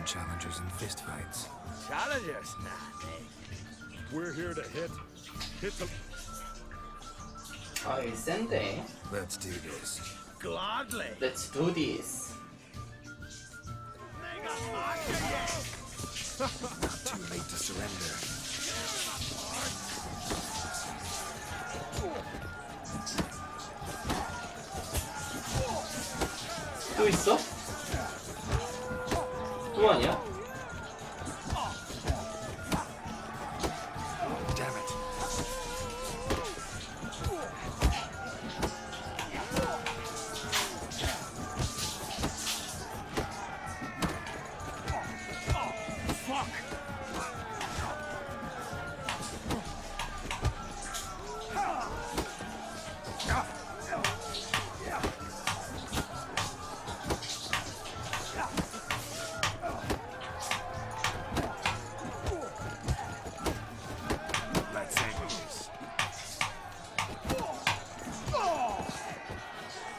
on challengers in fistfights. Challengers? Nah, eh. We're here to hit the... 아, 여기 센데. Let's do this. Gladly. Let's do this. Not too late to surrender. 또 있어? 또 아니야? Damn it.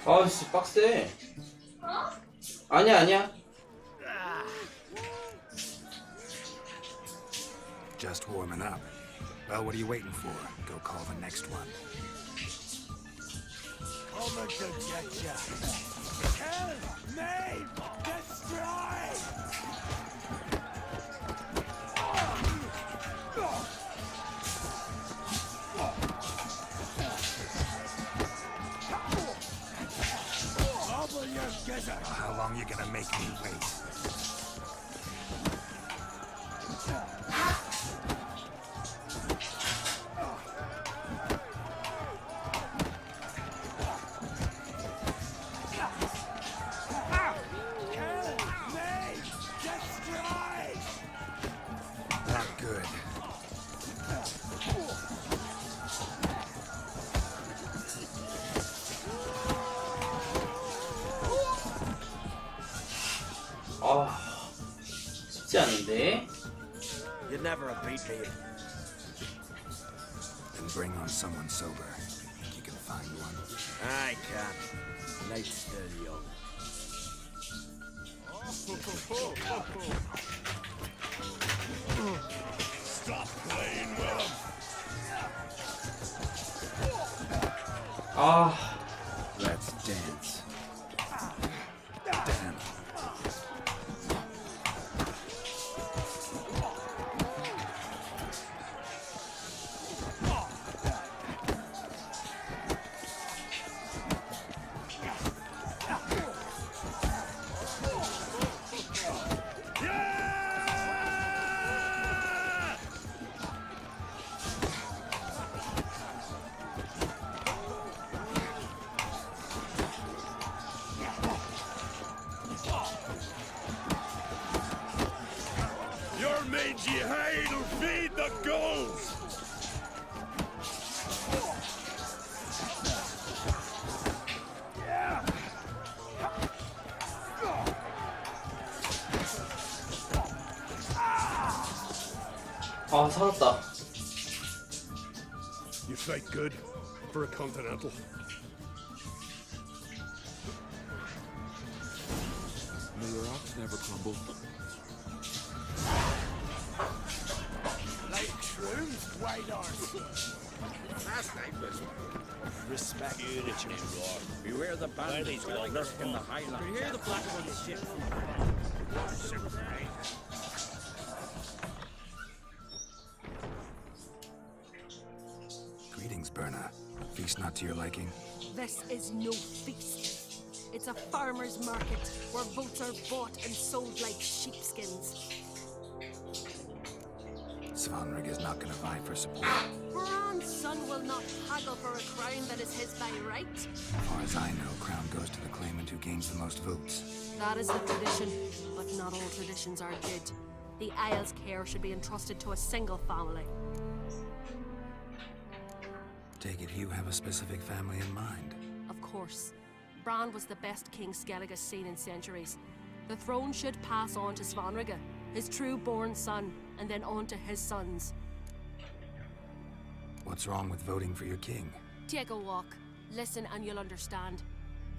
아씨 빡세. 아니야. Just warming up. Well, what are you waiting for? Go call the next one. Coming to get ya. Kill, maim, destroy! Gobble your gizzard! How long you gonna make me wait? Not good. 아, 쉽지 않은데. You'd never have beat me. Then bring on someone sober. Think you can find one? I can't. Night's still young. Stop playing with him. 아, Let's dance. Damn. Your mangy hide will feed the gulls. 아 살았다. You fight good for a continental. The rocks never crumble. Like shrooms, white arse. Last night was respect. Unity roar. Beware the bandits will lurk in the highlands. You hear the black on the ship. Greetings, Berna. Feast not to your liking? This is no feast. It's a farmer's market where votes are bought and sold like sheepskins. Svanrig is not gonna vie for support. Bran's son will not haggle for a crown that is his by right. As far as I know, crown goes to the claimant who gains the most votes. That is the tradition, but not all traditions are good. The Isle's care should be entrusted to a single family. Take it you have a specific family in mind. Of course. Bran was the best king Skellig has seen in centuries. The throne should pass on to Svanrige, his true-born son, and then on to his sons. What's wrong with voting for your king? Take a walk. Listen and you'll understand.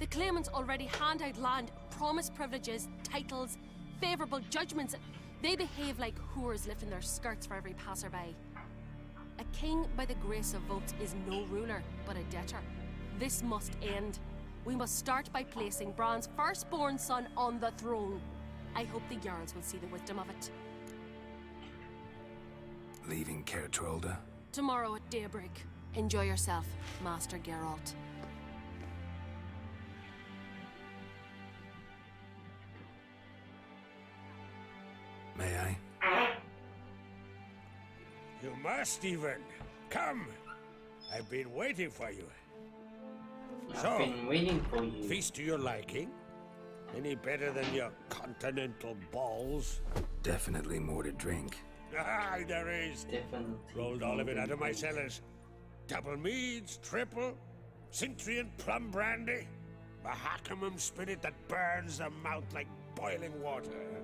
The claimants already hand out land, promise privileges, titles. favourable judgments. They behave like whores lifting their skirts for every passerby. A king by the grace of votes is no ruler, but a debtor. This must end. We must start by placing Bran's firstborn son on the throne. I hope the Jarls will see the wisdom of it. Leaving Caer Trolda? Tomorrow at daybreak. Enjoy yourself, Master Geralt. May I? You must even. Come. I've been waiting for you. I've been waiting for you. Feast to your liking? Any better than your continental balls? Definitely more to drink. Ah, there is. Definitely. Rolled all of it out of my cellars. Double meads, triple, Cintrian plum brandy, a Hackamum spirit that burns the mouth like boiling water.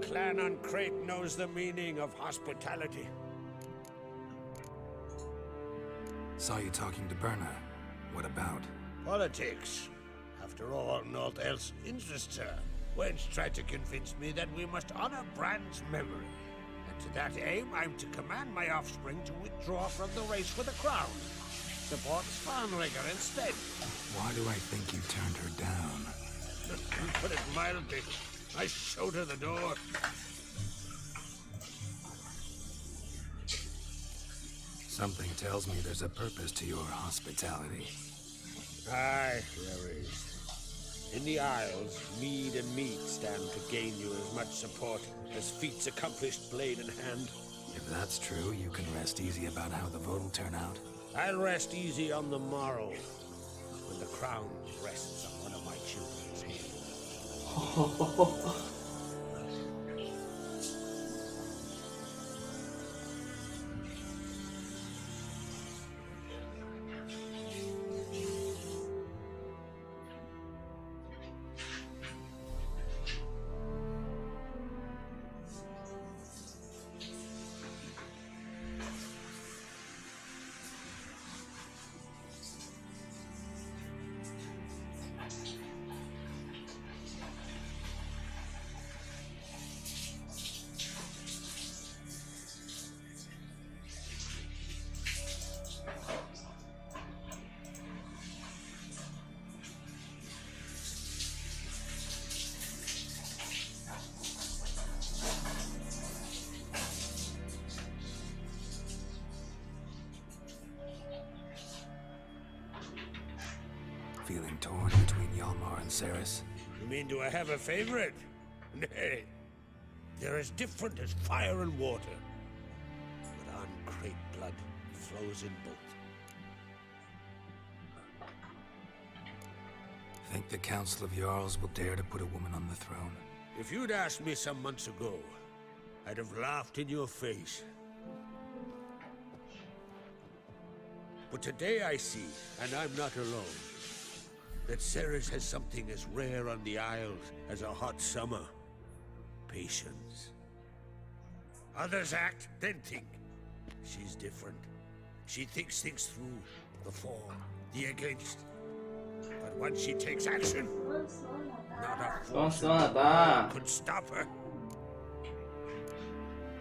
Clan on Crate knows the meaning of hospitality. Saw you talking to Berna. What about? Politics. After all, naught else interests her. Wench tried to convince me that we must honor Bran's memory. And to that aim, I'm to command my offspring to withdraw from the race for the crown. Support Svanrigger instead. Why do I think you turned her down? Put it mildly. I showed her the door. Something tells me there's a purpose to your hospitality. Aye, there is. In the Isles, mead and meat stand to gain you as much support as feats accomplished blade in hand. If that's true, you can rest easy about how the vote will turn out. I'll rest easy on the morrow, when the crown rests on one of my children's heads. Feeling torn between Hjalmar and Ceres? You mean, do I have a favorite? Nay. They're as different as fire and water. But on Crate blood flows in both. Think the Council of Jarls will dare to put a woman on the throne? If you'd asked me some months ago, I'd have laughed in your face. But today I see, and I'm not alone, that Ceres has something as rare on the Isles as a hot summer. Patience. Others act, then think. She's different. She thinks things through, the for, the against. But once she takes action, not a force could stop her.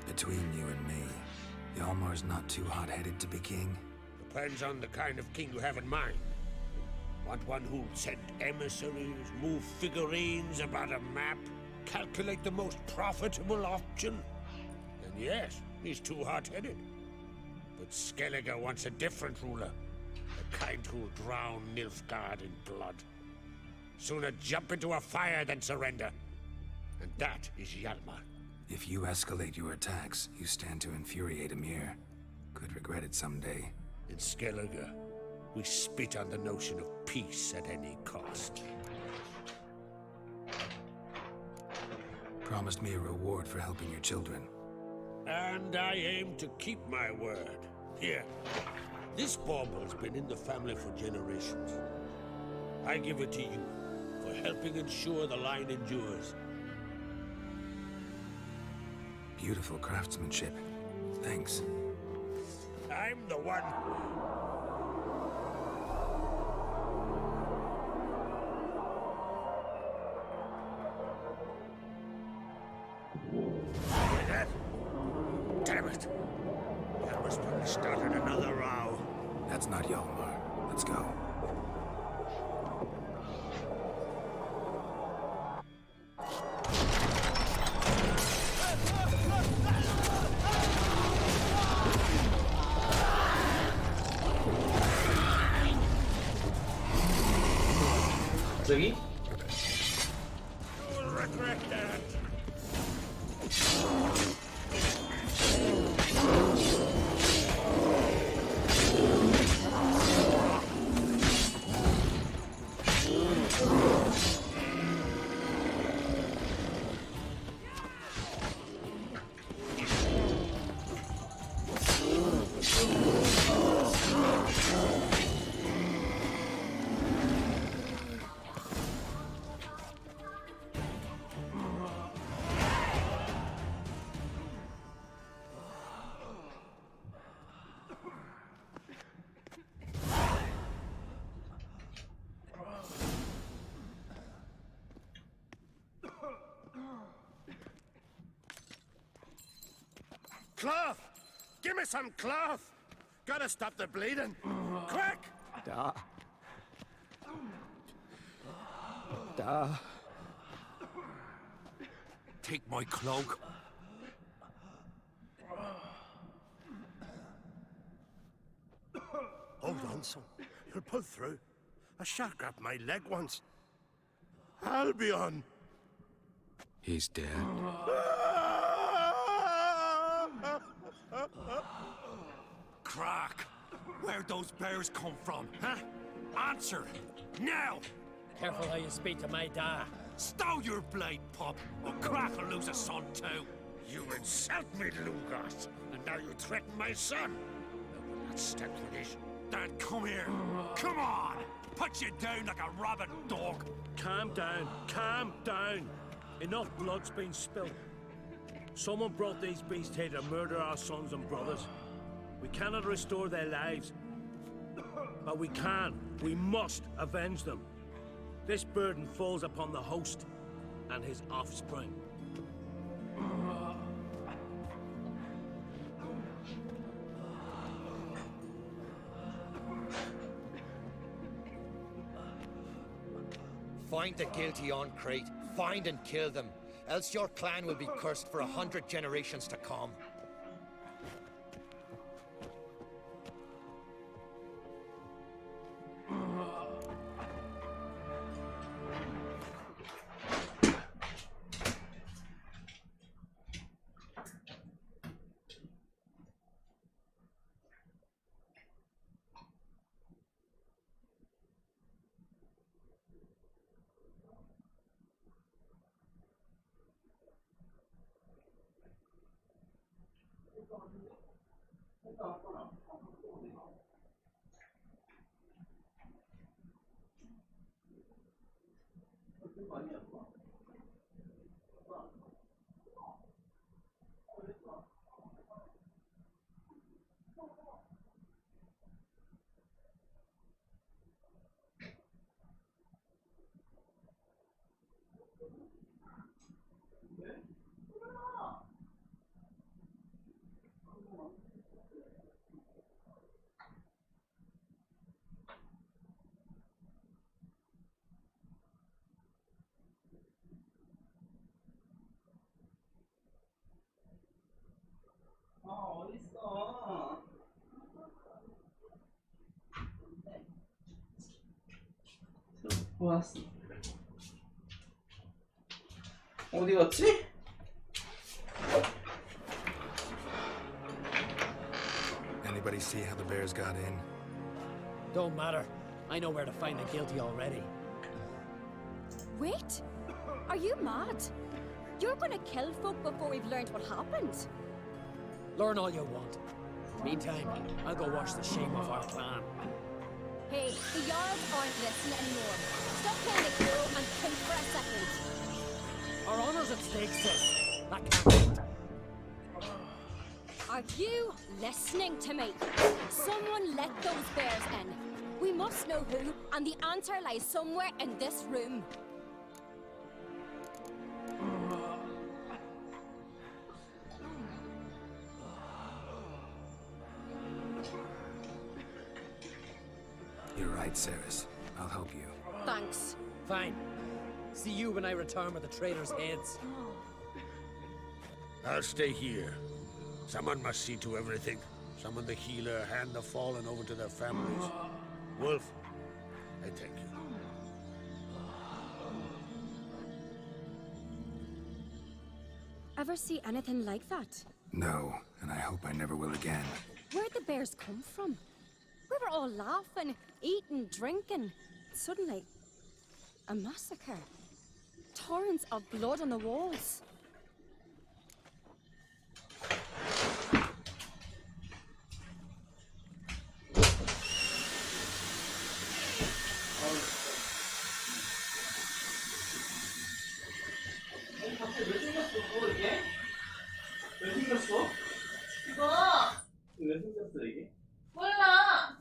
Between you and me, Hjalmar's not too hot-headed to be king. Depends on the kind of king you have in mind. Want one who'll send emissaries, move figurines about a map, calculate the most profitable option? Then yes, he's too hot-headed. But Skellige wants a different ruler. The kind who'll drown Nilfgaard in blood. Sooner jump into a fire than surrender. And that is Hjalmar. If you escalate your attacks, you stand to infuriate Emir. Could regret it someday. In Skellige, we spit on the notion of peace at any cost. Promised me a reward for helping your children. And I aim to keep my word. Here, this bauble's been in the family for generations. I give it to you for helping ensure the line endures. Beautiful craftsmanship. Thanks. I'm the one. damn it! Yelmer's started another row. That's not Yelmer. Let's go. 저기? You'll regret that. Cloth! Give me some cloth! Gotta stop the bleeding! Quick! Take my cloak. Hold on, son. You'll pull through. A shark grabbed my leg once. Albion! He's dead. Crack! Where'd those bears come from, huh? Answer! Now! Careful how you speak to my dad. Stow your blade, pup, or Crack will lose a son too. You insult me, Lugos, and now you threaten my son. I will not stand for this. Dad, come here. Come on! Put you down like a rabid dog. Calm down. Calm down. Enough blood's been spilled. Someone brought these beasts here to murder our sons and brothers. We cannot restore their lives. But we can. We must avenge them. This burden falls upon the host and his offspring. Find the guilty on Crate. Find and kill them. Else your clan will be cursed for 100 generations to come. 어딨어? 왔어. 어디 갔지? Anybody see how the bears got in? Don't matter. I know where to find the guilty already. Wait! Are you mad? You're gonna kill folk before we've learned what happened. Learn all you want. Meantime, I'll go wash the shame off our clan. Hey, the Yards aren't listening anymore. Stop playing the hero and think for a second. Our honor's at stake, sis. That can't wait. Are you listening to me? Someone let those bears in. We must know who, and the answer lies somewhere in this room. You're right, Ceres. I'll help you. Thanks. Fine. See you when I return with the traitors' heads. I'll stay here. Someone must see to everything. Summon the healer, hand the fallen over to their families. Wolf, I thank you. Ever see anything like that? No, and I hope I never will again. Where'd the bears come from? We were all laughing, eating, drinking. Suddenly, a massacre. Torrents of blood on the walls. 왜 생겼어? 이거 왜 생겼어 이게? 몰라.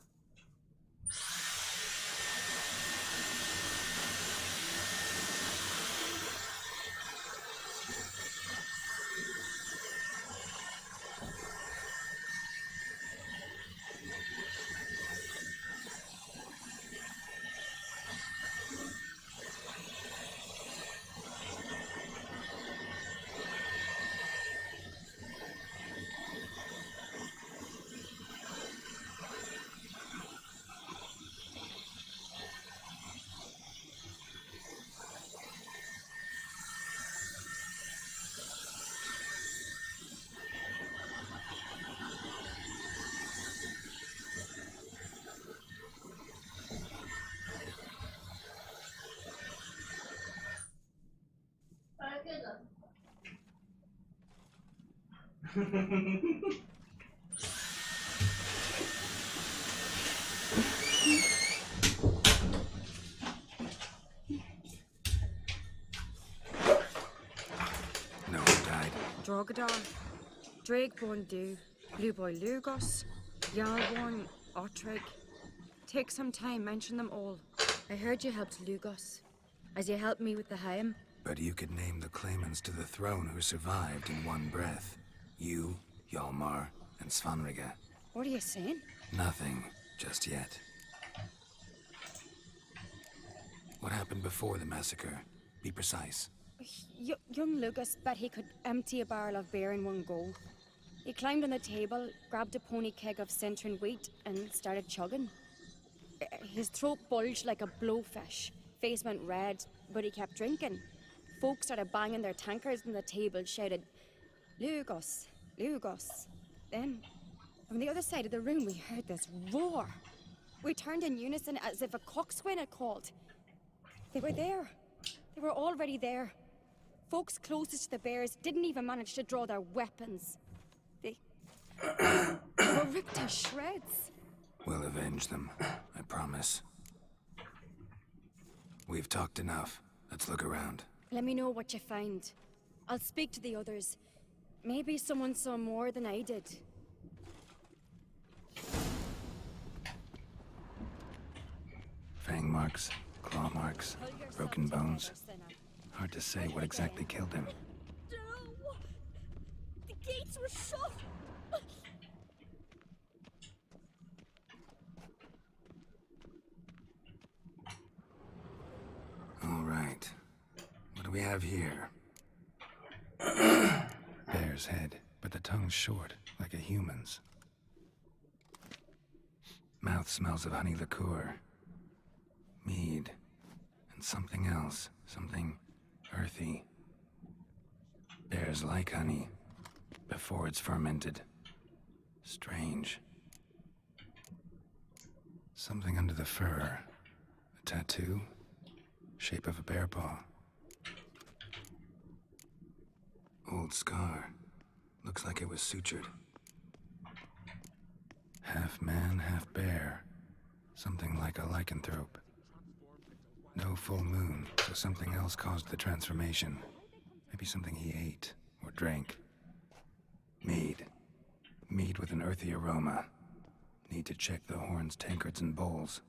빨개졌어. No one died. Drogadar, Drakeborn Du, Blue Boy Lugos, Yarborn, Ottrig. Take some time, mention them all. I heard you helped Lugos, as you helped me with the Haim. But you could name the claimants to the throne who survived in one breath. You, Hjalmar, and Svanrige. What are you saying? Nothing, just yet. What happened before the massacre? Be precise. Young Lucas bet he could empty a barrel of beer in one go. He climbed on the table, grabbed a pony keg of centering wheat, and started chugging. His throat bulged like a blowfish. Face went red, but he kept drinking. Folks started banging their tankards on the table, shouted, "Lugos, Lugos." Then, from the other side of the room, we heard this roar. We turned in unison as if a coxswain had called. They were there. They were already there. Folks closest to the bears didn't even manage to draw their weapons. They were ripped to shreds. We'll avenge them, I promise. We've talked enough. Let's look around. Let me know what you find. I'll speak to the others. Maybe someone saw more than I did. Fang marks, claw marks, broken bones. Hard to say what exactly killed him. No! The gates were shut! All right. What do we have here? Bear's head, but the tongue's short, like a human's. Mouth smells of honey liqueur. Mead. And something else. Something earthy. Bears like honey. Before it's fermented. Strange. Something under the fur. A tattoo. Shape of a bear paw. Old scar. Looks like it was sutured. Half man, half bear. Something like a lycanthrope. No full moon, so something else caused the transformation. Maybe something he ate or drank. Mead. Mead with an earthy aroma. Need to check the horns, tankards, and bowls.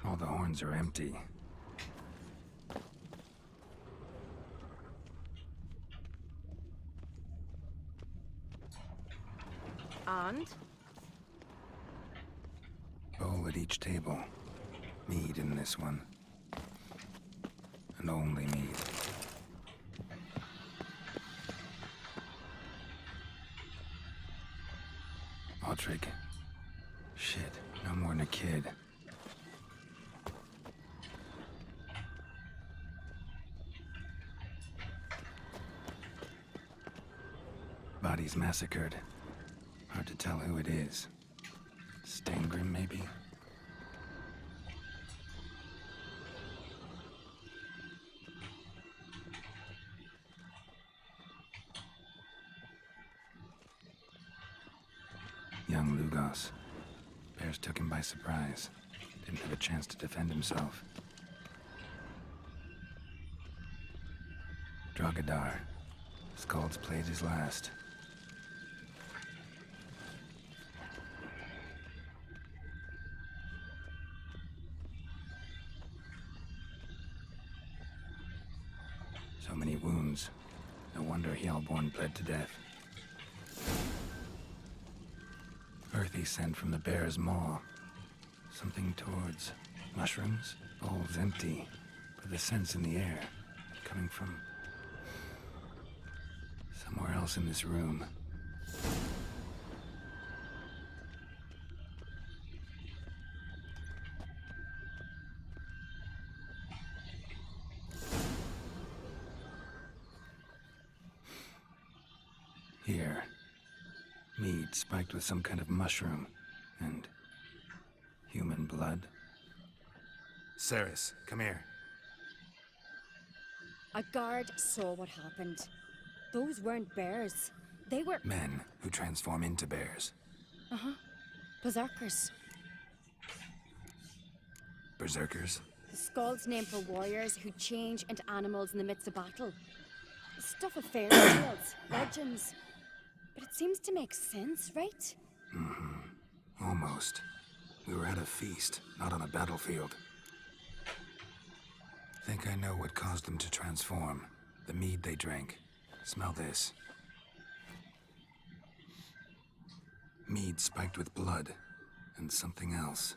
All the horns are empty. And? at each table. Mead in this one. And only mead. Autrig. Shit, no more than a kid. Bodies massacred. Hard to tell who it is. Stangrim, maybe? Young Lugos. Bears took him by surprise. Didn't have a chance to defend himself. Drogadar. Skald's played his last. So many wounds. No wonder Hjalborn bled to death. Earthy scent from the bear's maw. Something towards mushrooms. Bowls empty, but the scent's in the air. Coming from somewhere else in this room. Here. Mead spiked with some kind of mushroom. And human blood. Ceres, come here. A guard saw what happened. Those weren't bears. They were... Men who transform into bears. Uh-huh. Berserkers. Berserkers? The Skald's name for warriors who change into animals in the midst of battle. Stuff of fairy tales, legends. But it seems to make sense, right? Mm-hmm. Almost. We were at a feast, not on a battlefield. Think I know what caused them to transform. The mead they drank. Smell this. Mead spiked with blood. And something else.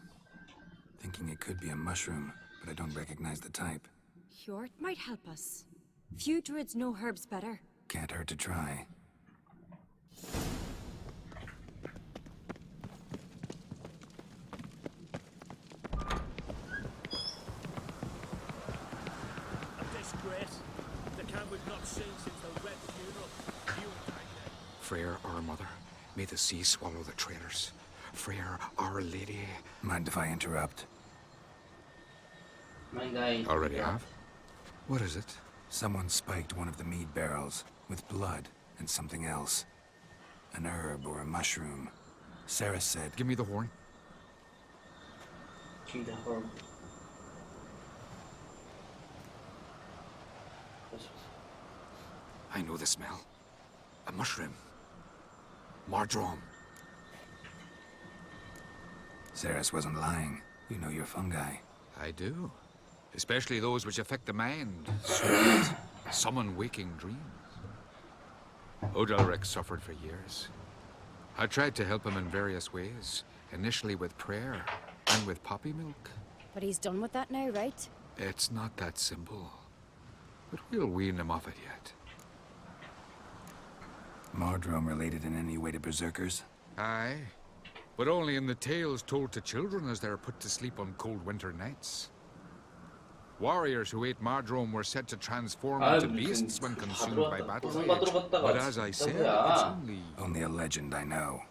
Thinking it could be a mushroom, but I don't recognize the type. Hjort might help us. Few druids know herbs better. Can't hurt to try. Freyr, our mother, may the sea swallow the traitors. Freyr, our lady. Mind if I interrupt? Already have? What is it? Someone spiked one of the mead barrels with blood and something else. An herb or a mushroom. Sarah said... Give me the horn. I know the smell. A mushroom. Mardrome. Ceres wasn't lying. You know your fungi. I do. Especially those which affect the mind. Sweat, summon waking dreams. Odalric suffered for years. I tried to help him in various ways. Initially with prayer and with poppy milk. But he's done with that now, right? It's not that simple. But we'll wean him off it yet. Mardrome related in any way to berserkers? Aye. But only in the tales told to children as they're put to sleep on cold winter nights. Warriors who ate Mardrome were said to transform into beasts when consumed by battle rage. But as I said, it's only a legend, I know.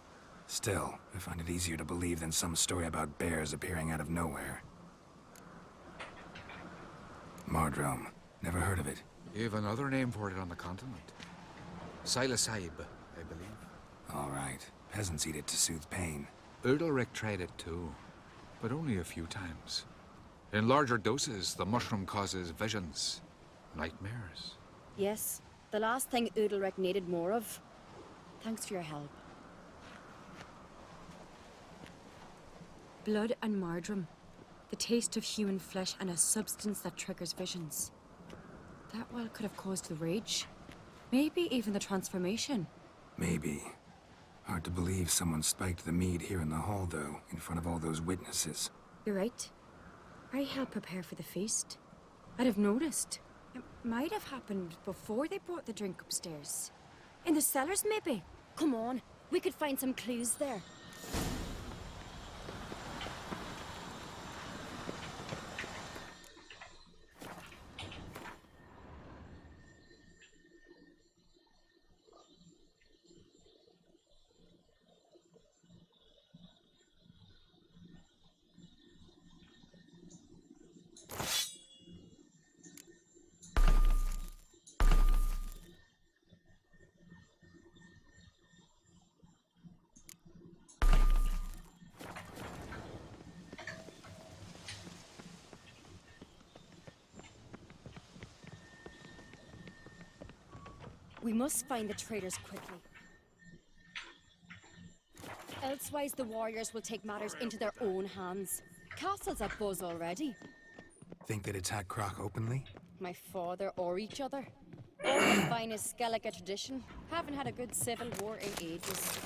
Still, I find it easier to believe than some story about bears appearing out of nowhere. Mardrome. Never heard of it. You have another name for it on the continent. Silasaib, I believe. All right. Peasants eat it to soothe pain. Udalric tried it too, but only a few times. In larger doses, the mushroom causes visions, nightmares. Yes, the last thing Udalric needed more of. Thanks for your help. Blood and Mardrome. The taste of human flesh and a substance that triggers visions. That well could have caused the rage. Maybe even the transformation. Maybe. Hard to believe someone spiked the mead here in the hall, though, in front of all those witnesses. You're right. I helped prepare for the feast. I'd have noticed. It might have happened before they brought the drink upstairs. In the cellars, maybe? Come on, we could find some clues there. We must find the traitors quickly. Elsewise, the warriors will take matters into their own hands. Castle's a buzz already. Think they'd attack Croc openly? My father or each other. All the finest Skellige tradition. Haven't had a good civil war in ages.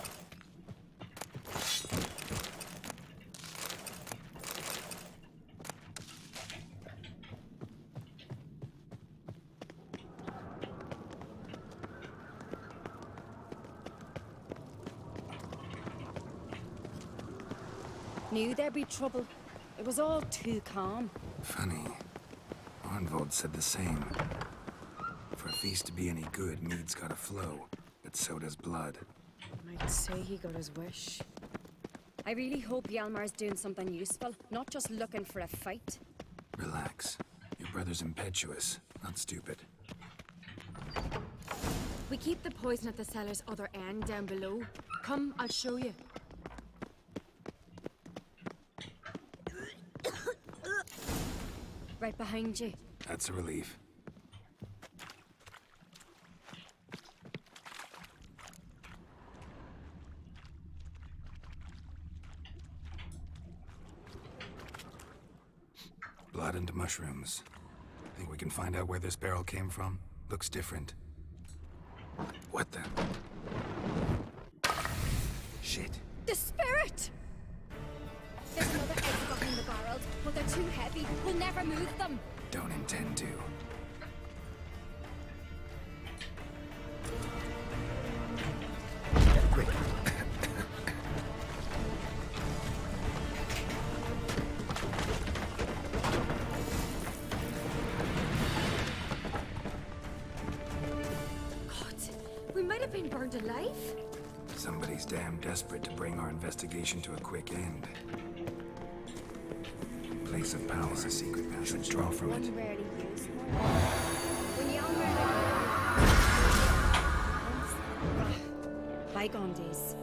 Knew there'd be trouble. It was all too calm. Funny. Arnvold said the same. For a feast to be any good, mead's gotta flow, but so does blood. I'd say he got his wish. I really hope Hjalmar's doing something useful, not just looking for a fight. Relax. Your brother's impetuous, not stupid. We keep the poison at the cellar's other end down below. Come, I'll show you. Right behind you. That's a relief. Blood and mushrooms. Think we can find out where this barrel came from? Looks different. What the? Shit. The spirit! There's another egg behind the barrels, but they're too heavy. We'll never move them. Don't intend to. Quick. God, we might have been burned alive. Somebody's damn desperate to bring our investigation to a quick end. Place of power, a secret passage. Draw from it. One rarely used. When Hjalmar... Bygone days.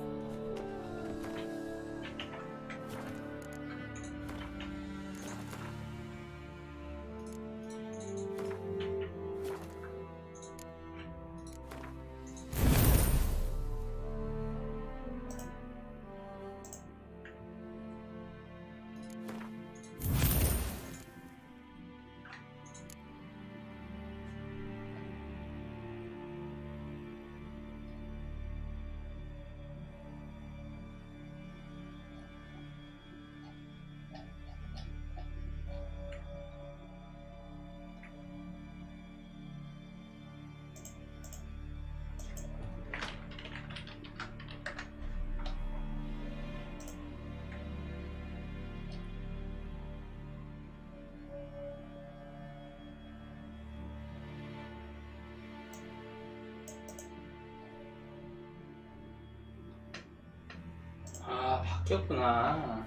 아, 바뀌었구나.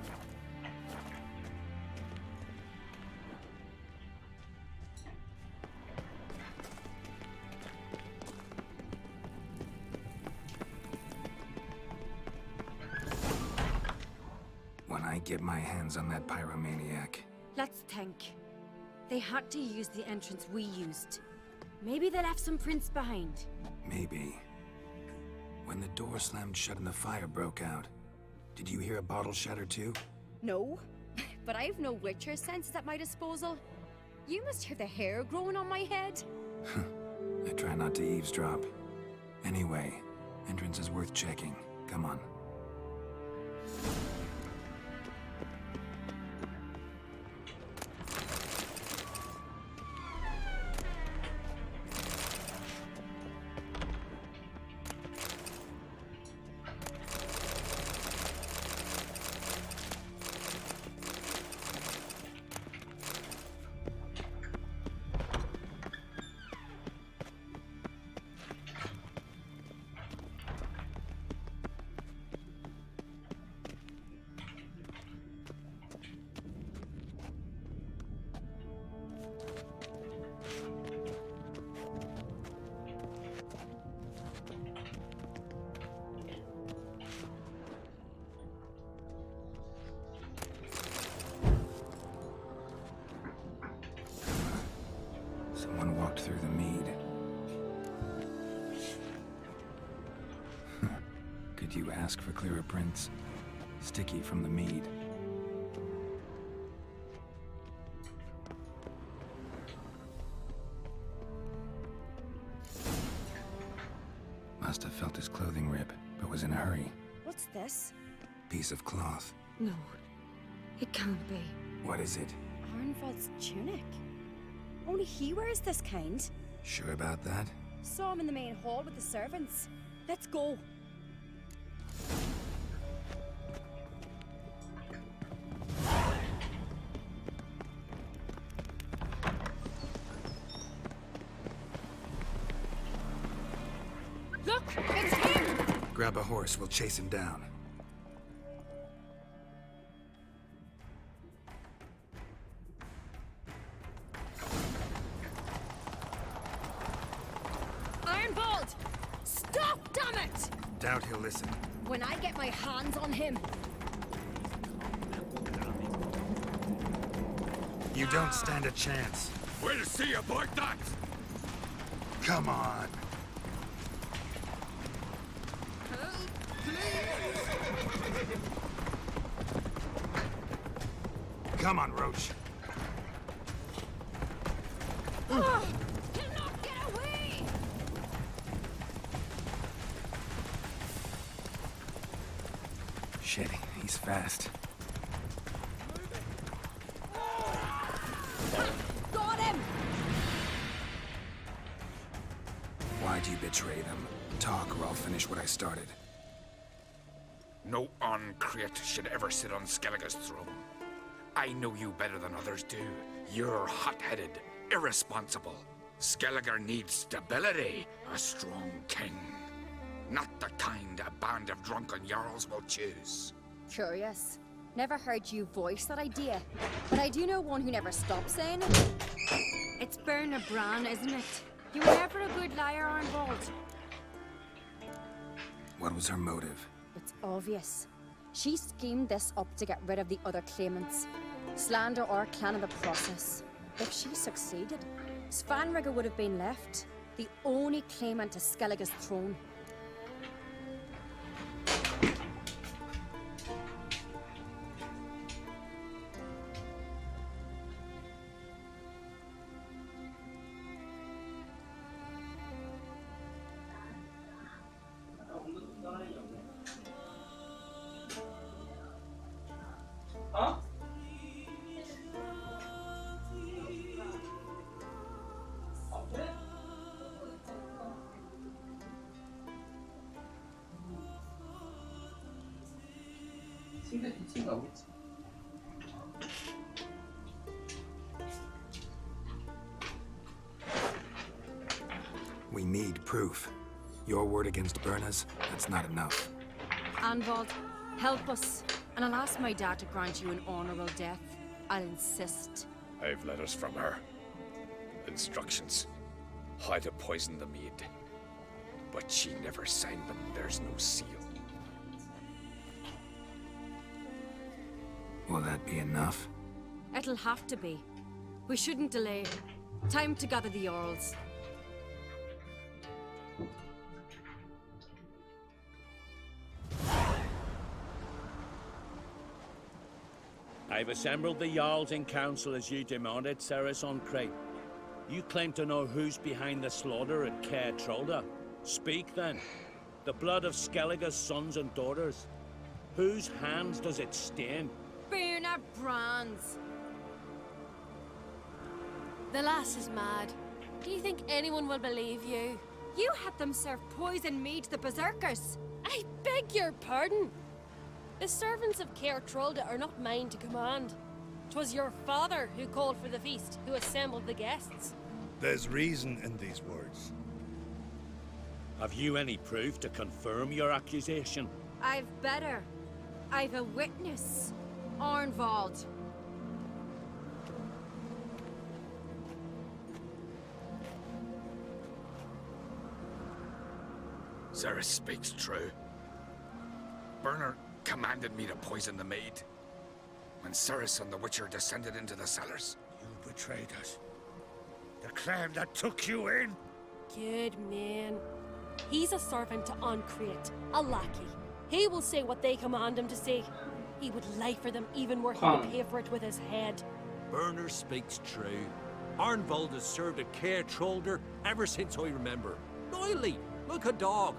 When I get my hands on that pyromaniac. Let's think. They had to use the entrance we used. Maybe they left some prints behind. Maybe. When the door slammed shut and the fire broke out, did you hear a bottle shatter too? No, but I've no Witcher senses at my disposal. You must hear the hair growing on my head. I try not to eavesdrop. Anyway, entrance is worth checking. Come on. Someone walked through the mead. Could you ask for clearer prints? Sticky from the mead. Must have felt his clothing rip, but was in a hurry. What's this? Piece of cloth. No, it can't be. What is it? Arnvald's tunic. Only he wears this kind. Sure about that? Saw him in the main hall with the servants. Let's go. Look! It's him! Grab a horse, we'll chase him down. Ironbolt! Stop, damn it! Doubt he'll listen. When I get my hands on him. You don't stand a chance. We'll see about that! Come on. Come on, Roach. Oh, cannot get away! Shit, he's fast. Got him! Why'd you betray them? Talk or I'll finish what I started. No Oncreate should ever sit on Skellige's throne. I know you better than others do. You're hot-headed, irresponsible. Skellige needs stability, a strong king. Not the kind a band of drunken jarls will choose. Curious. Never heard you voice that idea. But I do know one who never stops saying it. It's Berna Bran, isn't it? You were never a good liar, Arnvald. What was her motive? It's obvious. She schemed this up to get rid of the other claimants. Slander our clan in the process. If she succeeded, Svanrige would have been left, the only claimant to Skellige's throne. We need proof. Your word against Berna's, that's not enough. Arnvald, help us, and I'll ask my dad to grant you an honorable death. I'll insist. I've letters from her. Instructions. How to poison the mead. But she never signed them. There's no seal. Will that be enough? It'll have to be. We shouldn't delay. Time to gather the Jarls. I've assembled the Jarls in council as you demanded, Ceres Oncreate. You claim to know who's behind the slaughter at Caer Trolda. Speak then. The blood of Skellige's sons and daughters. Whose hands does it stain? Bernard Brands. The lass is mad. Do you think anyone will believe you? You had them serve poison mead to the berserkers. I beg your pardon. The servants of Caer Trolda are not mine to command. 'Twas your father who called for the feast, who assembled the guests. There's reason in these words. Have you any proof to confirm your accusation? I've better. I've a witness. Arnvald. Ceres speaks true. Bernard commanded me to poison the maid. When Ceres and the Witcher descended into the cellars. You betrayed us. The clan that took you in. Good man. He's a servant to Ancrate, a lackey. He will say what they command him to say. He would lie for them even were he to pay for it with his head. Bernard speaks true. Arnvald has served at Caer Trolder ever since I remember. Loyally, like a dog.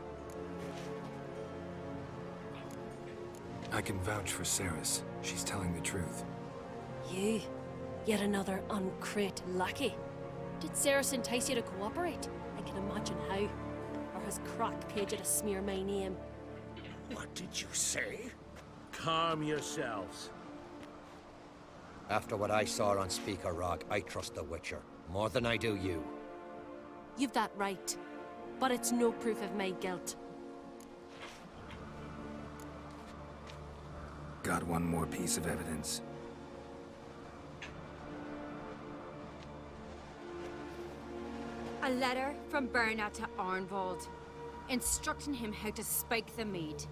I can vouch for Ceres. She's telling the truth. You? Yet another Ancrate lackey? Did Ceres entice you to cooperate? I can imagine how. Or has Crack paid you to smear my name? What did you say? Calm yourselves. After what I saw on Speaker Rock, I trust the Witcher. More than I do you. You've that right. But it's no proof of my guilt. Got one more piece of evidence. A letter from Bernard to Arnvald, instructing him how to spike the mead.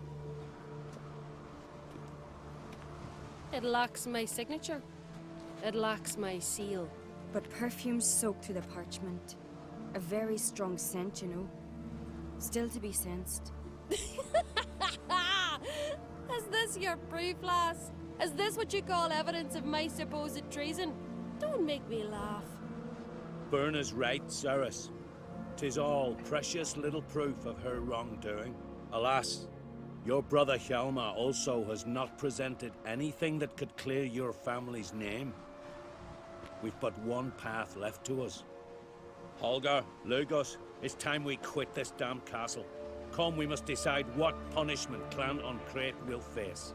It lacks my signature. It lacks my seal. But perfume soaked through the parchment. A very strong scent, you know. Still to be sensed. Is this your proof, lass? Is this what you call evidence of my supposed treason? Don't make me laugh. Berna's right, Ceres. 'Tis all precious little proof of her wrongdoing. Alas, your brother Hjalmar also has not presented anything that could clear your family's name. We've but one path left to us. Holger, Lugos, it's time we quit this damn castle. Come, we must decide what punishment Clan Ancrate will face.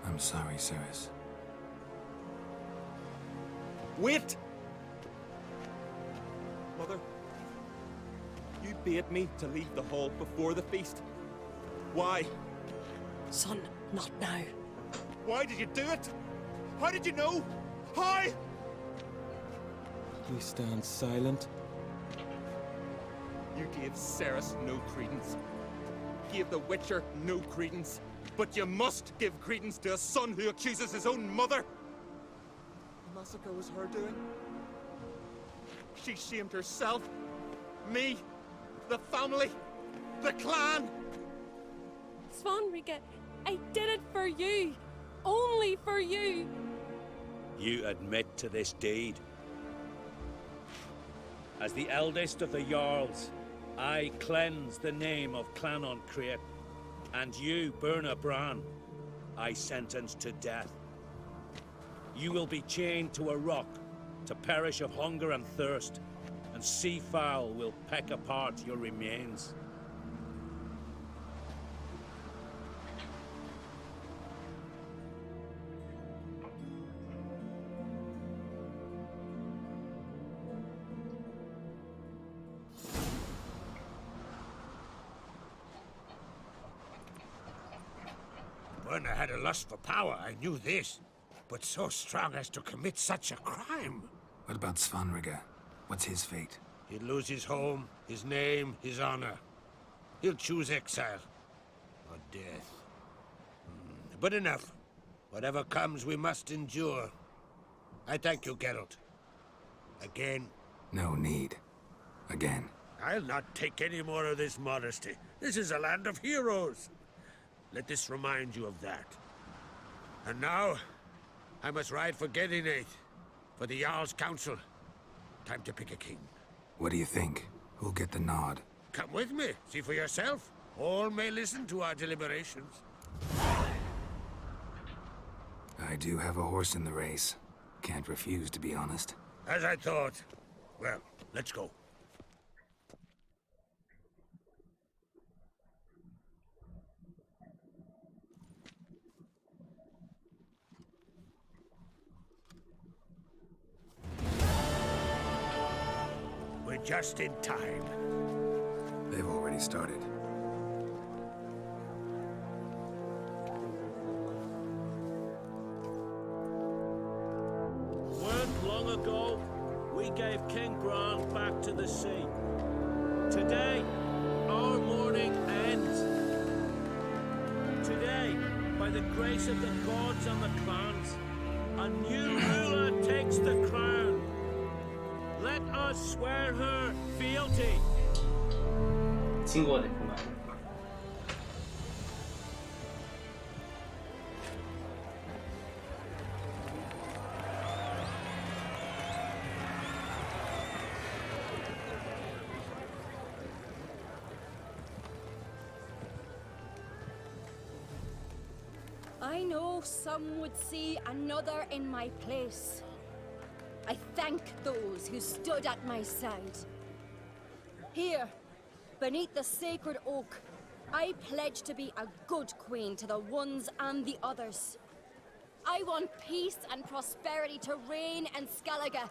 I'm sorry, Ceres. Wait! Mother, you bade me to leave the hall before the feast. Why? Son, not now. Why did you do it? How did you know? How? We stand silent. You gave Ceres no credence. Gave the Witcher no credence. But you must give credence to a son who accuses his own mother. The massacre was her doing. She shamed herself, me, the family, the clan. Svanrika, I did it for you. Only for you. You admit to this deed. As the eldest of the Jarls, I cleanse the name of Clan on Crete, and you, Burna Bran, I sentence to death. You will be chained to a rock to perish of hunger and thirst, and sea fowl will peck apart your remains. Burna had a lust for power, I knew this. But so strong as to commit such a crime. What about Svanrika? What's his fate? He'll lose his home, his name, his honor. He'll choose exile. Or death. But enough. Whatever comes, we must endure. I thank you, Geralt. Again. No need. Again. I'll not take any more of this modesty. This is a land of heroes. Let this remind you of that. And now, I must ride for Gedinate, for the Jarl's Council. Time to pick a king. What do you think? Who'll get the nod? Come with me, see for yourself. All may listen to our deliberations. I do have a horse in the race. Can't refuse, to be honest. As I thought. Well, let's go. We're just in time. They've already started. Weren't long ago, we gave King Bran back to the sea. Today, our mourning ends. Today, by the grace of the gods and the clans, a new ruler takes the crown. Let us swear her fealty. 친구가 됐구만. I know some would see another in my place. I thank those who stood at my side. Here, beneath the sacred oak, I pledge to be a good queen to the ones and the others. I want peace and prosperity to reign in Skellige.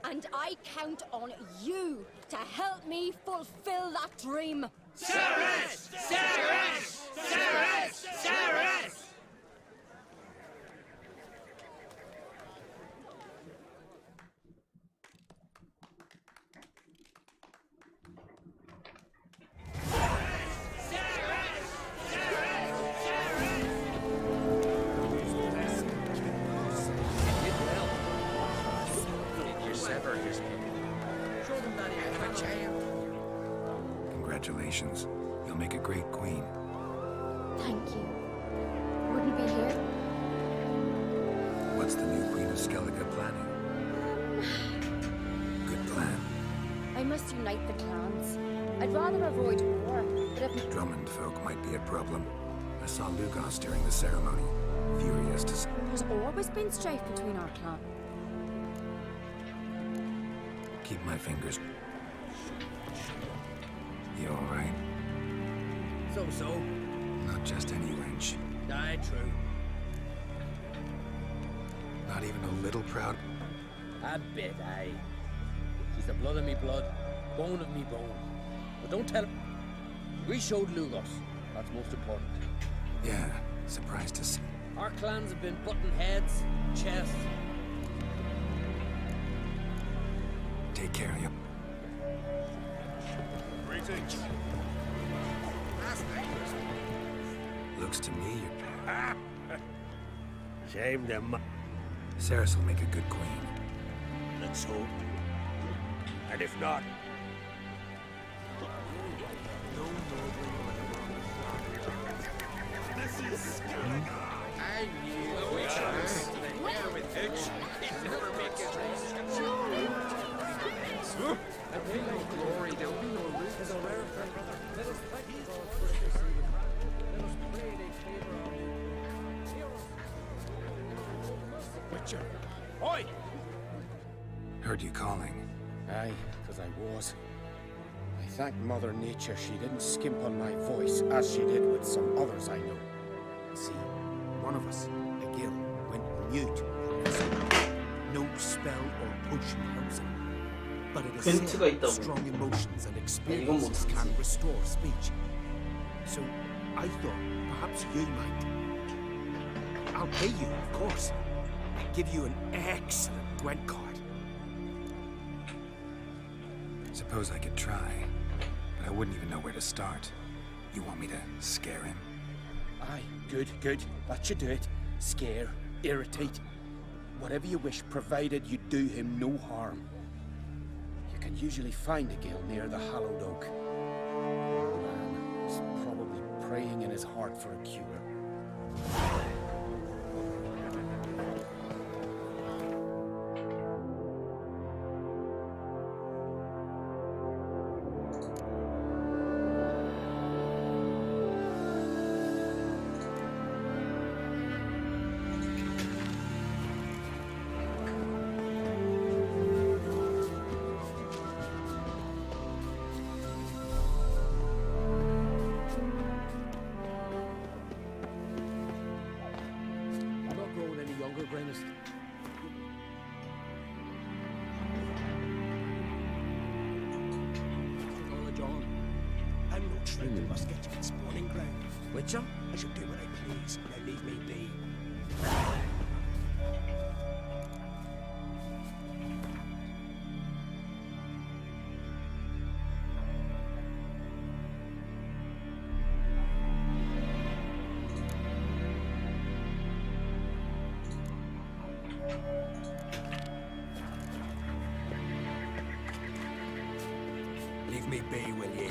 And I count on you to help me fulfill that dream. Ceres! Ceres! Ceres! Ceres! Congratulations. You'll make a great queen. Thank you. Wouldn't be here. What's the new Queen of Skellige planning? Good plan. I must unite the clans. I'd rather avoid war, but if... Drummond folk might be a problem. I saw Lugos during the ceremony. Furious to see. There's always been strife between our clans. Keep my fingers. You alright? So. Not just any wench. Aye, true. Not even a little proud. A bit, aye. She's the blood of me blood, bone of me bone. But don't tell her. We showed Lugos. That's most important. Yeah, surprised to see. Our clans have been butting heads, chests. Take care of you. Greetings. Looks to me you're... Shame them. Ceres will make a good queen. Let's hope. And if not... I knew the witches. Where with it? It never makes sense. There'll be no glory, there'll be no risk. As a rare friend, brother, let us thank God for this evening. Let us pray they favor our Witcher! Oi! Heard you calling. Aye, because I was. I thank Mother Nature she didn't skimp on my voice as she did with some others I know. See, one of us, a girl, went mute. No spell or potion helps him. But it is said strong emotions and experiences can restore speech. So I thought perhaps you might. I'll pay you, of course. I'll give you an excellent Gwent card. Suppose I could try, but I wouldn't even know where to start. You want me to scare him? Aye, good, good. That should do it. Scare, irritate. Whatever you wish, provided you do him no harm. You can usually find a gill near the hallowed oak. The man is probably praying in his heart for a cure. We must get to its spawning ground. Witcher, I shall do what I please. Now leave me be. Leave me be, will ye?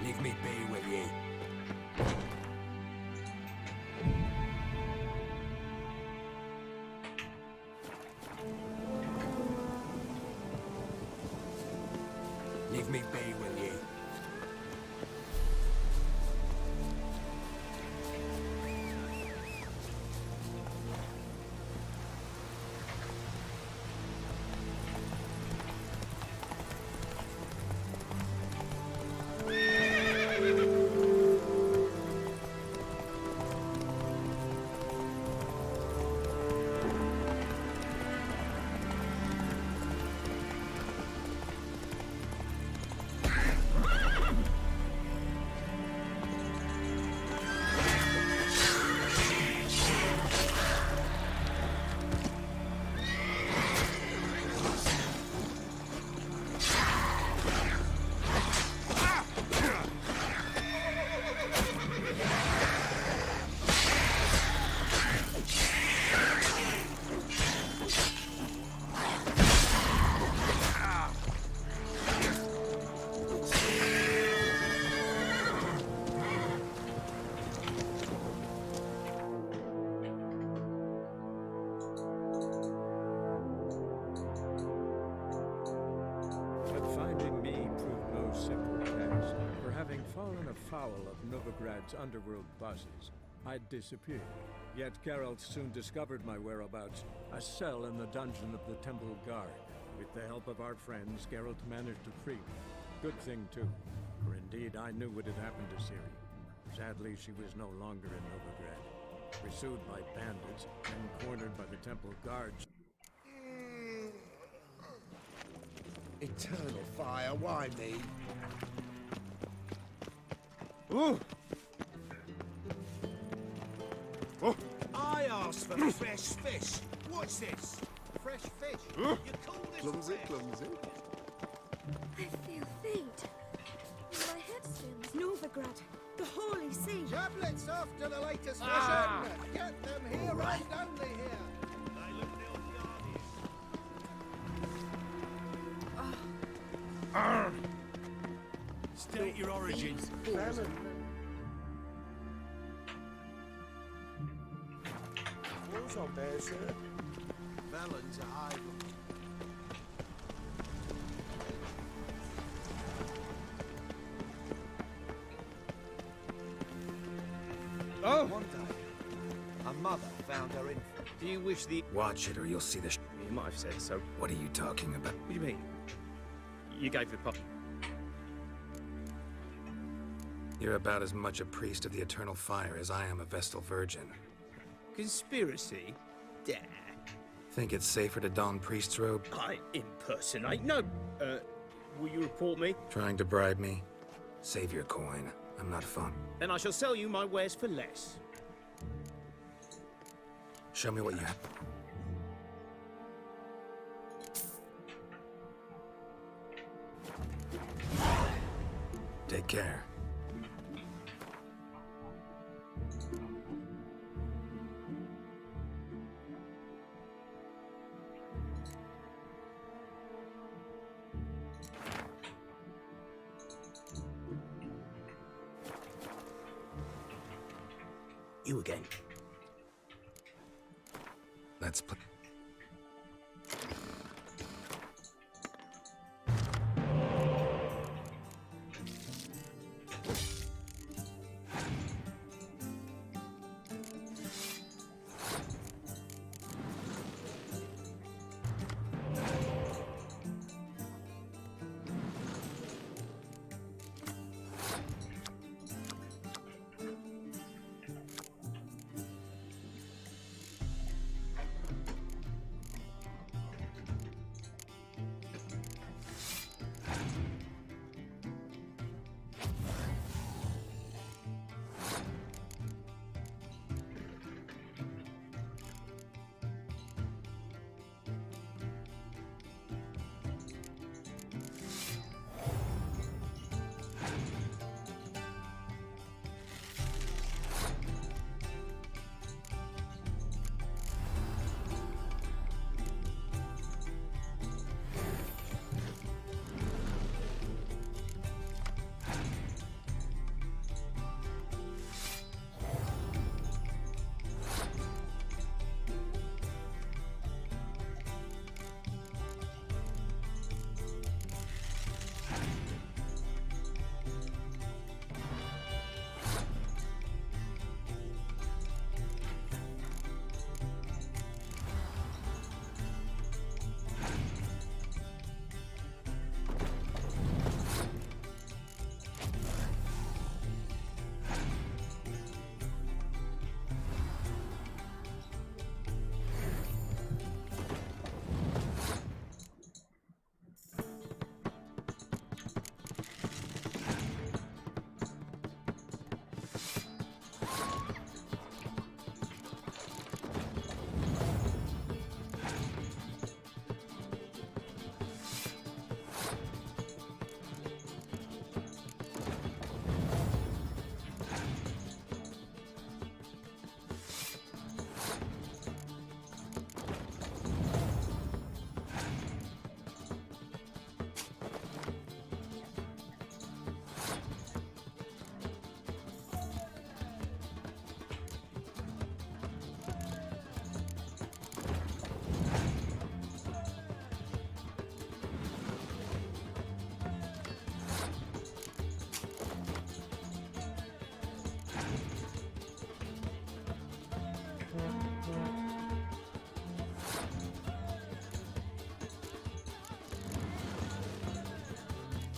Leave me be, will ye? Leave me be, will ye? Foul of Novigrad's underworld bosses, I'd disappeared. Yet Geralt soon discovered my whereabouts, a cell in the dungeon of the Temple Guard. With the help of our friends, Geralt managed to free me. Good thing, too, for indeed I knew what had happened to Ciri. Sadly, she was no longer in Novigrad. Pursued by bandits and cornered by the Temple Guards. Eternal fire, why me? Ooh! I asked for fresh fish. What's this? Fresh fish? Huh? You call this Clumsy, fresh? clumsy. I feel faint. My head swims. Novigrad, the Holy See. Chaplets off to the latest Ah. fashion. Get them here right Stanley here. State your origins. What's on there, sir? Melons are high. Oh! One day, a mother found her infant. Do you wish the... Watch it or you'll see the You might have said so. What are you talking about? What do you mean? You gave the pop... You're about as much a priest of the eternal fire as I am a Vestal Virgin. Conspiracy? Dare. Think it's safer to don priest's robe? I impersonate? No. Will you report me? Trying to bribe me? Save your coin. I'm not fun. Then I shall sell you my wares for less. Show me what you have. Take care. You again. Let's play.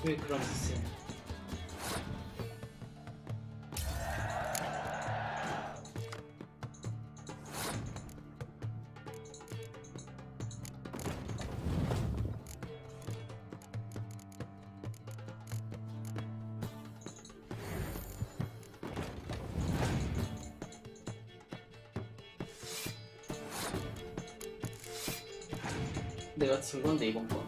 왜 그런 짓을? 내가 진 건데 이번 건.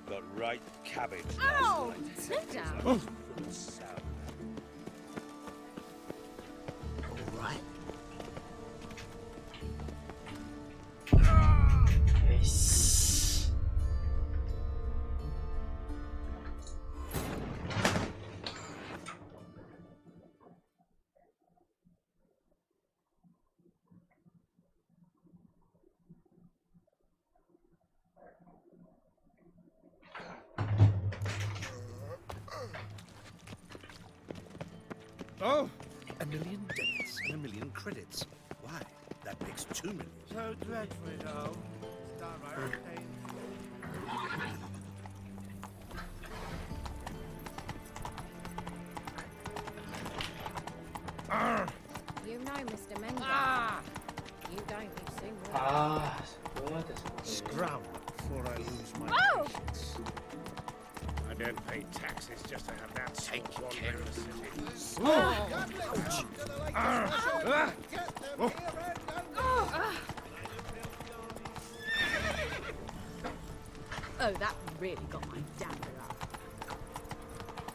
Got right cabbage. Ow! Sit down. Oh. All right. Oh, 1 million debits and 1 million credits. Why? That makes 2 million. So dreadful, though. It's downright You know, Mr. Menga. You don't be soon. 아, 뭐야 돼? Scram before I lose my Oh! patience. I don't pay taxes just to have that take care of the city. Oh, that really got my dagger up.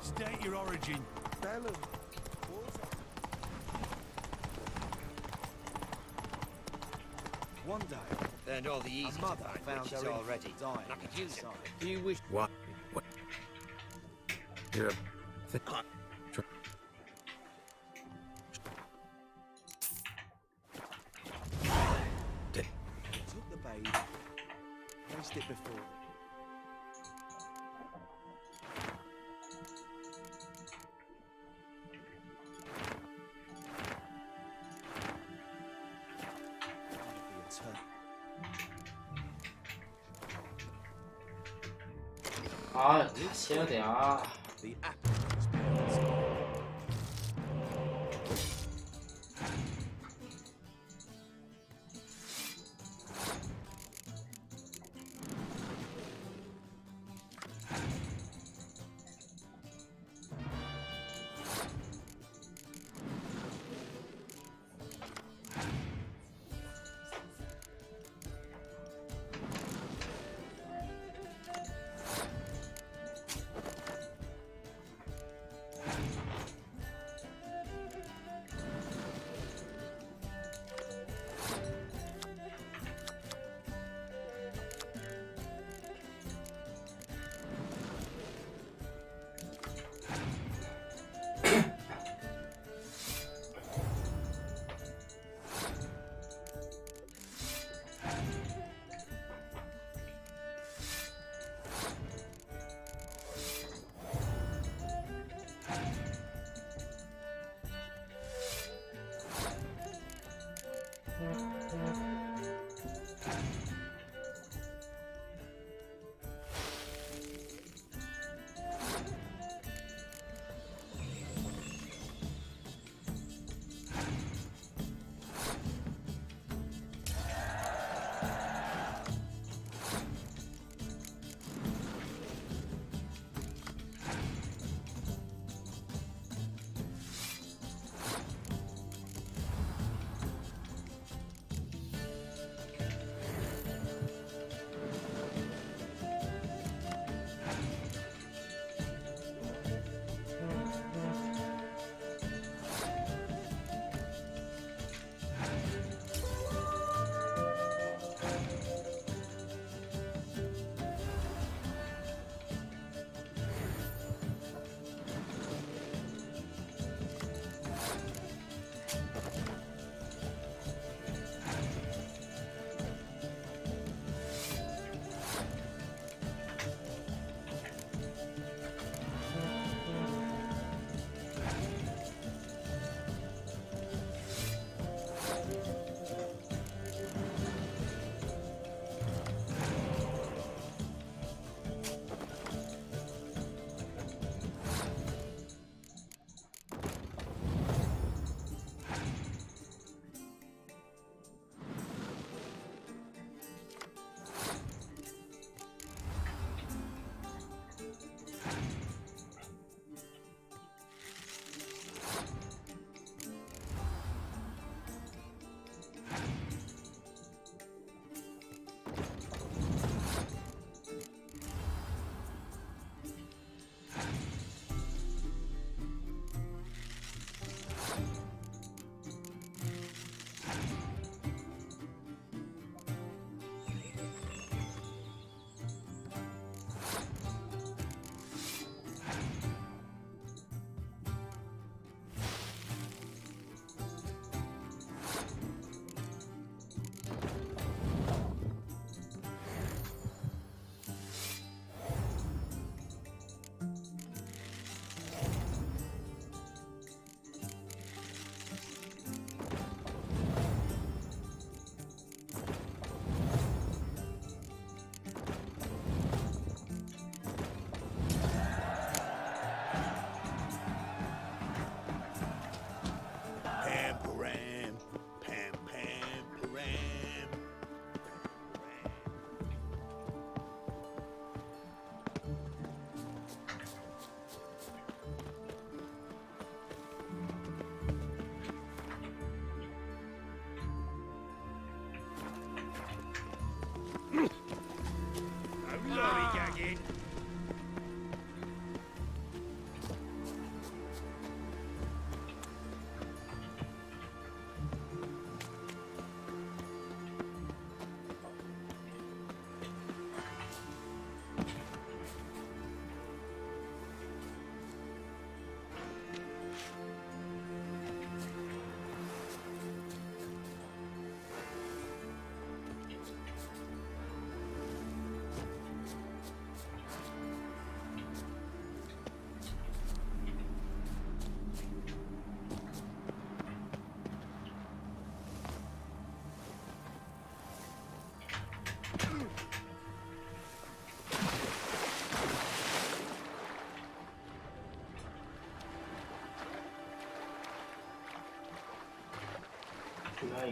State your origin. Bellum. One day, and all the easy mother to find found witches her already. dying And I could use it. inside. Do you wish? What? Yeah. Took the babe, placed it before. 아, 다시 해야 돼. 아. The apple is perfect.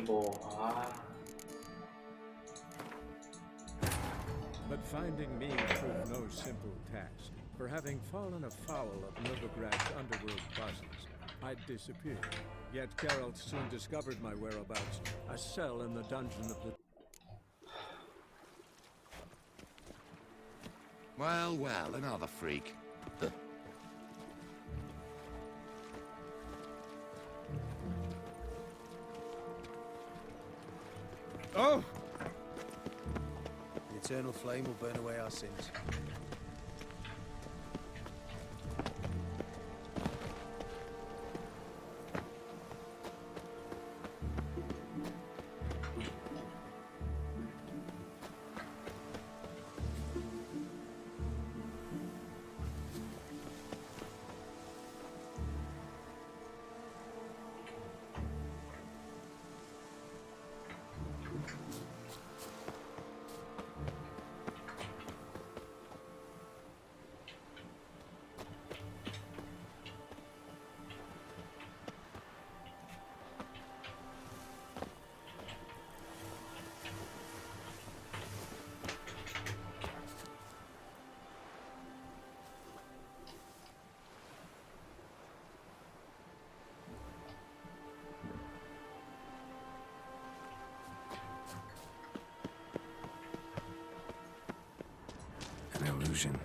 이거. 아. But finding me proved no simple task. For having fallen afoul of Novigrad's underworld bosses, I'd disappeared. Yet Geralt soon discovered my whereabouts, a cell in the dungeon of the... Well, well, another freak. Oh! The eternal flame will burn away our sins. An illusion.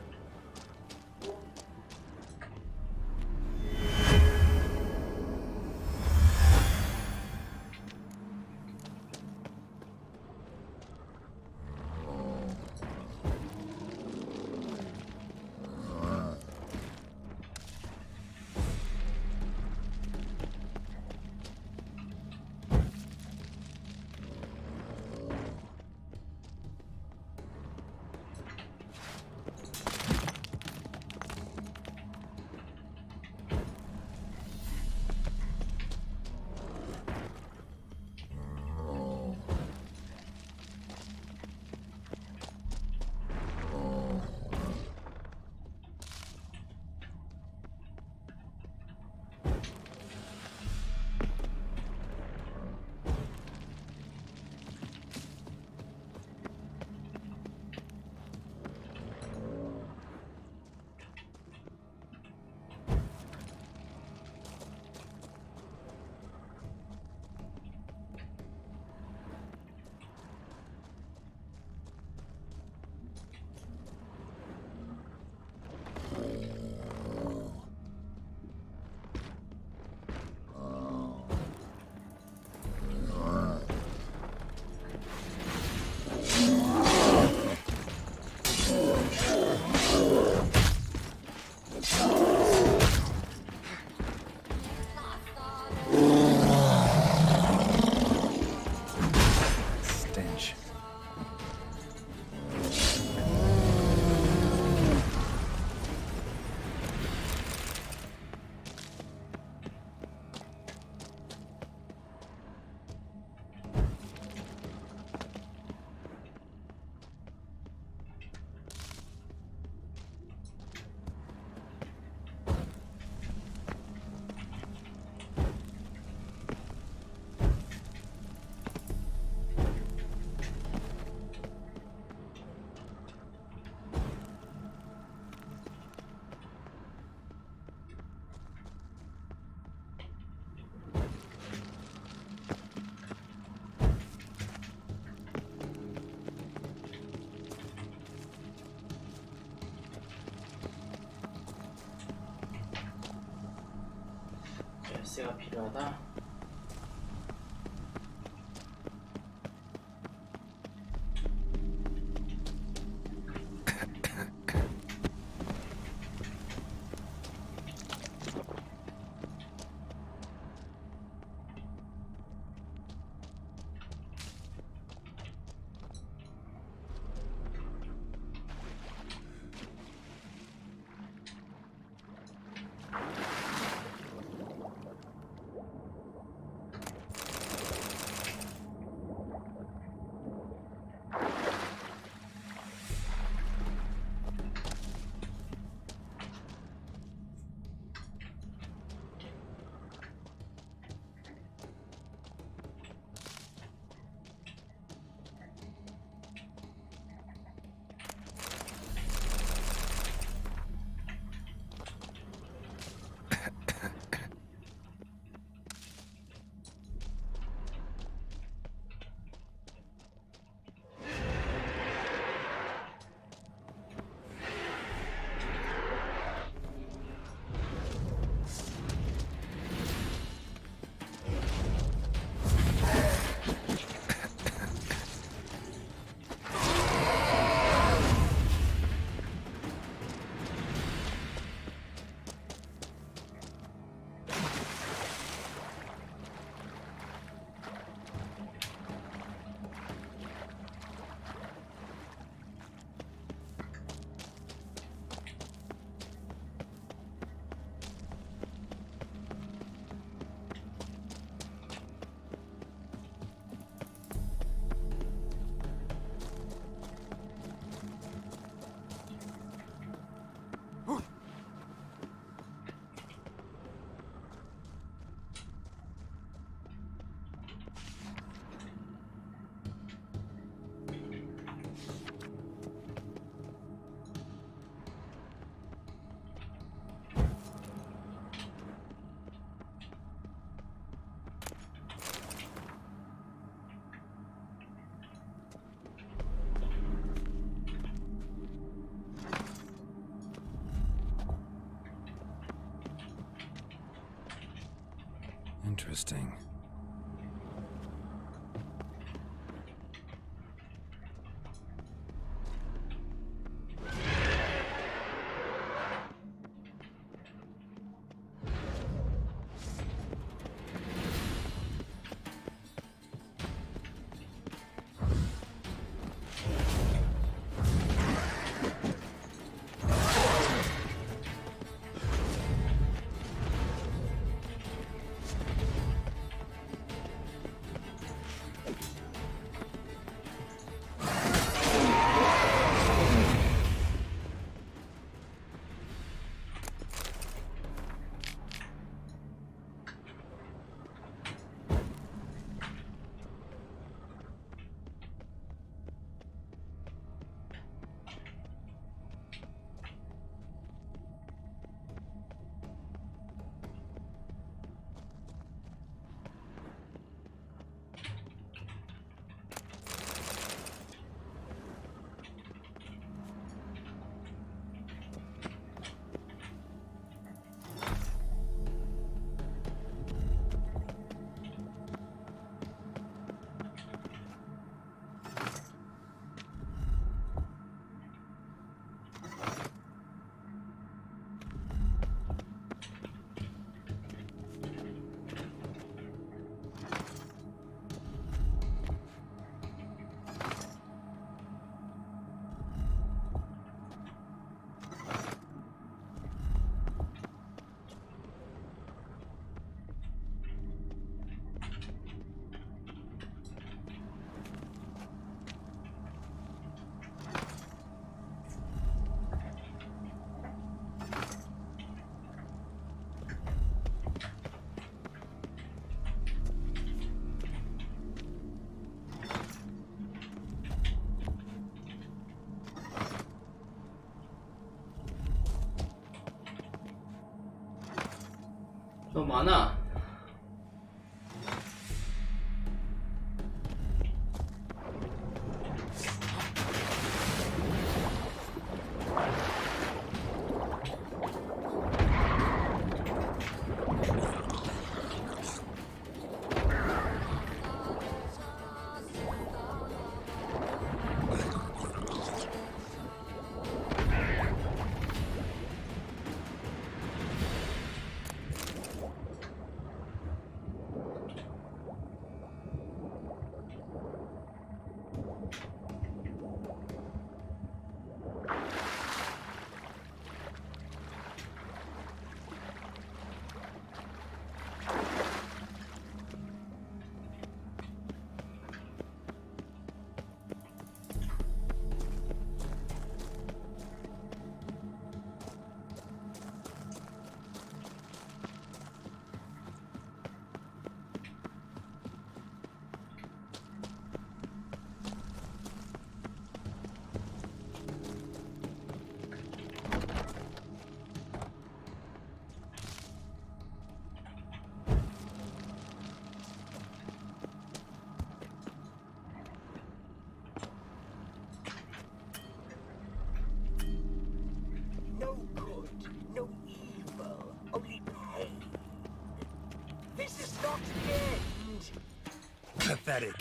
열쇠가 필요하다. Interesting. 너무 많아. No good, no evil, only pain. This is not the end. Pathetic.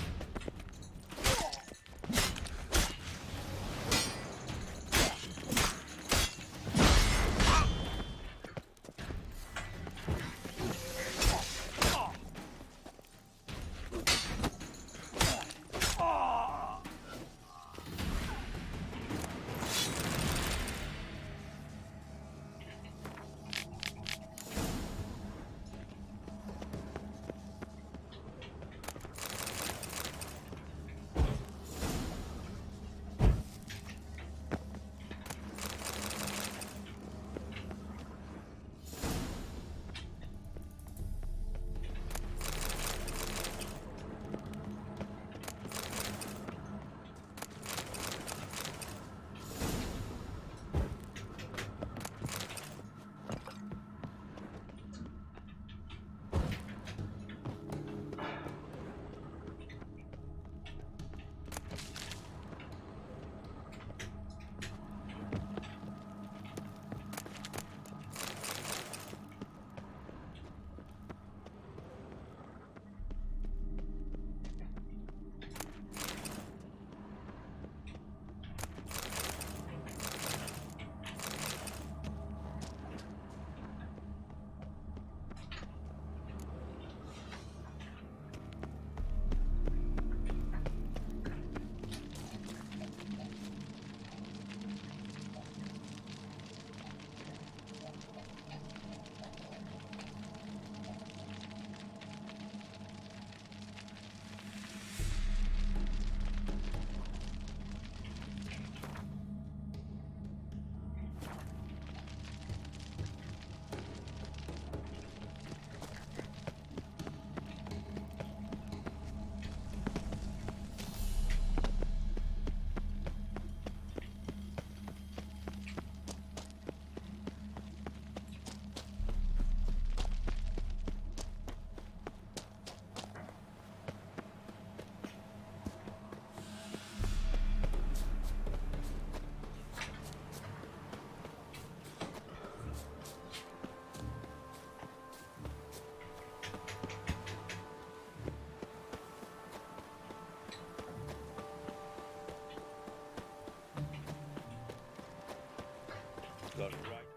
got right.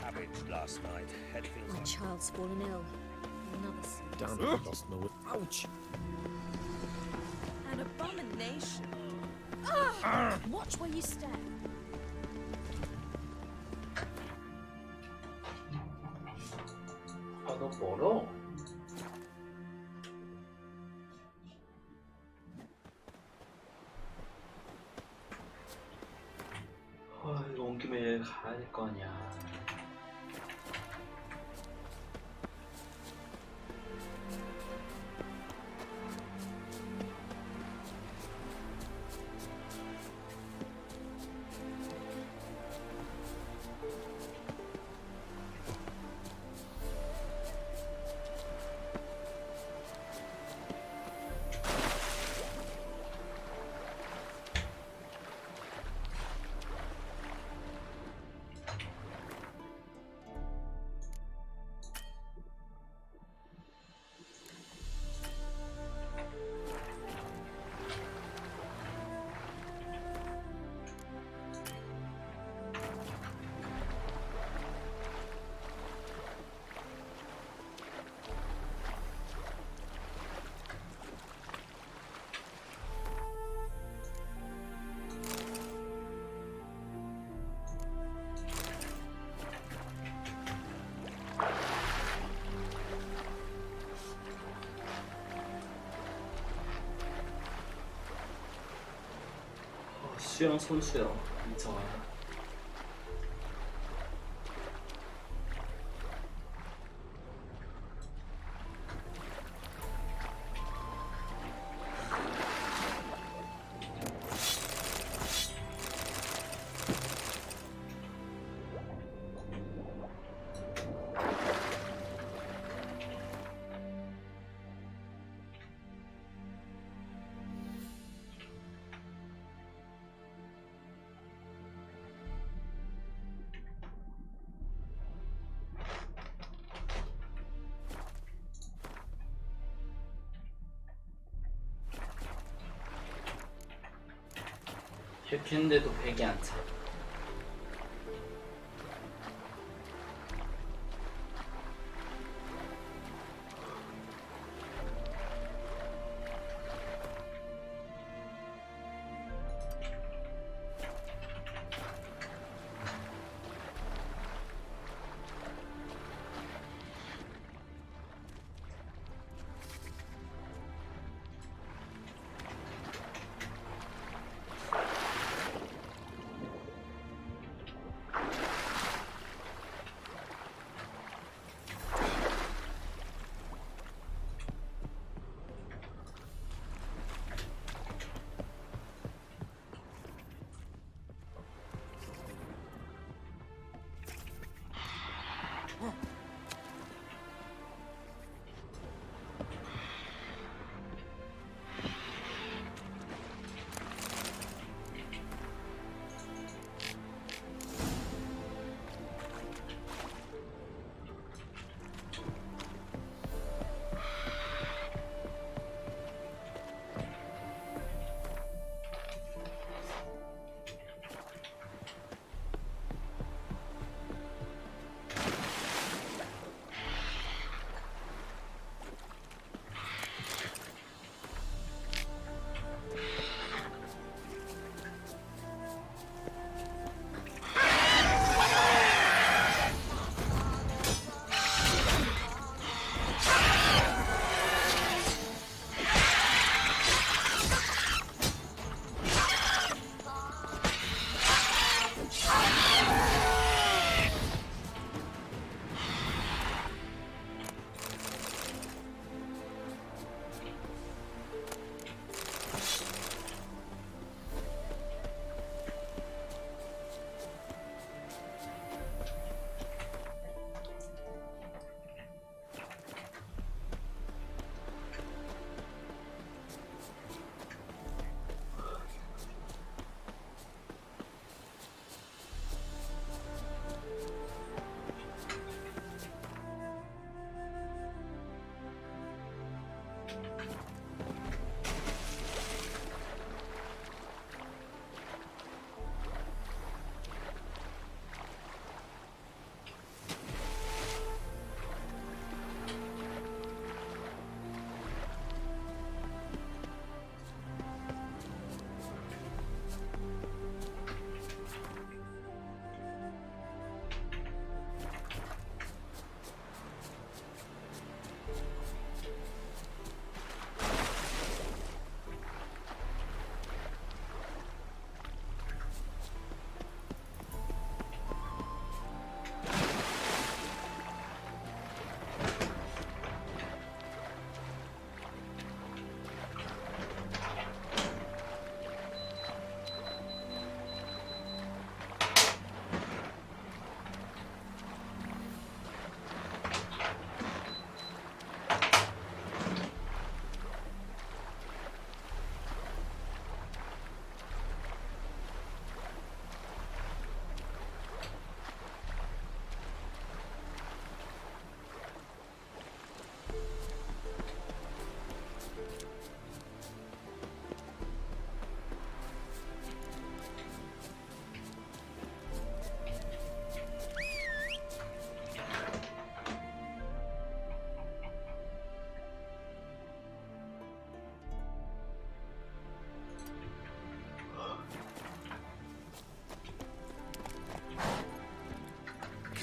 Cabbage last night. Head feels Our like... child's fallen ill. Another serious. Damn it, I lost my... Ouch! An abomination. Ah! Watch where you step. 아, 너 멀어. 아, 이거 온 김에 가야 될 거 아니야. 수영 선수야. 이상하다. 해피인데도 백이 안 차.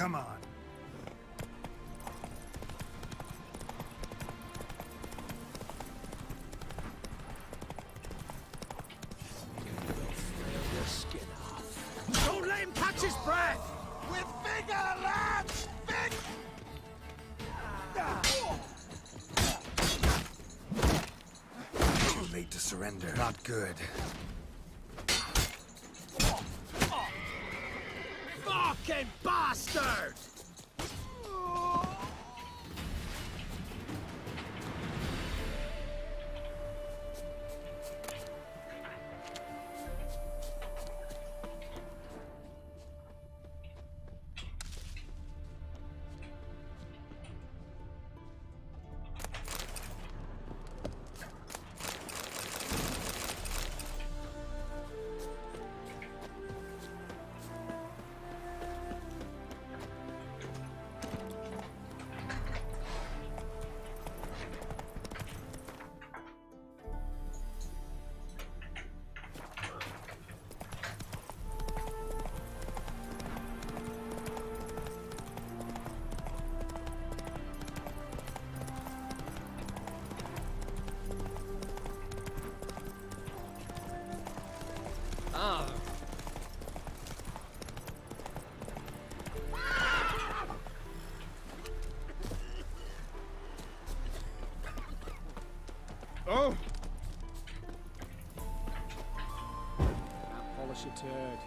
Come on. Don't let him catch his breath! With vigor, lads! Big! Too late to surrender. Not good. Fucking bastard! Oh! That polish a turd.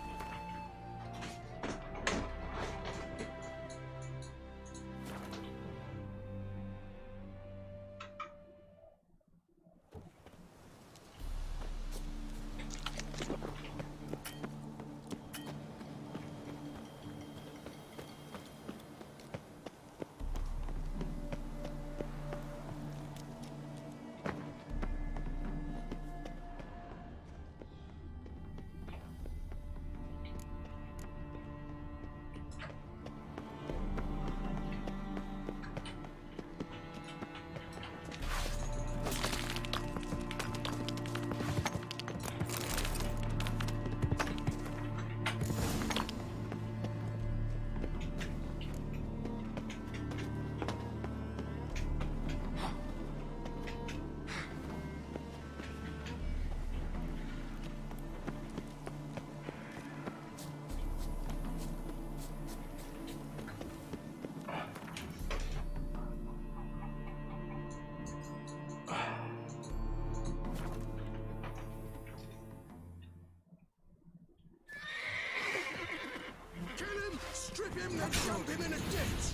Kill him, strip him, then dump him in a ditch!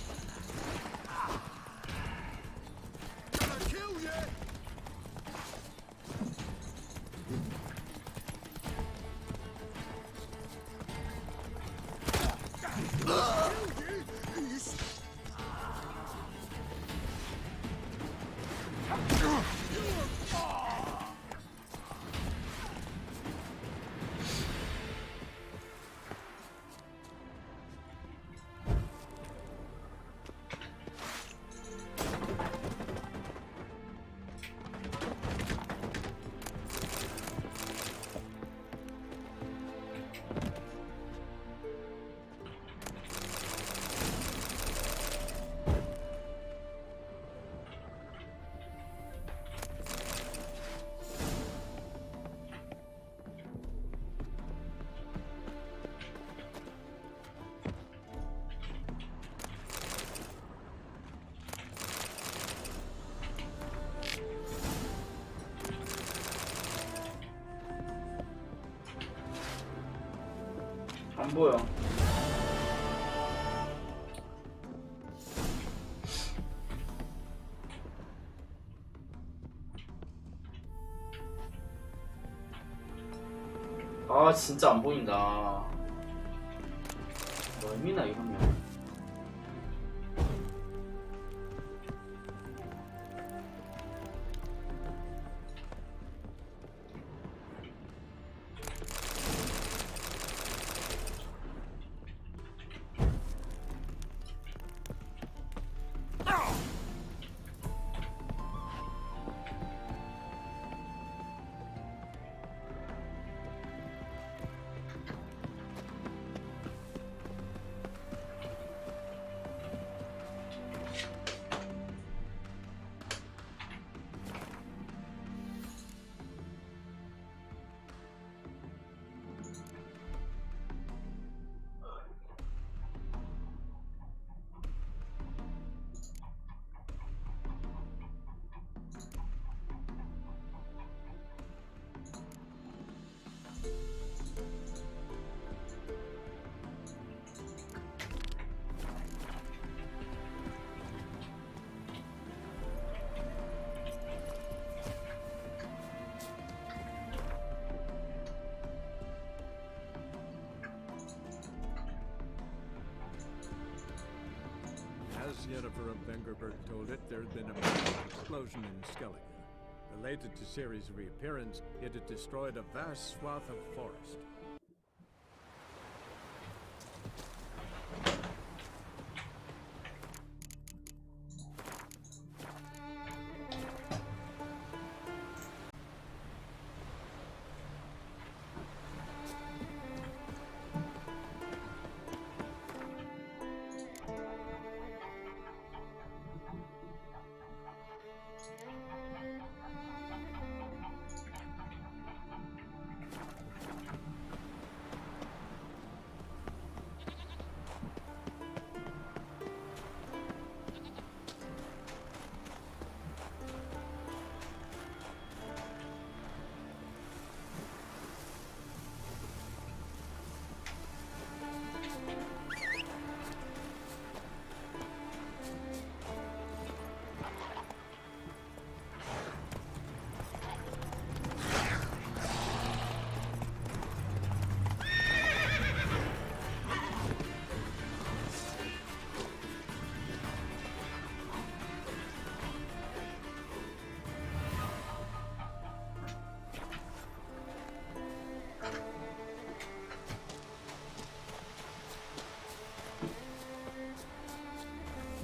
Gonna kill you! 안 보여. 아 진짜 안 보인다. 멀미나 이러면. Yennefer of Vengerberg told it, there had been a massive explosion in Skellige. Related to Ciri's reappearance, it had destroyed a vast swath of forest.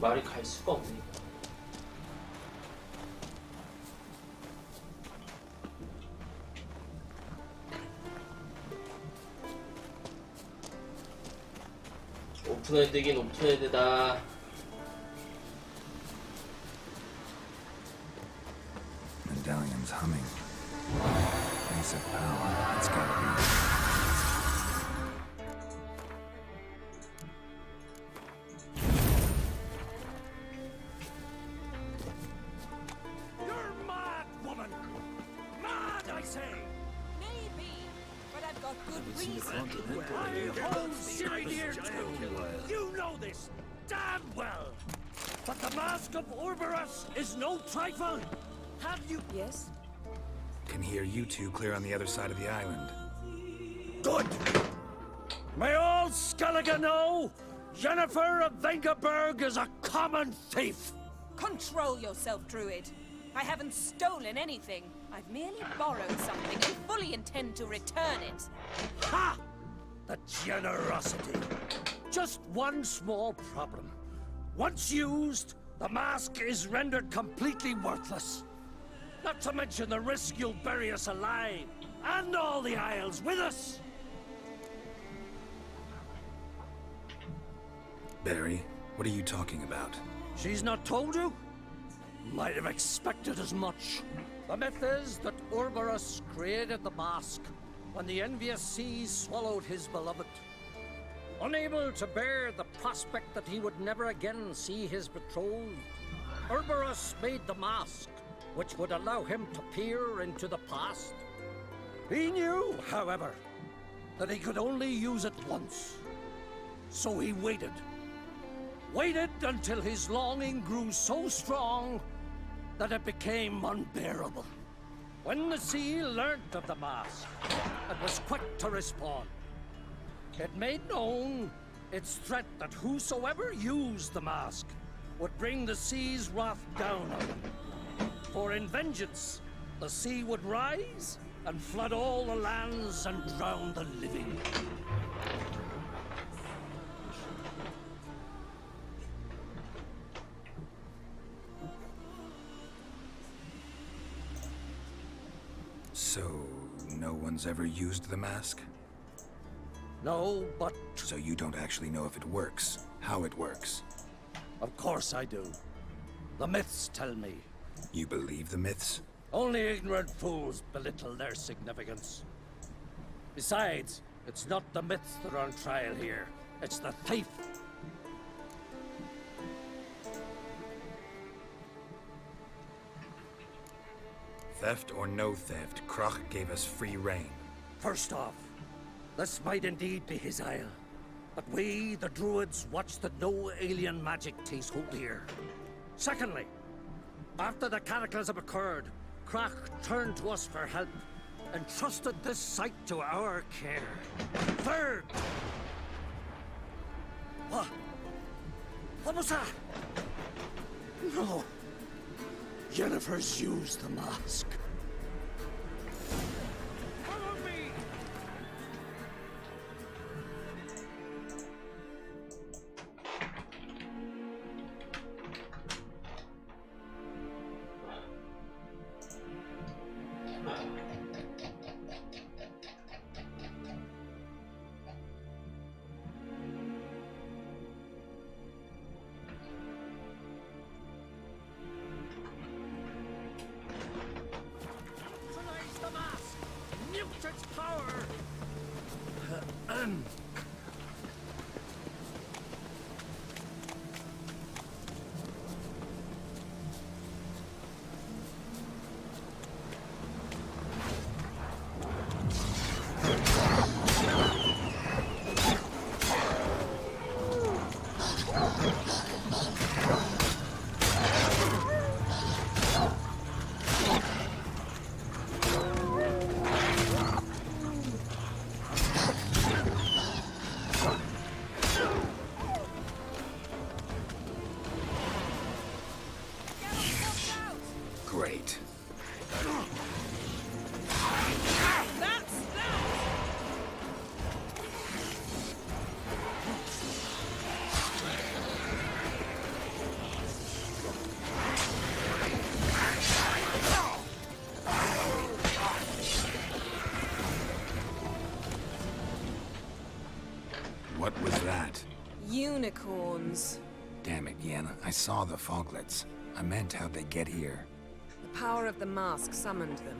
말이 갈 수가 없네. 오픈헤드긴 오픈헤드다. Medallion's humming. Ace of power. It's gotta be. You know this damn well. But the Mask of Orberus is no trifle. Have you? Yes. Can hear you two clear on the other side of the island. Good. May all Skellige know, Yennefer of Vengerberg is a common thief. Control yourself, Druid. I haven't stolen anything. I've merely borrowed something and fully intend to return it. Ha! The generosity. Just one small problem. Once used, the mask is rendered completely worthless. Not to mention the risk you'll bury us alive, and all the Isles with us. Barry, what are you talking about? She's not told you? Might have expected as much. The myth is that Orberus created the mask when the envious seas swallowed his beloved. Unable to bear the prospect that he would never again see his betrothed, Orberus made the mask, which would allow him to peer into the past. He knew, however, that he could only use it once. So he waited. Waited until his longing grew so strong that it became unbearable. When the sea learnt of the mask, it was quick to respond. It made known its threat that whosoever used the mask would bring the sea's wrath down on them. For in vengeance, the sea would rise and flood all the lands and drown the living. So, no one's ever used the mask? No, but... So you don't actually know if it works, how it works? Of course I do. The myths tell me. You believe the myths? Only ignorant fools belittle their significance. Besides, it's not the myths that are on trial here. It's the thief. Theft or no theft, Krach gave us free rein. First off, this might indeed be his isle. But we, the Druids, watch that no alien magic takes hold here. Secondly, after the cataclysm occurred, Krach turned to us for help and trusted this site to our care. Third... What was that? No. Jennifer's used the mask. Follow me! Tonight's the mask! Nuked its power! Great. What was that? Unicorns. Damn it, Yen. I saw the foglets. I meant how'd they get here. The power of the mask summoned them.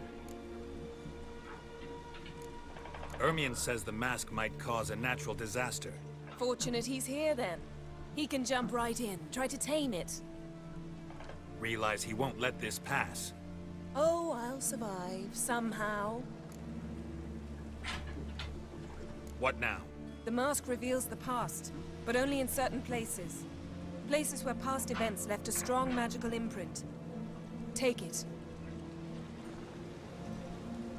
Ermion says the mask might cause a natural disaster. Fortunate he's here then. He can jump right in, try to tame it. Realize he won't let this pass. Oh, I'll survive, somehow. What now? The mask reveals the past, but only in certain places. Places where past events left a strong magical imprint. Take it.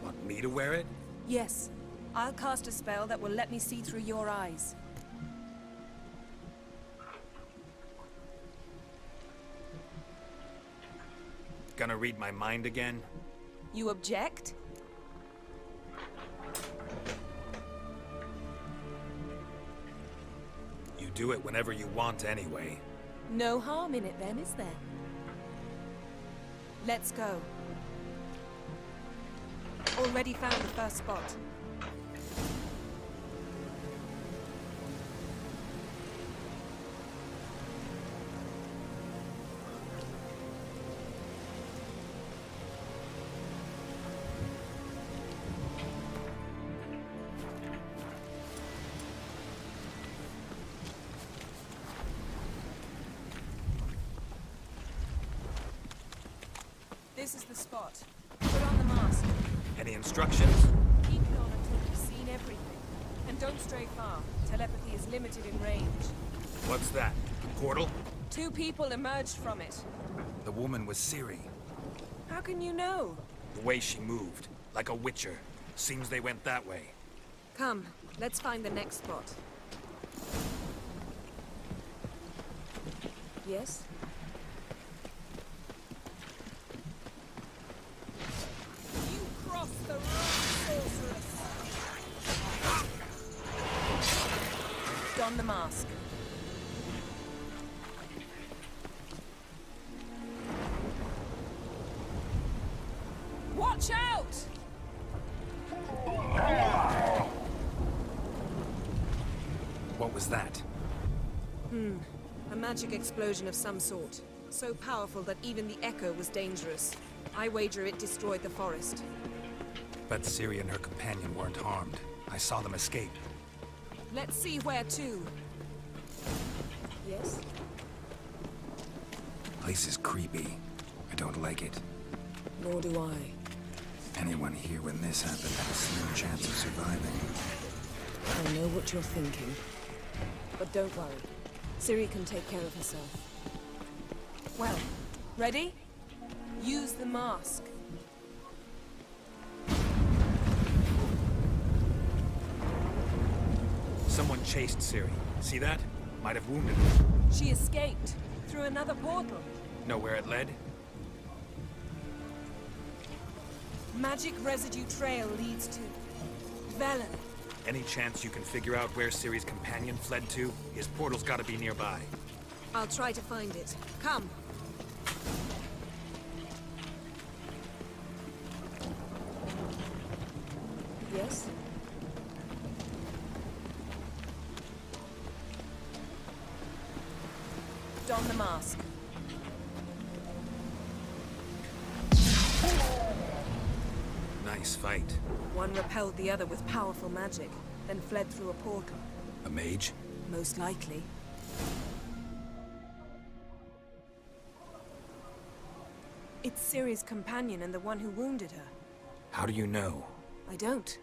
Want me to wear it? Yes. I'll cast a spell that will let me see through your eyes. Gonna read my mind again? You object? You do it whenever you want anyway. No harm in it then, is there? Let's go. Already found the first spot. This is the spot. Put on the mask. Any instructions? Keep it on until you've seen everything. And don't stray far. Telepathy is limited in range. What's that? A portal? 2 people emerged from it. The woman was Ciri. How can you know? The way she moved. Like a witcher. Seems they went that way. Come, let's find the next spot. Yes? You crossed the road, sorceress! Don the mask. Watch out! What was that? A magic explosion of some sort. So powerful that even the echo was dangerous. I wager it destroyed the forest. But Ciri and her companion weren't harmed. I saw them escape. Let's see where to. Yes? Place is creepy. I don't like it. Nor do I. Anyone here when this happened had a slim chance of surviving. I know what you're thinking. But don't worry. Ciri can take care of herself. Well, ready? Use the mask. Someone chased Ciri. See that? Might have wounded her. She escaped through another portal. Know where it led? Magic residue trail leads to Velen. Any chance you can figure out where Ciri's companion fled to? His portal's gotta be nearby. I'll try to find it. Come. Yes? Don the mask. Nice fight. One repelled the other with powerful magic, then fled through a portal. A mage? Most likely. It's Ciri's companion and the one who wounded her. How do you know? I don't.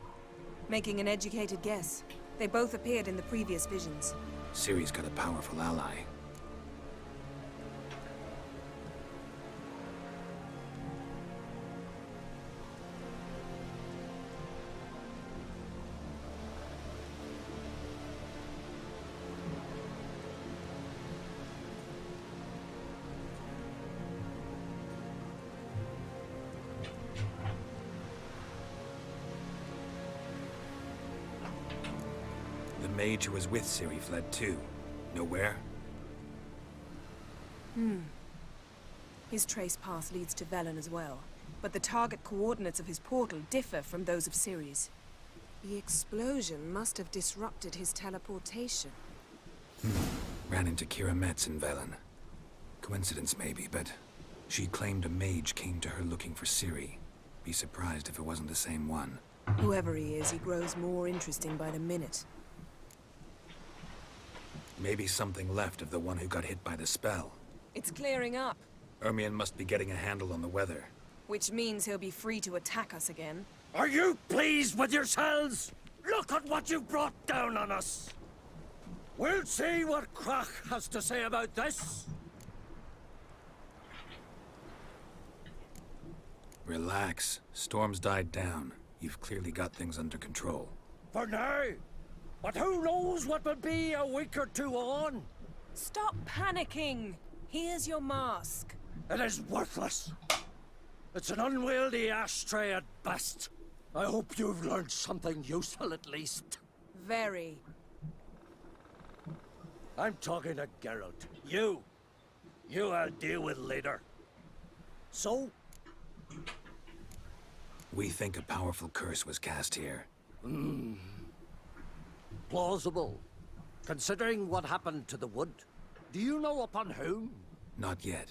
Making an educated guess. They both appeared in the previous visions. Ciri's got a powerful ally. The mage who was with Ciri fled too. Know where? His trace path leads to Velen as well, but the target coordinates of his portal differ from those of Ciri's. The explosion must have disrupted his teleportation. Ran into Kira Metz in Velen. Coincidence maybe, but she claimed a mage came to her looking for Ciri. Be surprised if it wasn't the same one. Whoever he is, he grows more interesting by the minute. Maybe something left of the one who got hit by the spell. It's clearing up, Ermion must be getting a handle on the weather. which means he'll be free to attack us again. Are you pleased with yourselves? Look at what you've brought down on us. We'll see what Krach has to say about this. Relax. Storm's died down. You've clearly got things under control. For now. But who knows what will be a week or two on? Stop panicking! Here's your mask. It is worthless. It's an unwieldy ashtray at best. I hope you've learned something useful at least. Very. I'm talking to Geralt. You I'll deal with later. So? We think a powerful curse was cast here. Plausible. Considering what happened to the wood. Do you know upon whom? Not yet,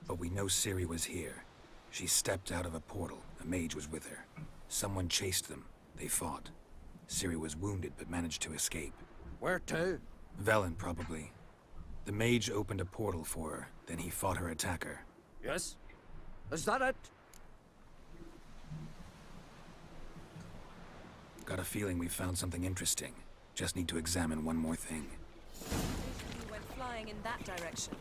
but we know Ciri was here. She stepped out of a portal. A mage was with her. Someone chased them. They fought. Ciri was wounded but managed to escape. Where to? Velen, probably. The mage opened a portal for her, then he fought her attacker. Yes? Is that it? Got a feeling we found something interesting. Just need to examine one more thing. You went flying in that direction.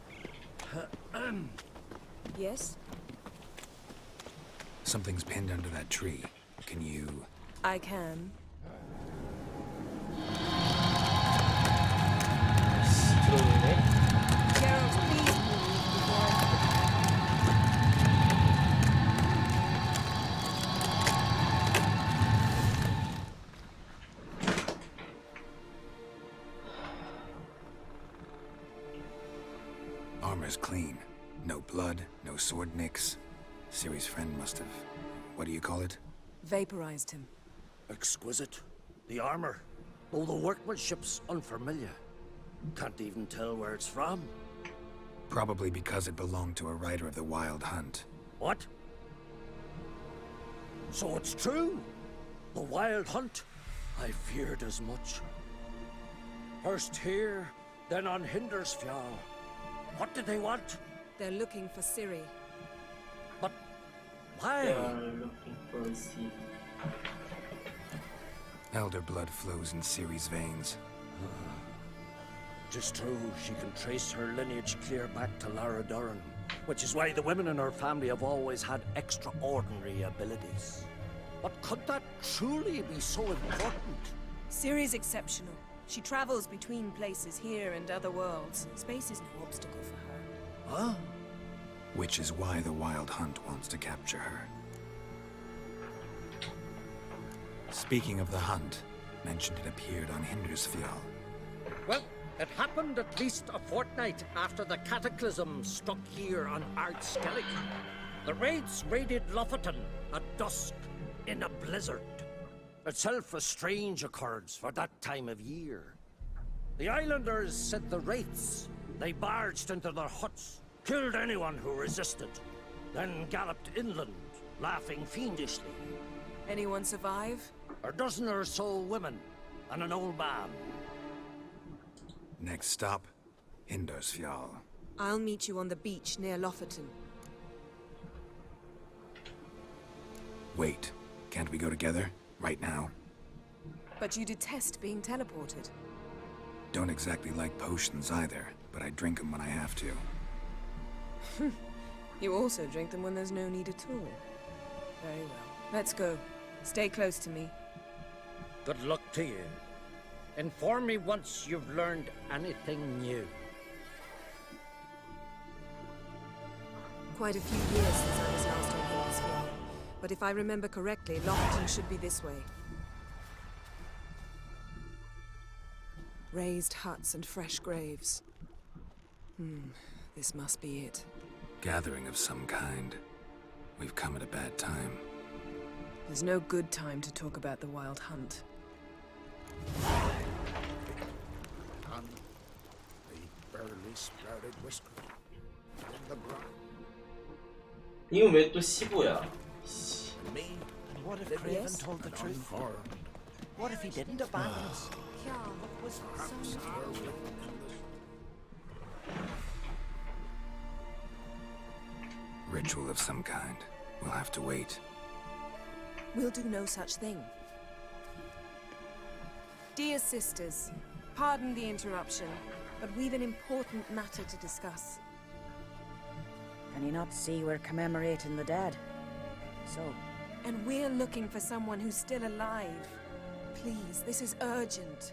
Yes? Something's pinned under that tree. Can you... I can. Geralt, please move before Armor's clean. No blood, no sword nicks. Ciri's friend must have... what do you call it? Vaporized him. Exquisite. The armor. Though the workmanship's unfamiliar. Can't even tell where it's from. Probably because it belonged to a rider of the Wild Hunt. What? So it's true? The Wild Hunt? I feared as much. First here, then on Hindersfjall. What did they want? They're looking for Ciri. But why? They are looking for Ciri. Elder blood flows in Ciri's veins. Tis true, she can trace her lineage clear back to Lara Duran, which is why the women in her family have always had extraordinary abilities. But could that truly be so important? Ciri's exceptional. She travels between places here and other worlds. Space is no obstacle for her. Huh? Which is why the Wild Hunt wants to capture her. Speaking of the hunt, mentioned it appeared on Hindersfjall. Well, it happened at least a fortnight after the cataclysm struck here on Ardskellig. The raids raided Lofoten at dusk in a blizzard. Itself a strange occurrence for that time of year. The islanders sent the wraiths. They barged into their huts, killed anyone who resisted, then galloped inland, laughing fiendishly. Anyone survive? A dozen or so women and an old man. Next stop, Hindersfjall. I'll meet you on the beach near Lofoten. Wait, can't we go together? Right now? But you detest being teleported. Don't exactly like potions either, but I drink them when I have to. You also drink them when there's no need at all. Very well. Let's go. Stay close to me. Good luck to you. Inform me once you've learned anything new. Quite a few years since I was last on Hindersfjall. But if I remember correctly, Lofoten should be this way. Raised huts and fresh graves. This must be it. Gathering of some kind. We've come at a bad time. There's no good time to talk about the Wild Hunt. And the barely sprouted whisker in the ground. 이건 왜 또 15야? Me, What if Craven told the truth? What if he didn't abandon us? What was Ritual of some kind. We'll have to wait. We'll do no such thing. Dear sisters, pardon the interruption, but we've an important matter to discuss. Can you not see we're commemorating the dead? So? And we're looking for someone who's still alive. Please, this is urgent.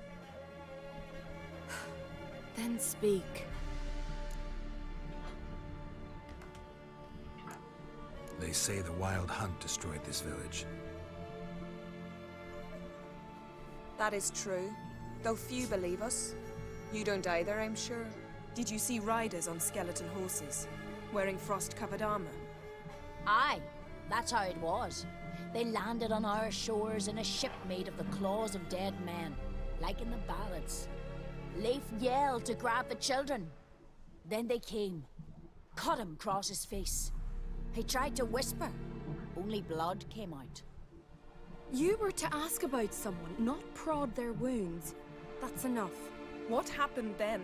Then speak. They say the Wild Hunt destroyed this village. That is true, though few believe us. You don't either, I'm sure. Did you see riders on skeleton horses, wearing frost-covered armor? Aye, that's how it was. They landed on our shores in a ship made of the claws of dead men, like in the ballads. Leif yelled to grab the children. Then they came, cut him across his face. He tried to whisper, only blood came out. You were to ask about someone, not prod their wounds. That's enough. What happened then?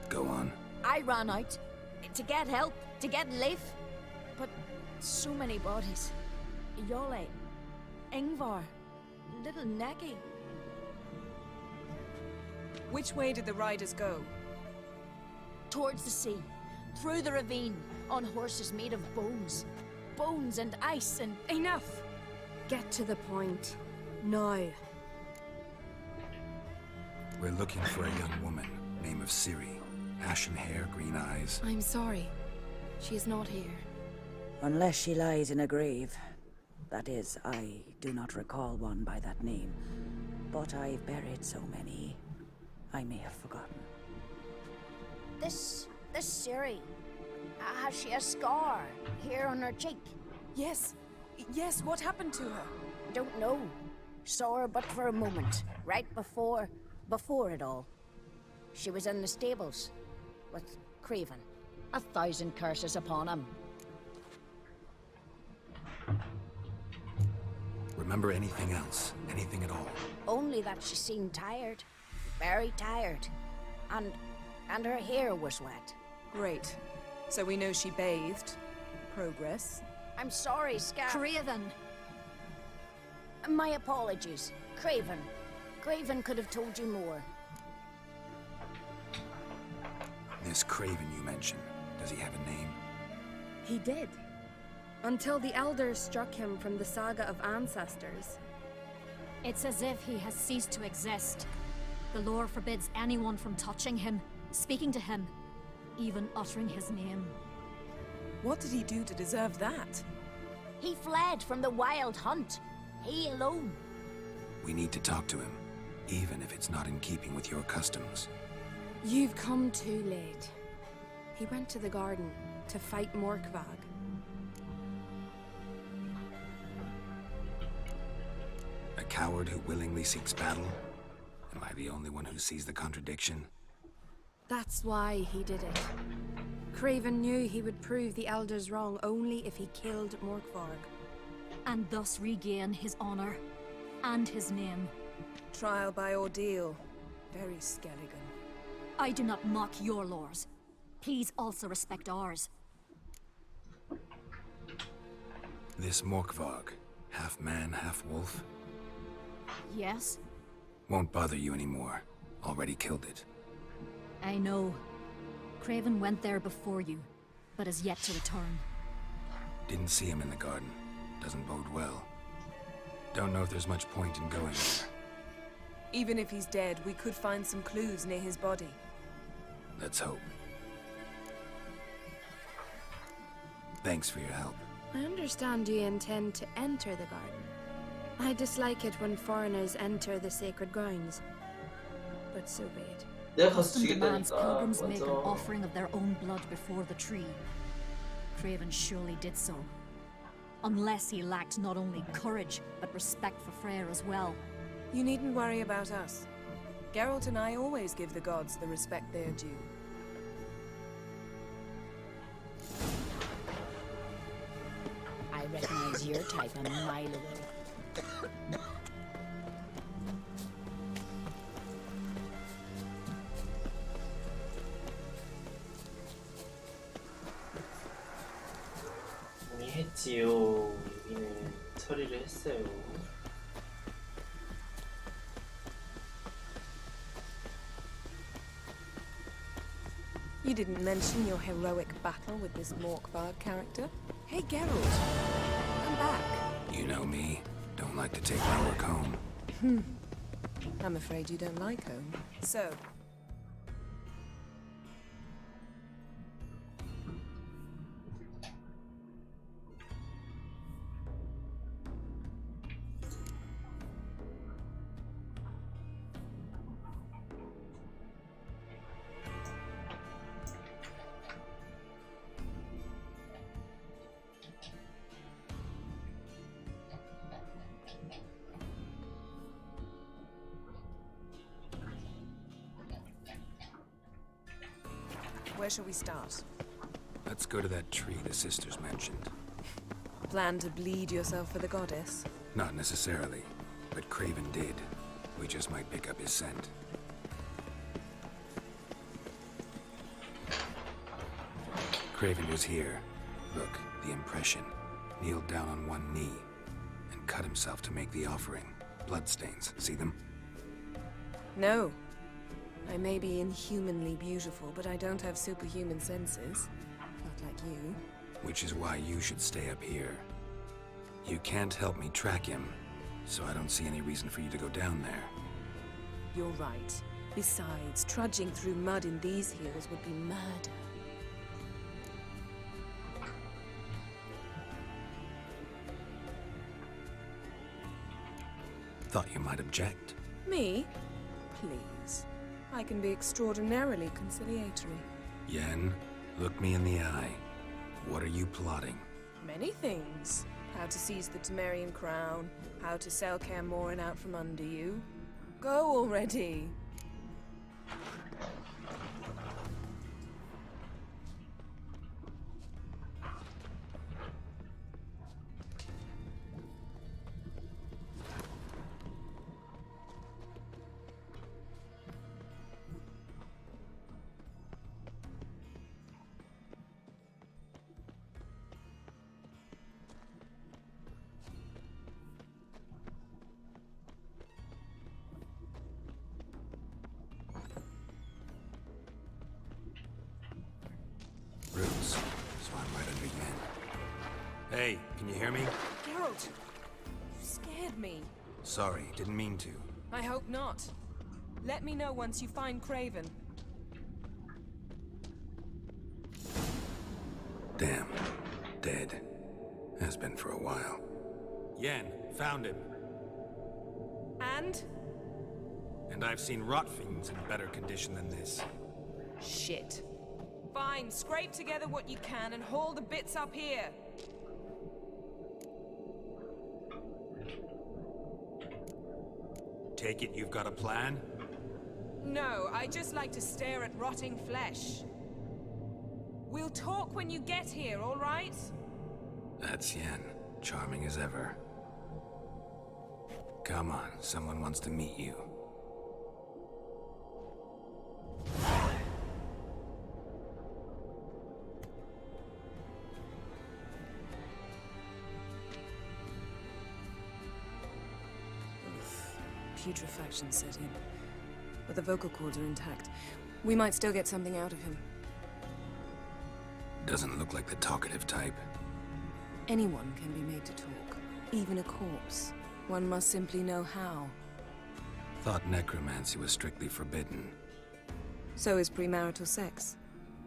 Go on. I ran out to get help, to get Leif. But so many bodies. Yolle, Ingvar, little Necky. Which way did the riders go? Towards the sea, through the ravine, on horses made of bones. Bones and ice and... Enough! Get to the point. Now. We're looking for a young woman, name of Ciri. Ashen hair, green eyes. I'm sorry. She is not here. Unless she lies in a grave. That is, I do not recall one by that name. But I've buried so many, I may have forgotten. This Ciri, has she a scar here on her cheek? Yes. Yes, what happened to her? Don't know. Saw her but for a moment, right before it all. She was in the stables with Craven. 1,000 curses upon him. Remember anything else? Anything at all? Only that she seemed tired. Very tired. And her hair was wet. Great. So we know she bathed. Progress. I'm sorry, Scar. Craven! My apologies. Craven. Craven could have told you more. This Craven you mentioned, does he have a name? He did. Until the Elders struck him from the saga of ancestors. It's as if he has ceased to exist. The lore forbids anyone from touching him, speaking to him, even uttering his name. What did he do to deserve that? He fled from the wild hunt. He alone. We need to talk to him, even if it's not in keeping with your customs. You've come too late. He went to the garden to fight Morkvag. A coward who willingly seeks battle? Am I the only one who sees the contradiction? That's why he did it. Craven knew he would prove the Elders wrong only if he killed Morkvarg. And thus regain his honor and his name. Trial by ordeal. Very Skelligan. I do not mock your laws. Please also respect ours. This Morkvarg, half man, half wolf? Yes? Won't bother you anymore. Already killed it. I know. Craven went there before you, but is yet to return. Didn't see him in the garden. Doesn't bode well. Don't know if there's much point in going there. Even if he's dead, we could find some clues near his body. Let's hope. Thanks for your help. I understand you intend to enter the garden. I dislike it when foreigners enter the sacred grounds. But so be it. Custom demands pilgrims make an offering of their own blood before the tree. Craven surely did so. Unless he lacked not only courage, but respect for Freyr as well. You needn't worry about us. Geralt and I always give the gods the respect they are due. I recognize your type a mile away. 이미 했지요. 여기는 처리를 했어요. You didn't mention your heroic battle with this Morkvarg character. Hey, Geralt. I'm back. You know me. Don't like to take my work home. I'm afraid you don't like home. So, where shall we start? Let's go to that tree the sisters mentioned. Plan to bleed yourself for the goddess? Not necessarily, but Craven did. We just might pick up his scent. Craven was here. Look, the impression. Kneeled down on one knee and cut himself to make the offering. Bloodstains, see them? No. I may be inhumanly beautiful, but I don't have superhuman senses. Not like you. Which is why you should stay up here. You can't help me track him, so I don't see any reason for you to go down there. You're right. Besides, trudging through mud in these hills would be murder. Thought you might object. Me? Please. I can be extraordinarily conciliatory. Yen, look me in the eye. What are you plotting? Many things. How to seize the Temerian crown, how to sell Kaer Morhen out from under you. Go already! Hey, can you hear me? Geralt! You scared me. Sorry, didn't mean to. I hope not. Let me know once you find Craven. Damn. Dead. Has been for a while. Yen, found him. And? And I've seen rot fiends in better condition than this. Shit. Fine, scrape together what you can and haul the bits up here. Take it you've got a plan? No, I just like to stare at rotting flesh. We'll talk when you get here, all right? That's Yen. Charming as ever. Come on, someone wants to meet you. Putrefaction set in. But the vocal cords are intact. We might still get something out of him. Doesn't look like the talkative type. Anyone can be made to talk. Even a corpse. One must simply know how. Thought necromancy was strictly forbidden. So is premarital sex.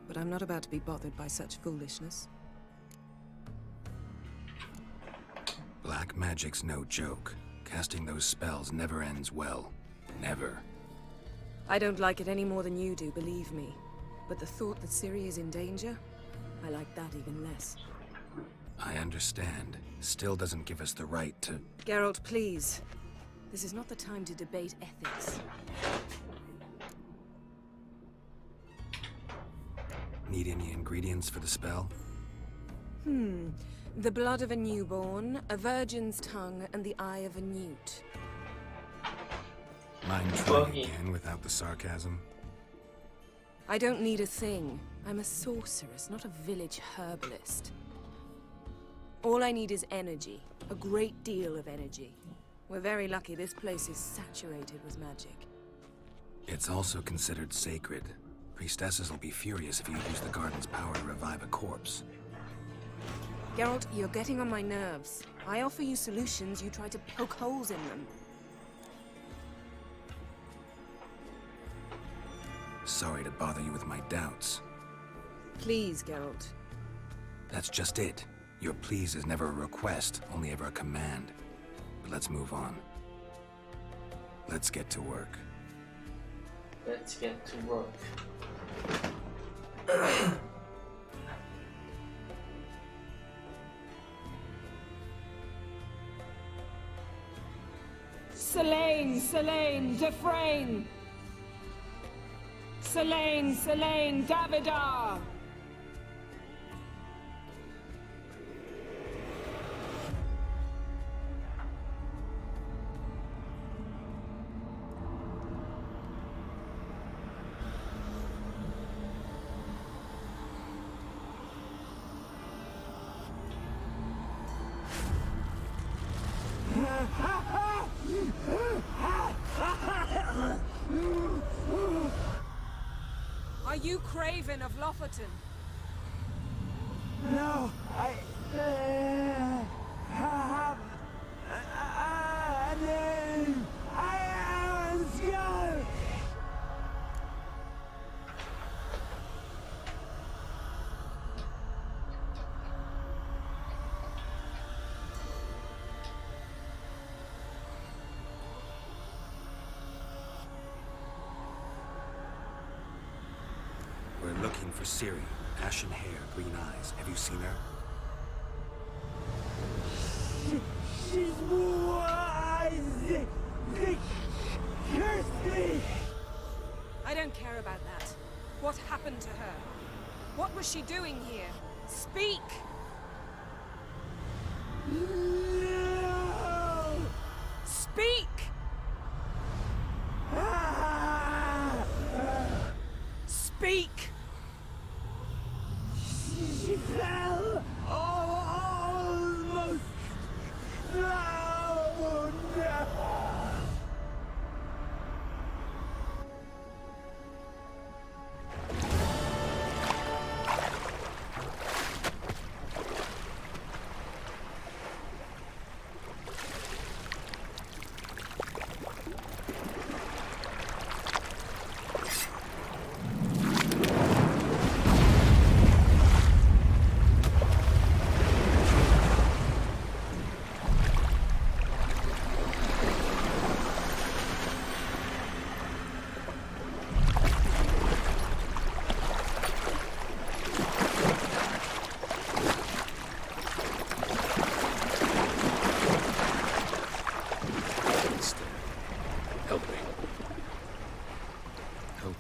But I'm not about to be bothered by such foolishness. Black magic's no joke. Casting those spells never ends well. Never. I don't like it any more than you do, believe me. But the thought that Ciri is in danger? I like that even less. I understand. Still doesn't give us the right to... Geralt, please. This is not the time to debate ethics. Need any ingredients for the spell? The blood of a newborn, a virgin's tongue, and the eye of a newt. Mind trying again without the sarcasm? I don't need a thing. I'm a sorceress, not a village herbalist. All I need is energy. A great deal of energy. We're very lucky this place is saturated with magic. It's also considered sacred. Priestesses will be furious if you use the garden's power to revive a corpse. Geralt, you're getting on my nerves. I offer you solutions, you try to poke holes in them. Sorry to bother you with my doubts. Please, Geralt. That's just it. Your please is never a request, only ever a command. But let's move on. Let's get to work. Let's get to work. Selene, Selene, Defrain! Selene, Selene, Davidar! Are you Craven of Lofoten? No, I have a name. I am a Skull. We're looking for Ciri. Ashen hair, green eyes. Have you seen her? She's wise. They curse me. I don't care about that. What happened to her? What was she doing here? Speak! No. Speak! Speak! She fell almost. Oh, no.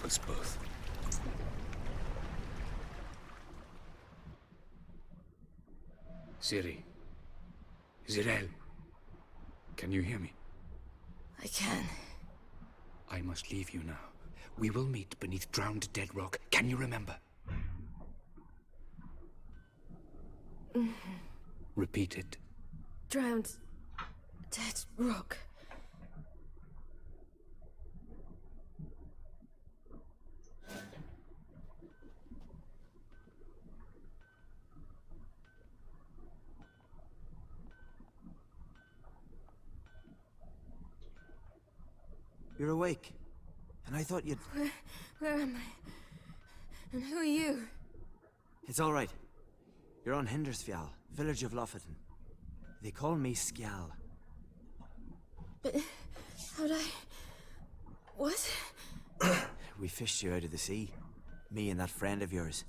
help us both. Ciri. Zirel. Can you hear me? I can. I must leave you now. We will meet beneath drowned dead rock. Can you remember? Repeat it. Drowned. Dead rock. You're awake. And I thought you'd... Where am I? And who are you? It's all right. You're on Hindersfjall, village of Lofoten. They call me Skjal. But how'd I... What? We fished you out of the sea. Me and that friend of yours.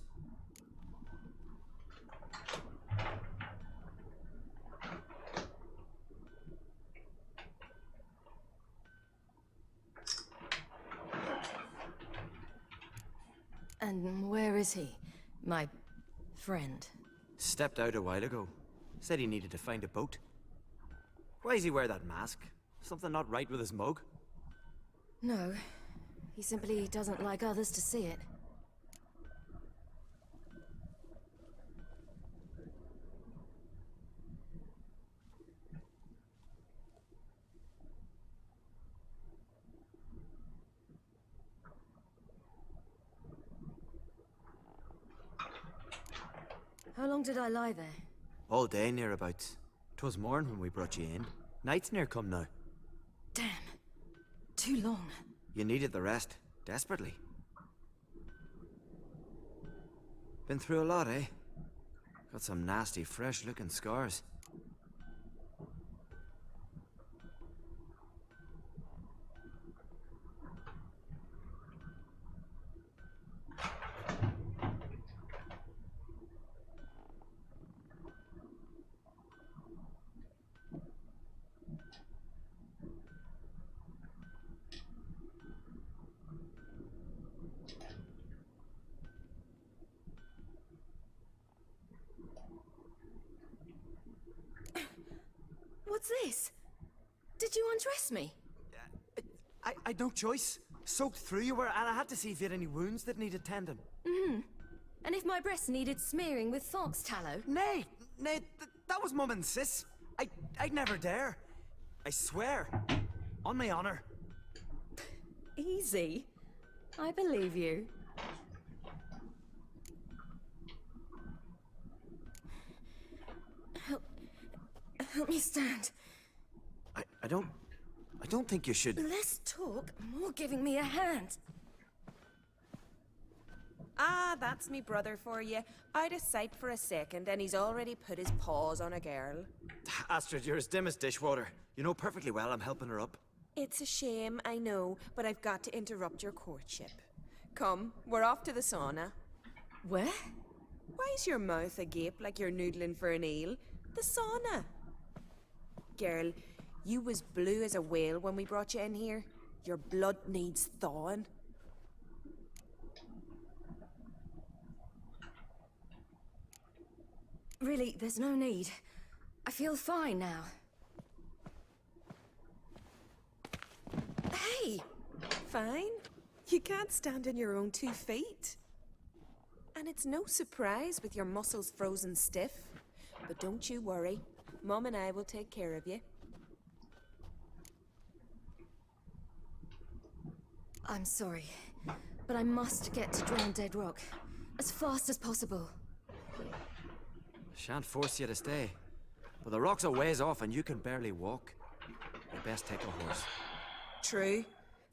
And where is he? My friend. Stepped out a while ago. Said he needed to find a boat. Why does he wear that mask? Something not right with his mug? No. He simply doesn't like others to see it. How long did I lie there? All day, nearabouts. 'Twas morn when we brought you in. Night's near come now. Damn. Too long. You needed the rest. Desperately. Been through a lot, eh? Got some nasty, fresh-looking scars. What's this? Did you undress me? I'd no choice. Soaked through you were, and I had to see if you had any wounds that needed tending. And if my breasts needed smearing with fox tallow? Nay, that was Mum and Sis. I'd never dare. I swear. On my honor. Easy. I believe you. Help me stand. I don't think you should... Less talk, more giving me a hand. Ah, that's me brother for you. Out of sight for a second, and he's already put his paws on a girl. Astrid, you're as dim as dishwater. You know perfectly well I'm helping her up. It's a shame, I know, but I've got to interrupt your courtship. Come, we're off to the sauna. Where? Why is your mouth agape like you're noodling for an eel? The sauna. Girl, you was blue as a whale when we brought you in here. Your blood needs thawing. Really, there's no need. I feel fine now. Hey! Fine. You can't stand on your own 2 feet. And it's no surprise with your muscles frozen stiff. But don't you worry. Mum and I will take care of you. I'm sorry, but I must get to Drowned Dead Rock as fast as possible. Shan't force you to stay. But the rock's a ways off and you can barely walk. You best take a horse. True.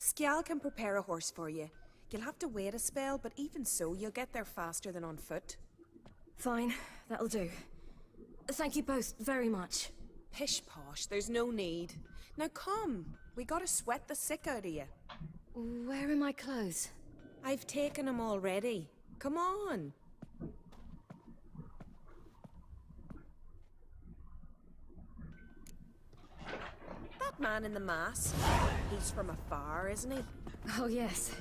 Skjal can prepare a horse for you. You'll have to wait a spell, but even so, you'll get there faster than on foot. Fine, that'll do. Thank you both very much. Pish-posh, there's no need. Now come, we gotta sweat the sick out of you. Where are my clothes? I've taken them already. Come on. That man in the mask, he's from afar, isn't he? Oh, yes.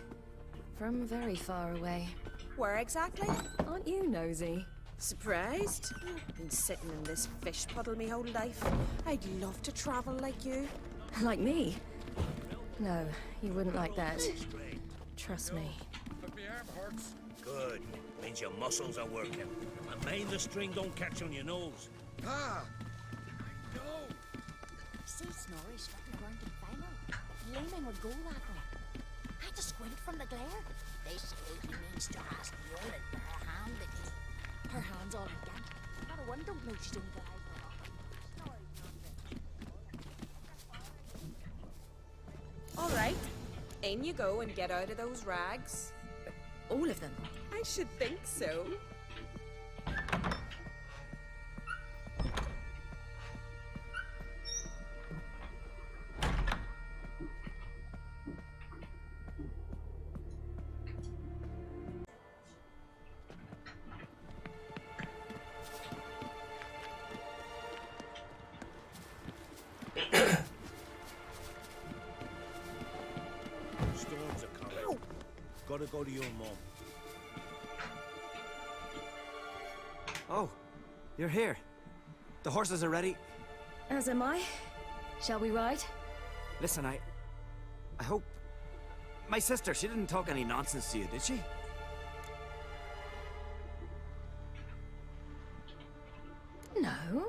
From very far away. Where exactly? Aren't you nosy? Surprised? Been sitting in this fish puddle me whole life. I'd love to travel like you. Like me? No, you wouldn't like that. Trust me. But my arm hurts. Good. Means your muscles are working. And mind the string don't catch on your nose. Ah! See Snorri strutting around in final. Flaming would go that way. I had to squint from the glare. They say he means to ask Yola bare-handedly. Her hand's all in gant. Not a one don't know she's only got eyes for All right. In you go and get out of those rags. All of them? I should think so. Storms are coming. Gotta go to your mom. Oh, you're here. The horses are ready. As am I. Shall we ride? Listen, I hope... My sister, she didn't talk any nonsense to you, did she? No.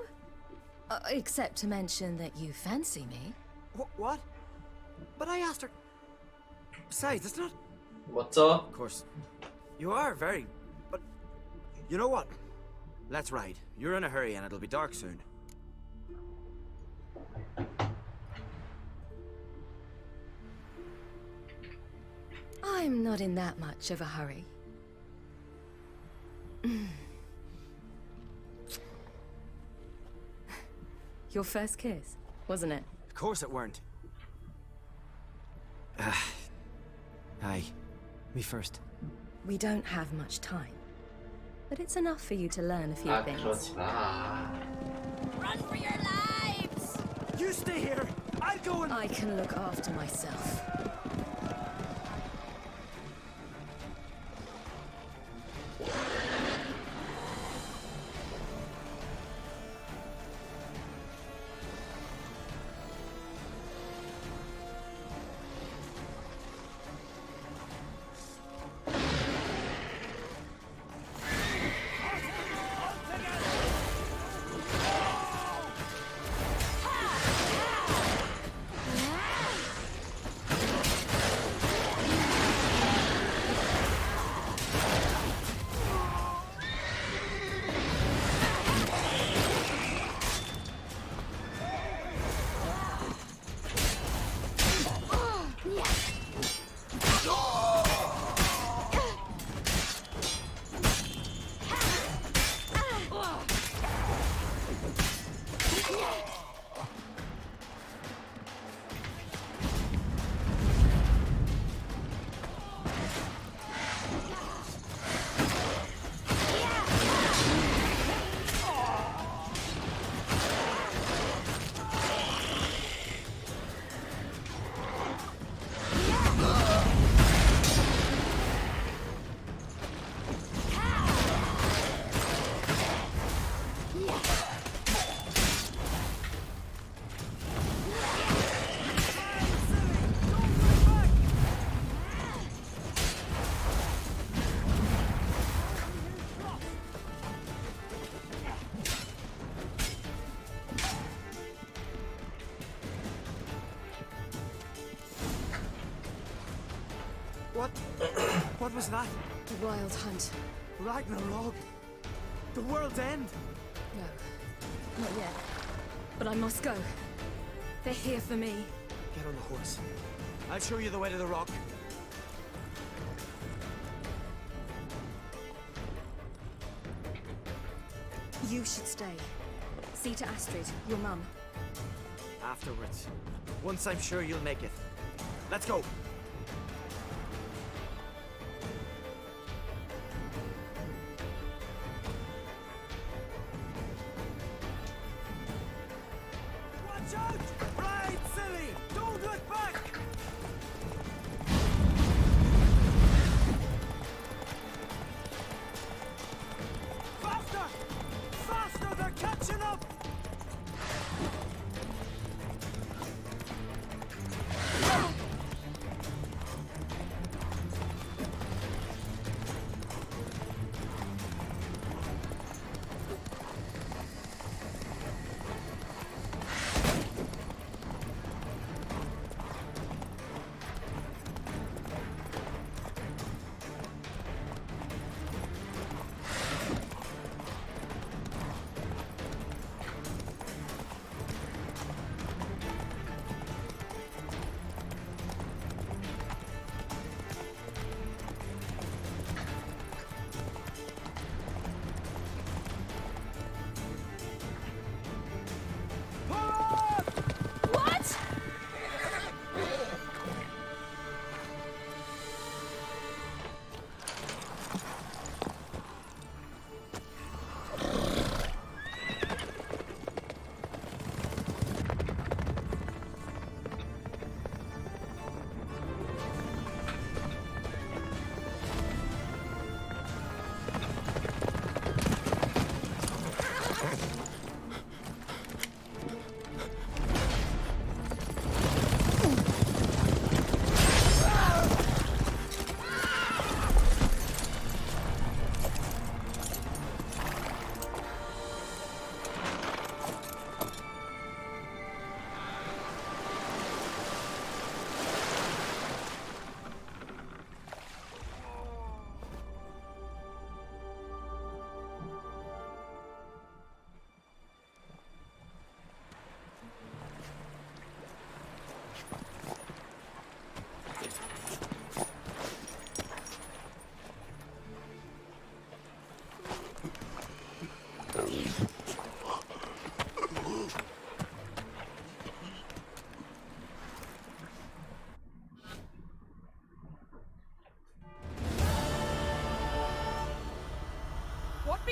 Except to mention that you fancy me. What? But I asked her... Besides, it's not... 멋져. Of course. You are very... But... You know what? Let's ride. You're in a hurry and it'll be dark soon. I'm not in that much of a hurry. Your first kiss, wasn't it? Of course it weren't. Aye. Me first. We don't have much time. But it's enough for you to learn a few 아, things. 그렇지 마. Run for your lives! You stay here! I'll go and... I can look after myself. What was that? The Wild Hunt. Ragnarok? The world's end? No, not yet. But I must go. They're here for me. Get on the horse. I'll show you the way to the rock. You should stay. See to Astrid, your mum. Afterwards. Once I'm sure you'll make it. Let's go. Watch out! Ride, silly! Don't look back!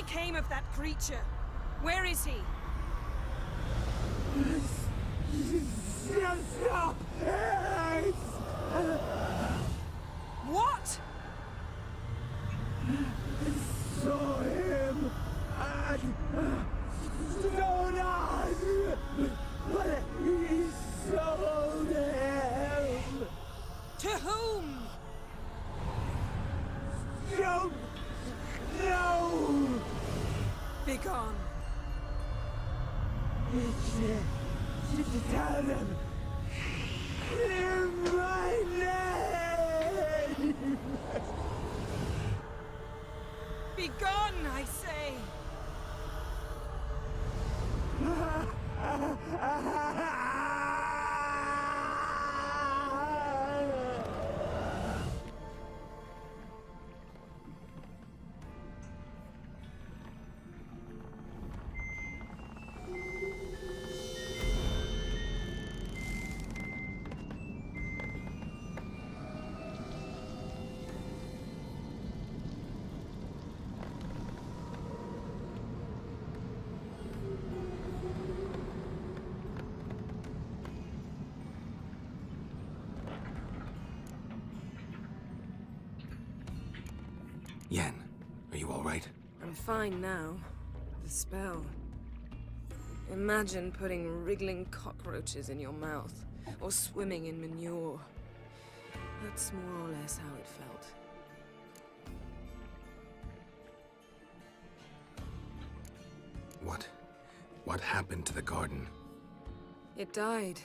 became of that creature? Where is he? What? Saw him at Stonehouse, but he sold him. To whom? Don't know. Begone. Tell them. Clear my name. Begone, I say. Yen, are you all right? I'm fine now. The spell. Imagine putting wriggling cockroaches in your mouth, or swimming in manure. That's more or less how it felt. What happened to the garden? It died.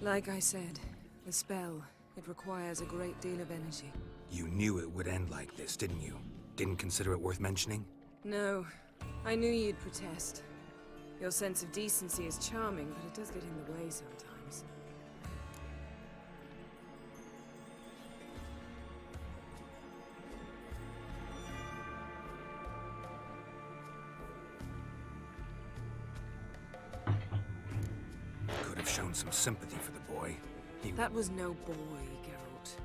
Like I said, the spell, it requires a great deal of energy. You knew it would end like this, didn't you? Didn't consider it worth mentioning? No. I knew you'd protest. Your sense of decency is charming, but it does get in the way sometimes. Could have shown some sympathy for the boy. That was no boy, Geralt.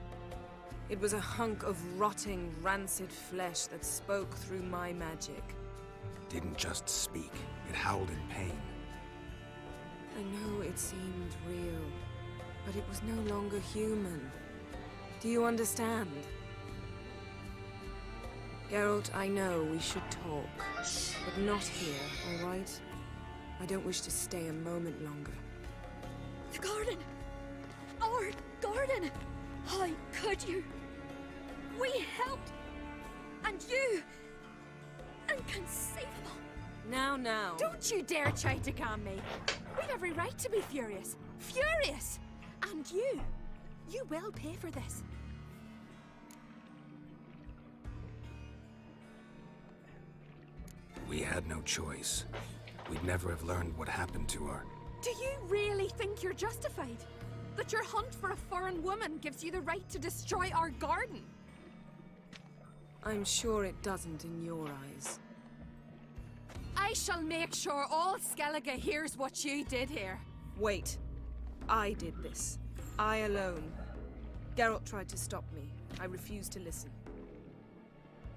It was a hunk of rotting, rancid flesh that spoke through my magic. Didn't just speak. It howled in pain. I know it seemed real, but it was no longer human. Do you understand? Geralt, I know we should talk, but not here, all right? I don't wish to stay a moment longer. The garden! Our garden! How could you? We helped! And you! Inconceivable! Now. Don't you dare try to calm me! We've every right to be furious! Furious! And you will pay for this. We had no choice. We'd never have learned what happened to her. Do you really think you're justified? That your hunt for a foreign woman gives you the right to destroy our garden? I'm sure it doesn't in your eyes. I shall make sure all Skellige hears what you did here. Wait. I did this. I alone. Geralt tried to stop me. I refused to listen.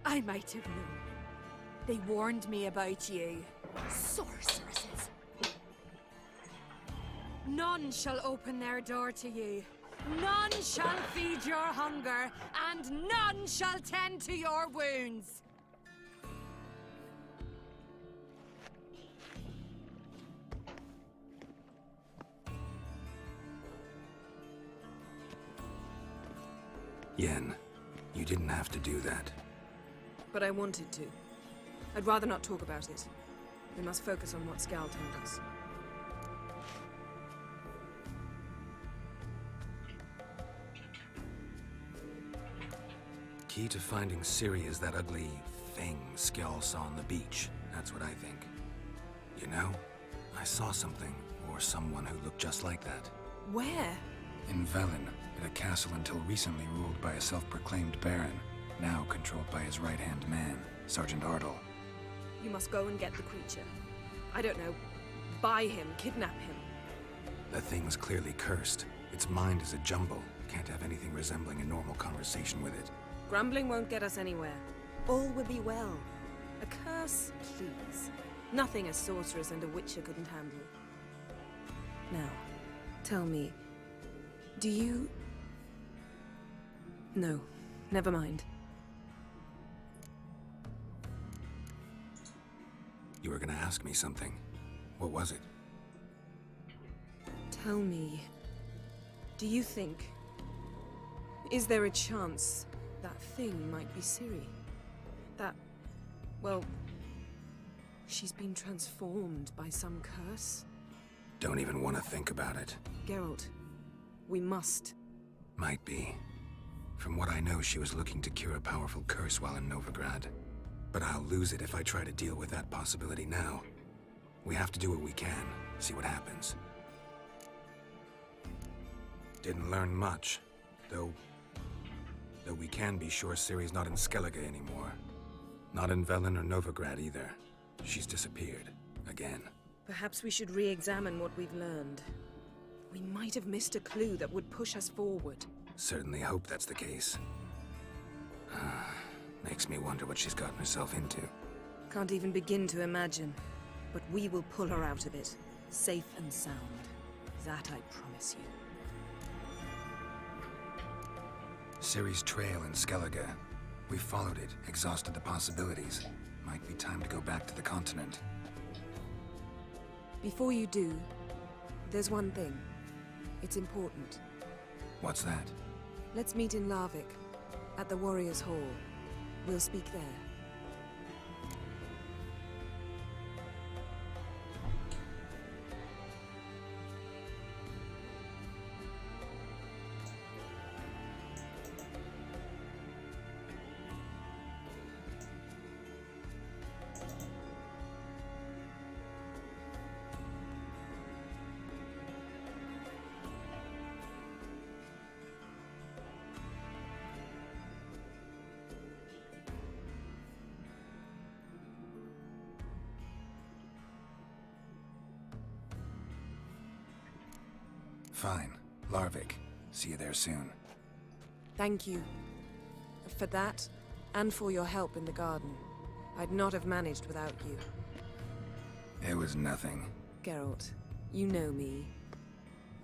I might have known. They warned me about you. Sorceresses. None shall open their door to you. None shall feed your hunger, and none shall tend to your wounds. Yen, you didn't have to do that. But I wanted to. I'd rather not talk about it. We must focus on what Skal told us. Key to finding Ciri is that ugly thing Skell saw on the beach. That's what I think. You know, I saw something, or someone who looked just like that. Where? In Velen, at a castle until recently ruled by a self-proclaimed baron, now controlled by his right-hand man, Sergeant Ardle. You must go and get the creature. I don't know, buy him, kidnap him. The thing's clearly cursed. Its mind is a jumble. Can't have anything resembling a normal conversation with it. Grumbling won't get us anywhere. All will be well. A curse, please. Nothing a sorceress and a witcher couldn't handle. Now, tell me, do you... No, never mind. You were gonna ask me something. What was it? Tell me, do you think... Is there a chance that thing might be Ciri? That... well... she's been transformed by some curse? Don't even want to think about it. Geralt, we must. Might be. From what I know, she was looking to cure a powerful curse while in Novigrad. But I'll lose it if I try to deal with that possibility now. We have to do what we can, see what happens. Didn't learn much, though we can be sure Ciri's not in Skellige anymore. Not in Velen or Novigrad either. She's disappeared. Again. Perhaps we should re-examine what we've learned. We might have missed a clue that would push us forward. Certainly hope that's the case. Makes me wonder what she's gotten herself into. Can't even begin to imagine. But we will pull her out of it. Safe and sound. That I promise you. Ciri's trail in Skellige. We followed it, exhausted the possibilities. Might be time to go back to the continent. Before you do, there's one thing. It's important. What's that? Let's meet in Larvik, at the Warriors' Hall. We'll speak there. Fine. Larvik. See you there soon. Thank you. For that, and for your help in the garden. I'd not have managed without you. It was nothing. Geralt, you know me.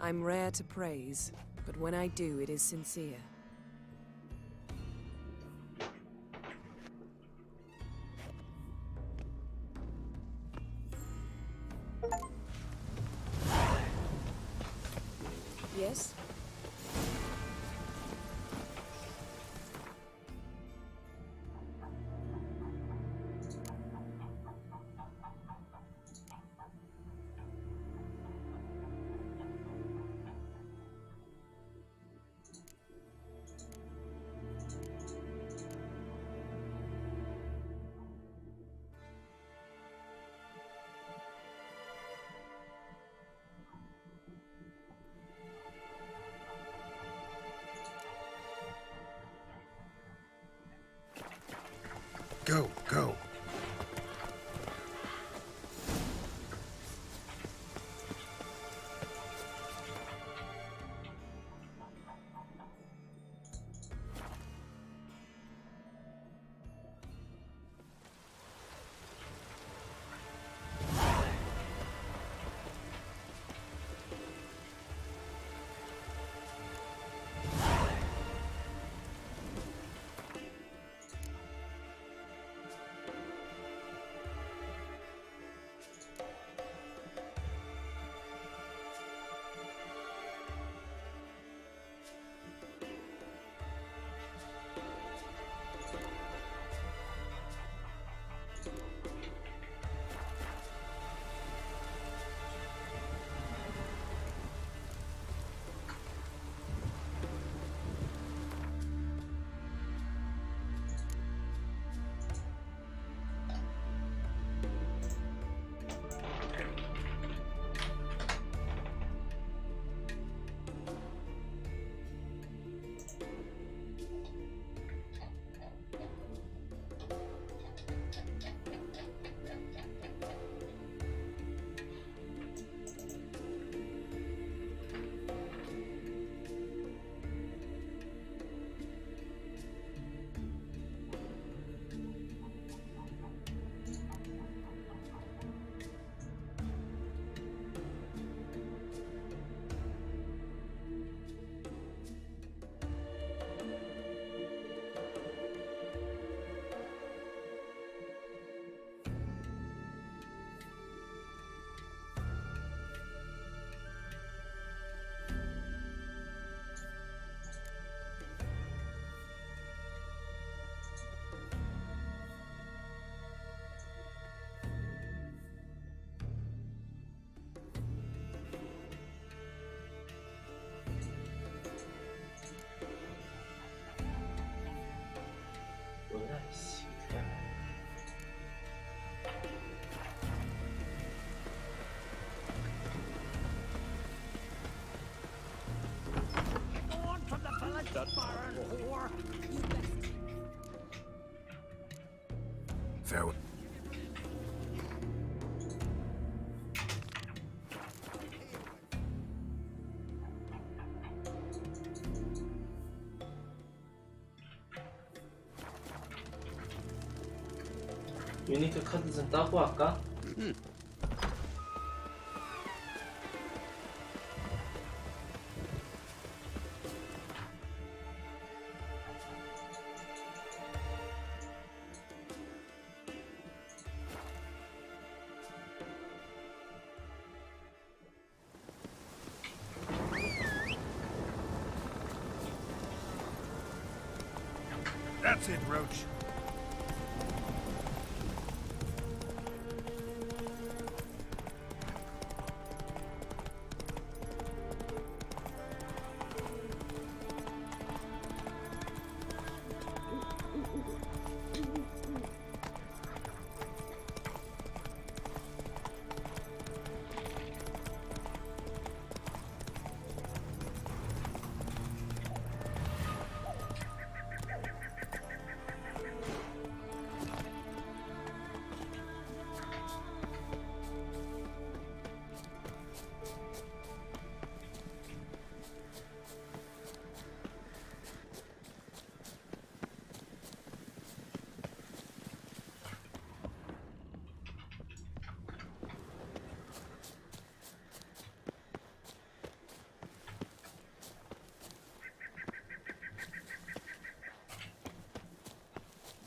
I'm rare to praise, but when I do, it is sincere. Yes? Go, go. 뭐야 씨. On from the village, baron whore. Farewell. 유니크 카드 좀 따고 할까? That's it, Roach.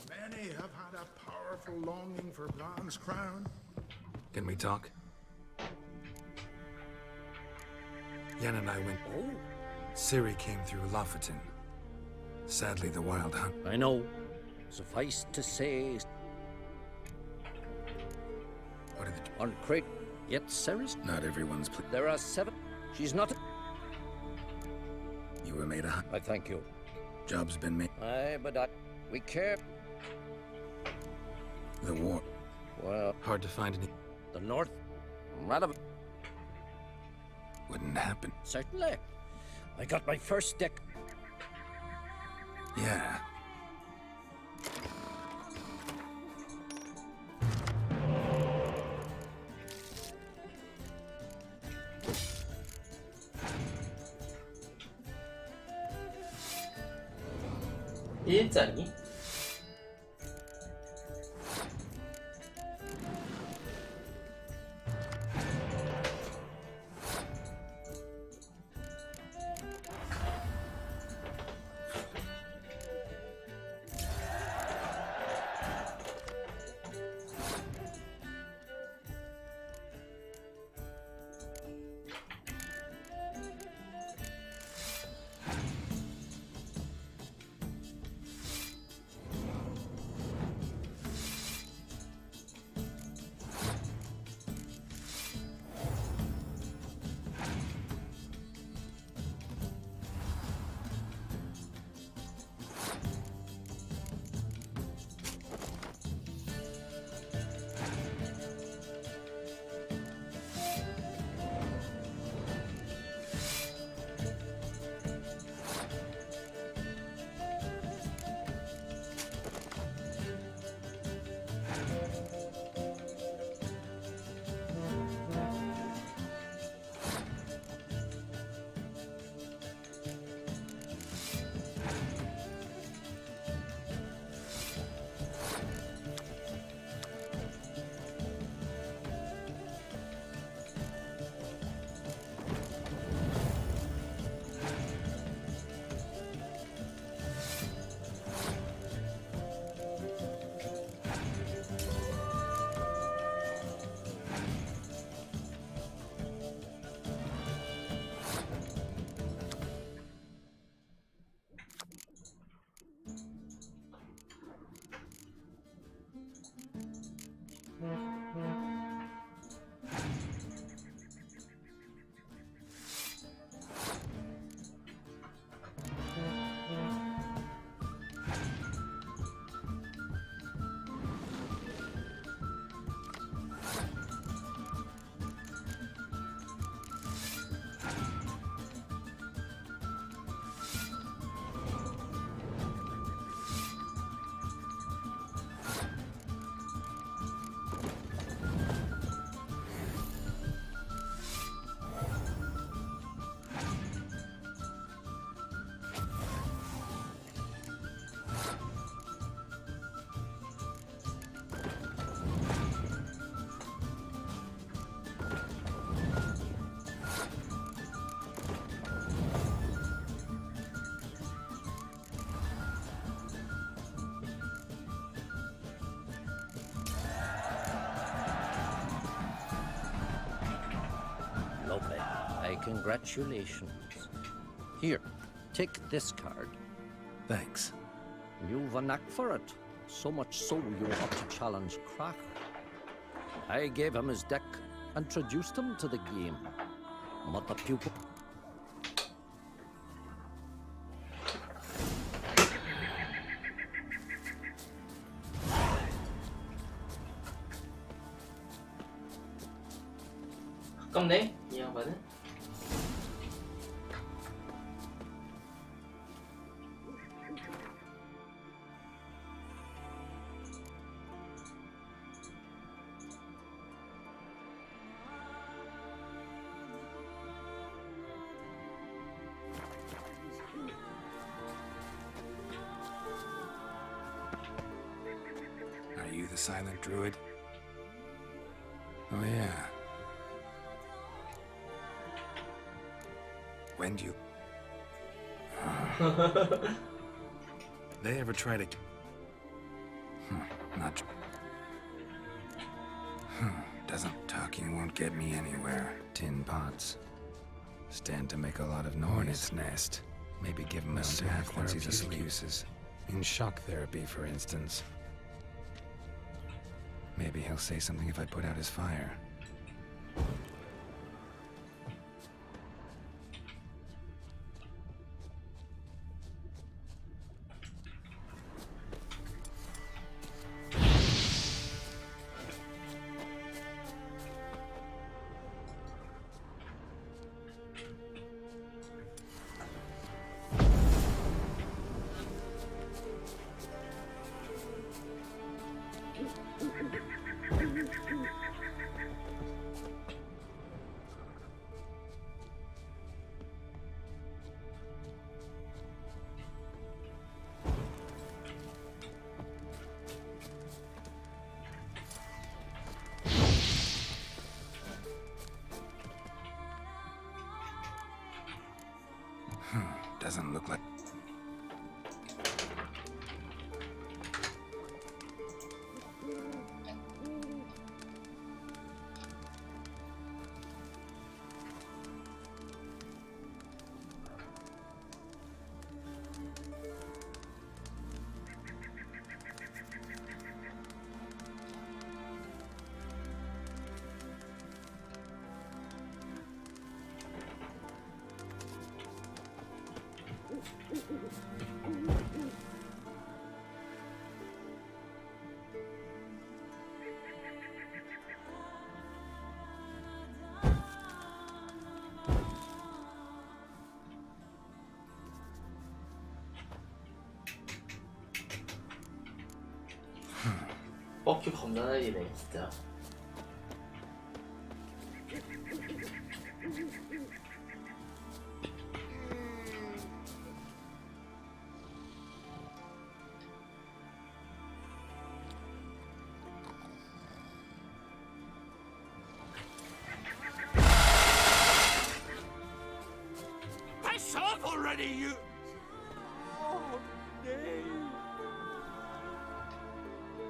Many have had a powerful longing for Blan's crown. Can we talk? Yen and I went... Oh? Ciri came through Lofoten. Sadly, the Wild Hunt... I know. Suffice to say... What are the... On Crate... Yet Ceres... Not everyone's... There are 7... She's not... You were made a hunt. I thank you. Job's been made. Aye, but we care... The war. Well... Hard to find any... The North... Rather... Wouldn't happen. Certainly. I got my first deck. Yeah. 일자리? Congratulations. Here, take this card. Thanks. You've a knack for it. So much so you ought to challenge Crack. I gave him his deck, introduced him to the game. But the pupil... 가깝네? 이 양반은? Are you the silent druid? Oh yeah. When do you... They ever try to... Not... Doesn't talking won't get me anywhere. Tin pots. Stand to make a lot of noise. Hornet's nest. Maybe give him a snack once he's asleep. In shock therapy, for instance. Maybe he'll say something if I put out his fire. Doesn't look like... 뻑큐 겁나 날리네 진짜. Piss off already, you... Oh, nay.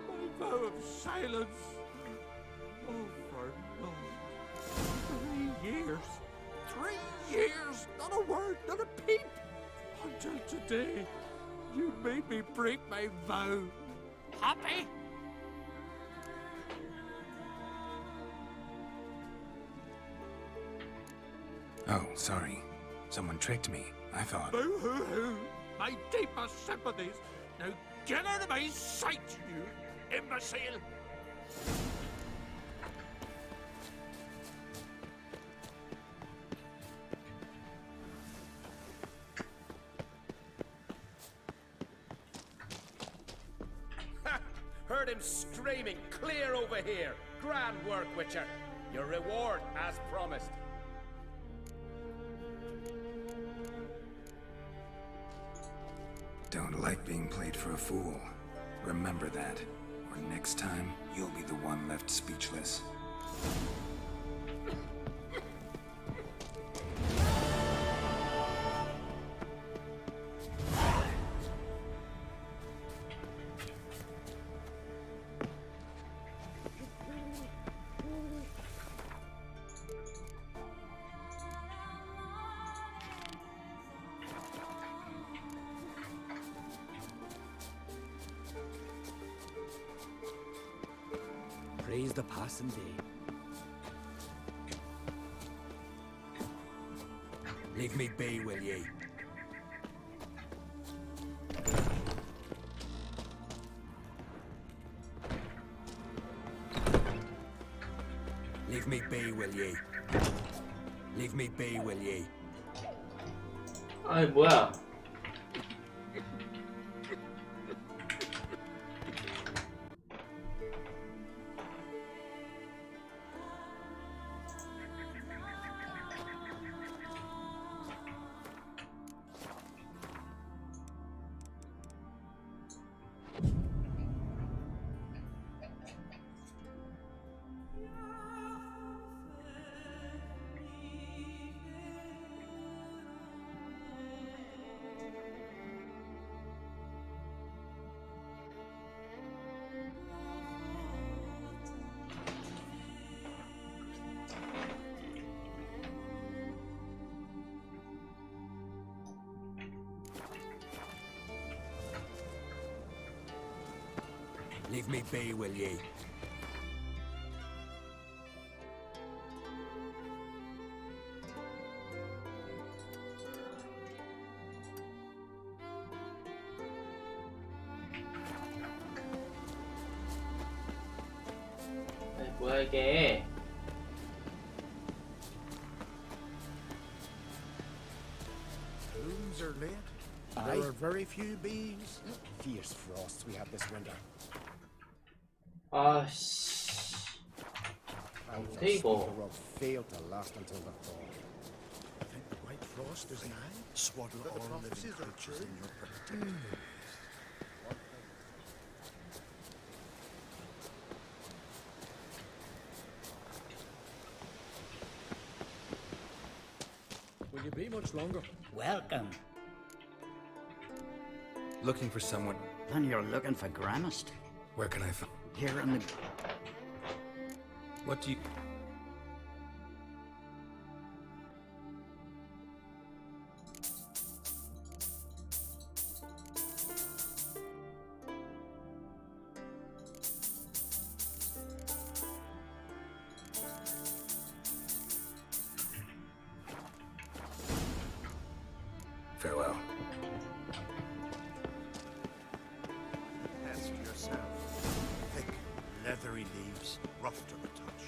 My vow of silence. Oh, for no. 3 years. 3 years. Not a word, not a peep. Until today, you made me break my vow. Happy? Oh, sorry. Someone tricked me. I thought... Boo-hoo-hoo. My deepest sympathies. Now get out of my sight, you imbecile! Heard him screaming, clear over here. Grand work, Witcher. Your reward, as promised. Don't like being played for a fool. Remember that. Or next time, you'll be the one left speechless. Praise the passing day. Leave me be, will ye? Leave me be, will ye? Leave me be, will ye? 아이 뭐야? Leave me be, will ye? 아이 뭐야 이게? Rooms are lit. Aye. There are very few bees. Fierce frosts we had this winter. 아 씨. 뭔데 The 이거? rug failed to last until the thaw. I think the white frost is nigh. Swaddle But the all living prophecies are creatures true. in your protective. Will you be much longer? Welcome. Looking for someone. And you're looking for Gramist? Where can I find? Here in the... What do you... Farewell. Ask yourself. Thick, leathery leaves, rough to the touch.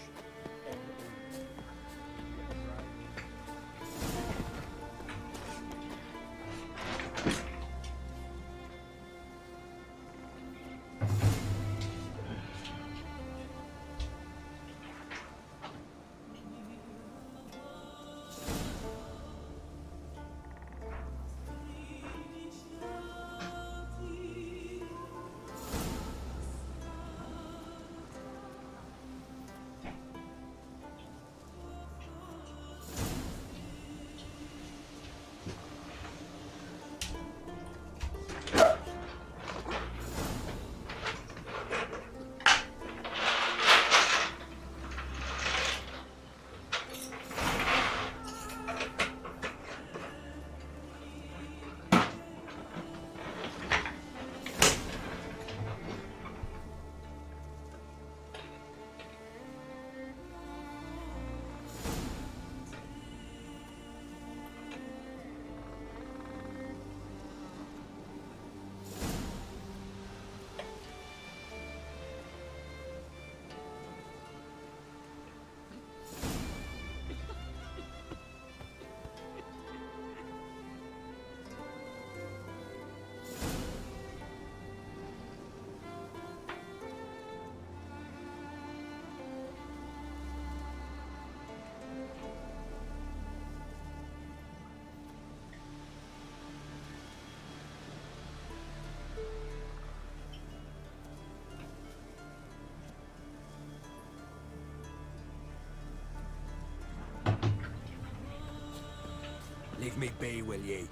Leave me be, will ye?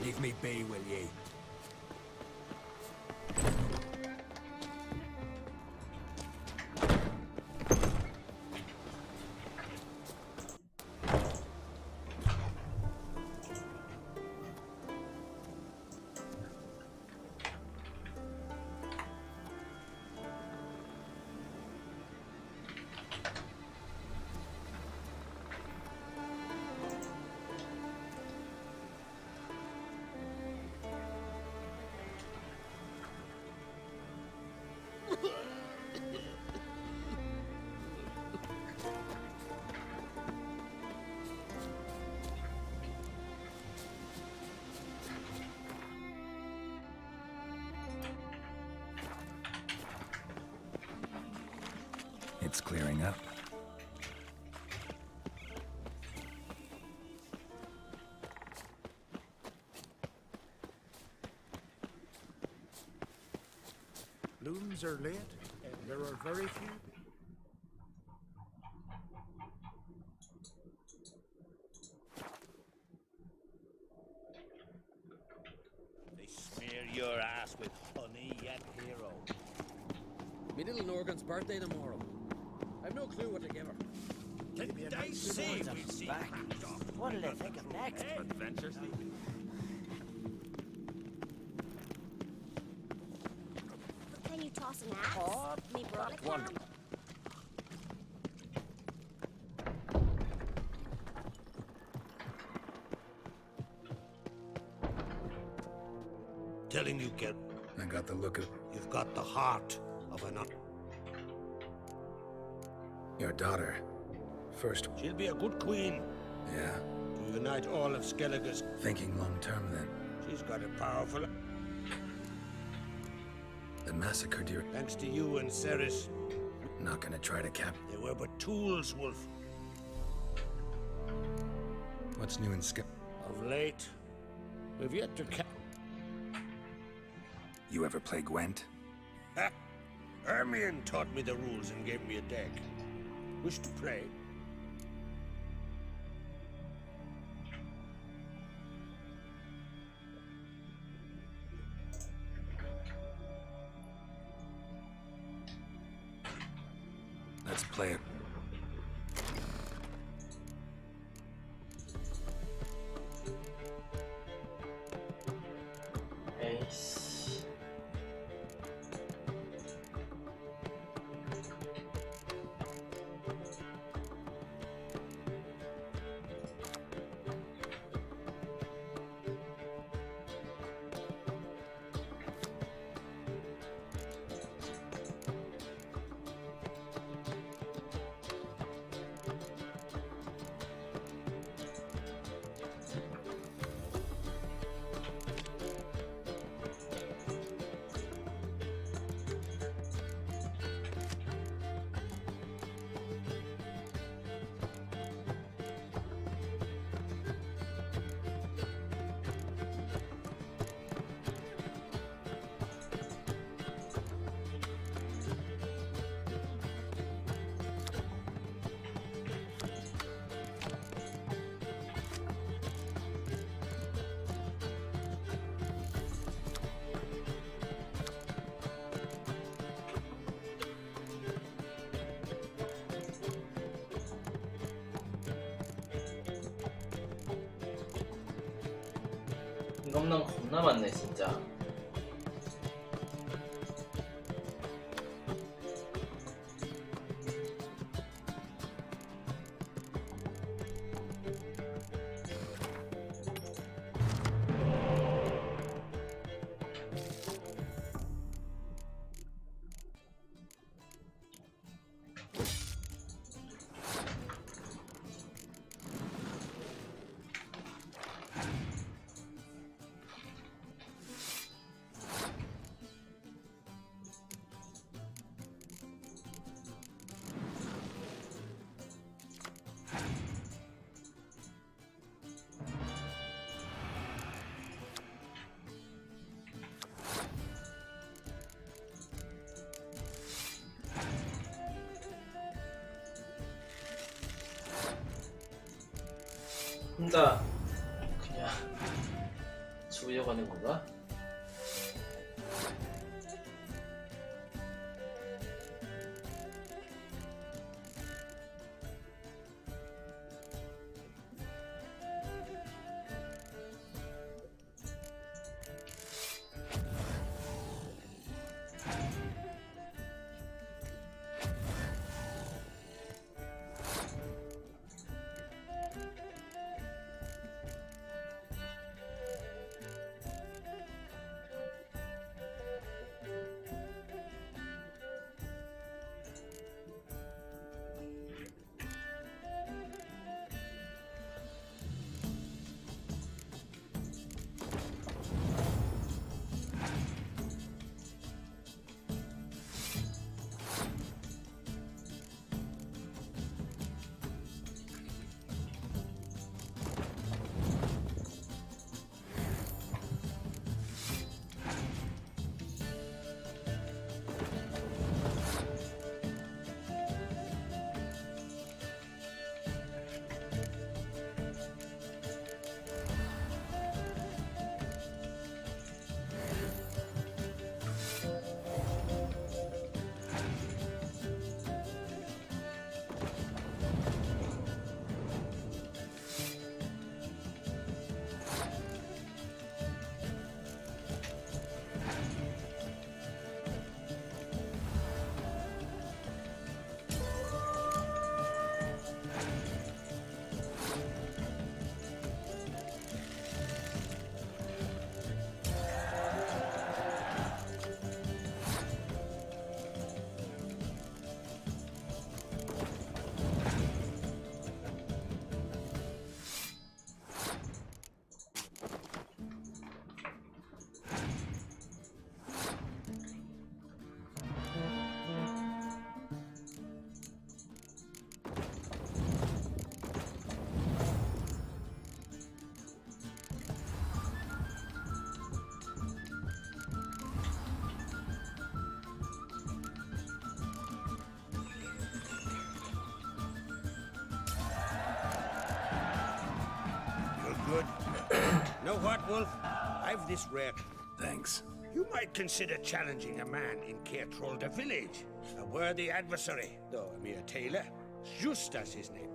Leave me be, will ye? It's clearing up. Looms are late, and there are very few. They smear your ass with honey, yet hero. Me little Norgan's birthday tomorrow. I've no clue what to give her. Did they say we'd see back? What'll they think of next? Adventure sleeping. Can you toss an axe? Me brother can. Telling you, kid. I got the look of... You've got the heart of an... Your daughter. First... She'll be a good queen. Yeah? To unite all of Skellige's... Thinking long term, then. She's got a powerful... The massacre, dear... Thanks to you and Ceres. Not gonna try to cap... They were but tools, Wolf. What's new in Skep... Of late, we've yet to cap... You ever play Gwent? Ha! Hermione taught me the rules and gave me a deck. Wish to play? Let's play it. 에이씨. 이것만 겁나 많네 진짜. 혼자 그냥 죽으려고 하는 건가? Good. Know what, Wolf? I've this rare. Thanks. You might consider challenging a man in Caertrolda village. A worthy adversary, though a mere tailor. Just as his name.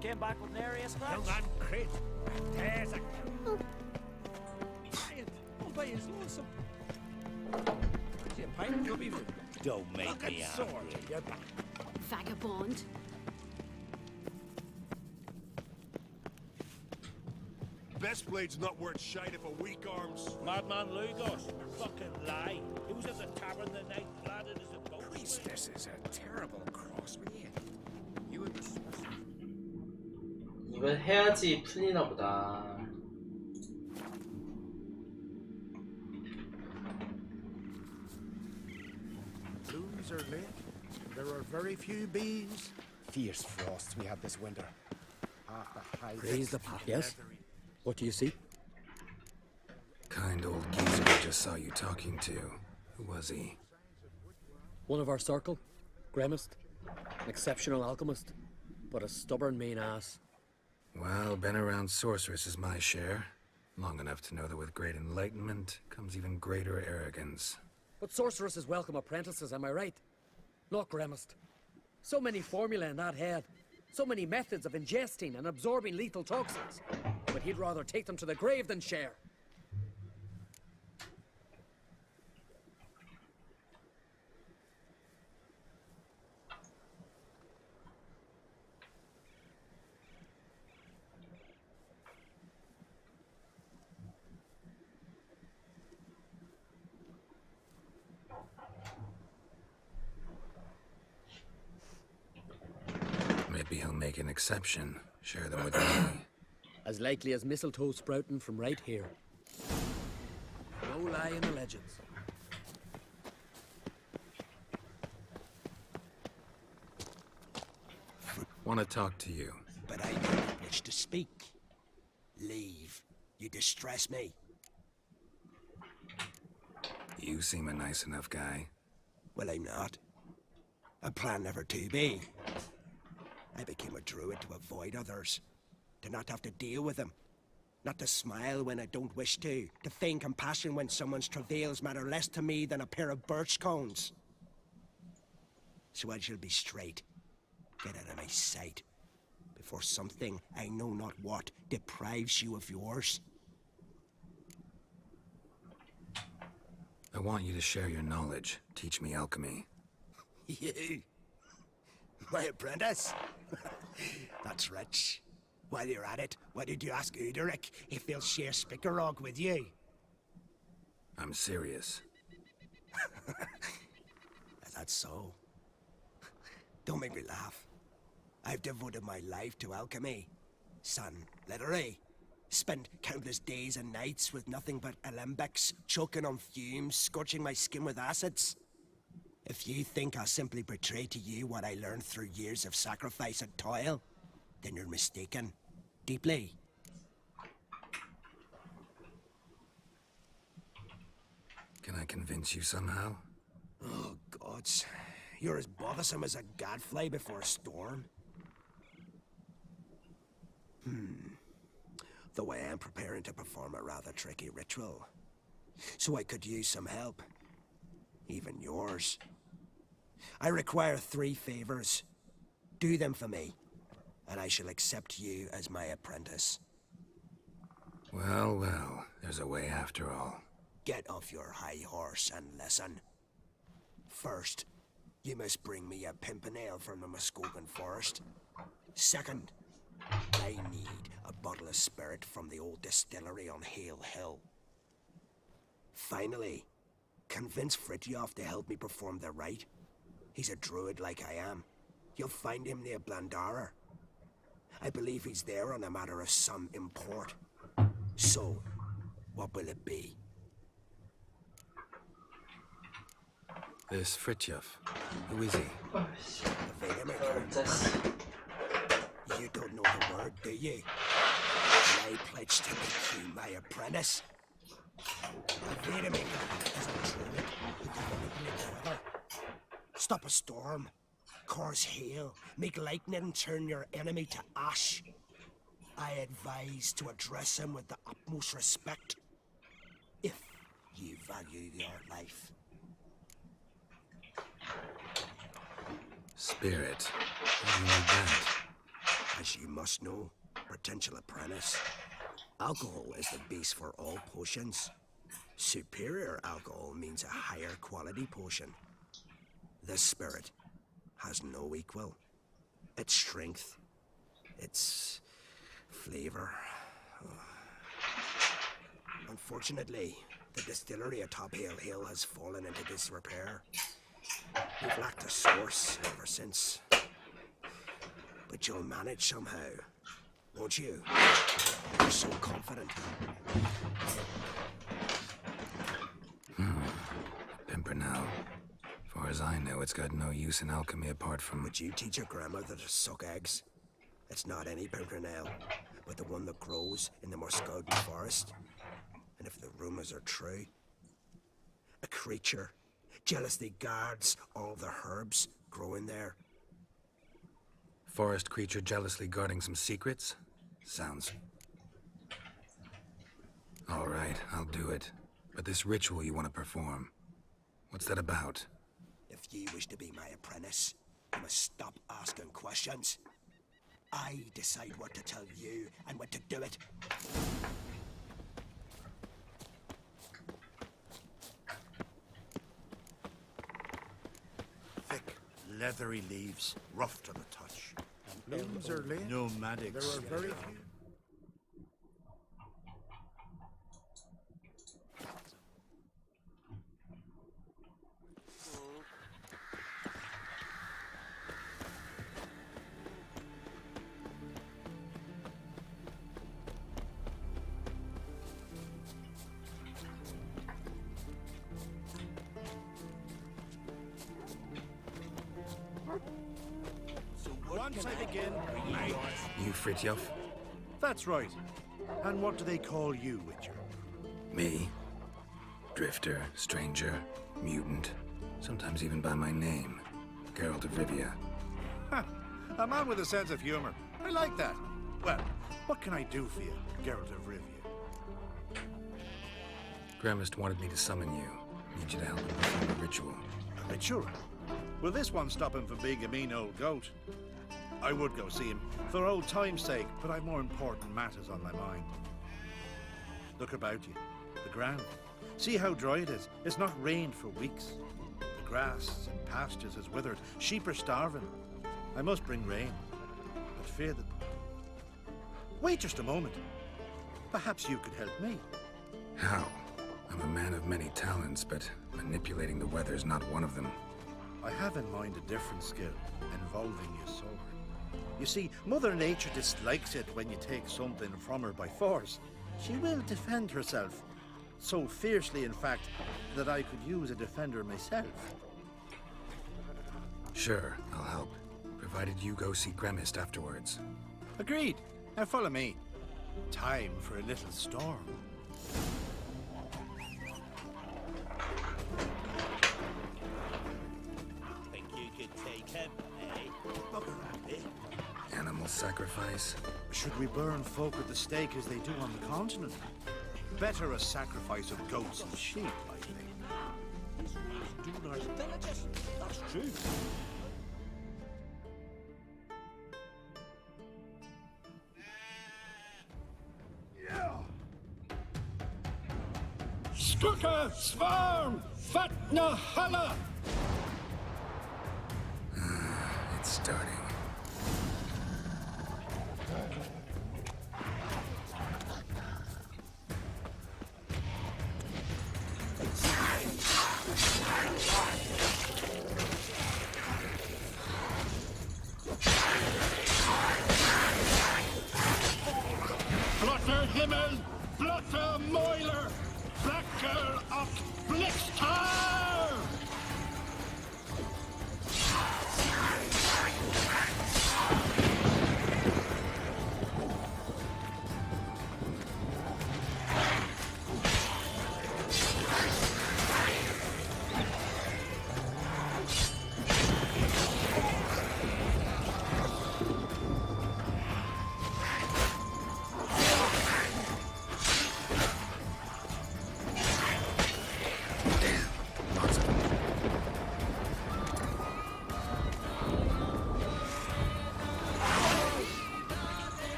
Came back with an area scratch. Young man, crit. There's a... Quiet. All by his lonesome. See a pipe could be... Don't make me sword. angry. You're back. Vagabond. Best blade's not worth shite if a weak arm's... Madman Lugos. Fucking lie. He was at the tavern the night, flattered as a boat. Priestess is a terrible cross with you. You and the sorcerer. 이건 해야지 풀리나 보다. Blooms are late. There are very few bees. Fierce frosts we had this winter. Half the high. Raise the pot, yes? What do you see? Kind old geezer I just saw you talking to. Who was he? One of our circle. Gremist. An exceptional alchemist. But a stubborn mean ass. Well, been around sorceress is my share. Long enough to know that with great enlightenment comes even greater arrogance. But sorceresses welcome apprentices, am I right? Not Gremist. So many formulae in that head. So many methods of ingesting and absorbing lethal toxins. But he'd rather take them to the grave than share. Maybe he'll make an exception. Share them with me. As likely as mistletoe sprouting from right here. No lie in the legends. For Want to talk to you. But I don't wish to speak. Leave. You distress me. You seem a nice enough guy. Well, I'm not. I plan never to be. I became a druid to avoid others. To not have to deal with them. Not to smile when I don't wish to. To feign compassion when someone's travails matter less to me than a pair of birch cones. So I shall be straight. Get out of my sight. Before something, I know not what, deprives you of yours. I want you to share your knowledge. Teach me alchemy. You? My apprentice? That's rich. While you're at it, why did you ask Uderic if he'll share Spickerog with you? I'm serious. That's so. Don't make me laugh. I've devoted my life to alchemy. Son, literally. Spent countless days and nights with nothing but alembics, choking on fumes, scorching my skin with acids. If you think I'll simply portray to you what I learned through years of sacrifice and toil, then you're mistaken. Deeply. Can I convince you somehow? Oh, gods. You're as bothersome as a gadfly before a storm. Though I am preparing to perform a rather tricky ritual. So I could use some help. Even yours. I require 3 favors. Do them for me, and I shall accept you as my apprentice. Well, well, there's a way after all. Get off your high horse and listen. First, you must bring me a pimpernel from the Muskogan forest. Second, I need a bottle of spirit from the old distillery on Hale Hill. Finally, convince Fritjof to help me perform the rite. He's a druid like I am. You'll find him near Blandara. I believe he's there on a matter of some import. So, what will it be? This Fritjof. Who is he? You don't know the word, do you? I pledge to make you my apprentice. A Vedemaker is a druid who can manipulate the weather. Stop a storm, cause hail, make lightning and turn your enemy to ash. I advise to address him with the utmost respect, if you value your life. Spirit. How do you need that? As you must know, potential apprentice, alcohol is the base for all potions. Superior alcohol means a higher quality potion. This spirit has no equal. Its strength, its flavor. Unfortunately, the distillery atop Hale Hill has fallen into disrepair. We've lacked a source ever since. But you'll manage somehow, won't you? You're so confident. Pimpernel. Far as I know, it's got no use in alchemy apart from... Would you teach your grandmother to suck eggs? It's not any pimpernel, but the one that grows in the Muskogan forest. And if the rumors are true, a creature jealously guards all the herbs growing there. Forest creature jealously guarding some secrets? Sounds... All right, I'll do it. But this ritual you want to perform, what's that about? If you wish to be my apprentice, you must stop asking questions. I decide what to tell you and when to do it. Thick, leathery leaves, rough to the touch. Blooms are late. Nomadic. There are very few. So what Once I begin, You Fritjof? That's right. And what do they call you, Witcher? Me? Drifter, stranger, mutant, sometimes even by my name, Geralt of Rivia. Ha! A man with a sense of humor. I like that. Well, what can I do for you, Geralt of Rivia? Gremist wanted me to summon you. Need you to help him perform a ritual. A ritual? Will this one stop him from being a mean old goat? I would go see him, for old time's sake, but I've more important matters on my mind. Look about you. The ground. See how dry it is. It's not rained for weeks. The grass and pastures is withered. Sheep are starving. I must bring rain, but fear that... Wait just a moment. Perhaps you could help me. How? I'm a man of many talents, but manipulating the weather's not one of them. I have in mind a different skill, involving your sword. You see, Mother Nature dislikes it when you take something from her by force. She will defend herself. So fiercely, in fact, that I could use a defender myself. Sure, I'll help. Provided you go see Gremist afterwards. Agreed. Now follow me. Time for a little storm. Think you could take him, eh? Bugger that, eh? Animal sacrifice? Should we burn folk at the stake as they do on the continent? Better a sacrifice of goats and sheep, I think. Doing our villages. That's true. Skuka, Svarm, Fatna, Hala! It's starting. Blotter Himmel, Blotter Moiler, Blacker of Blitztar!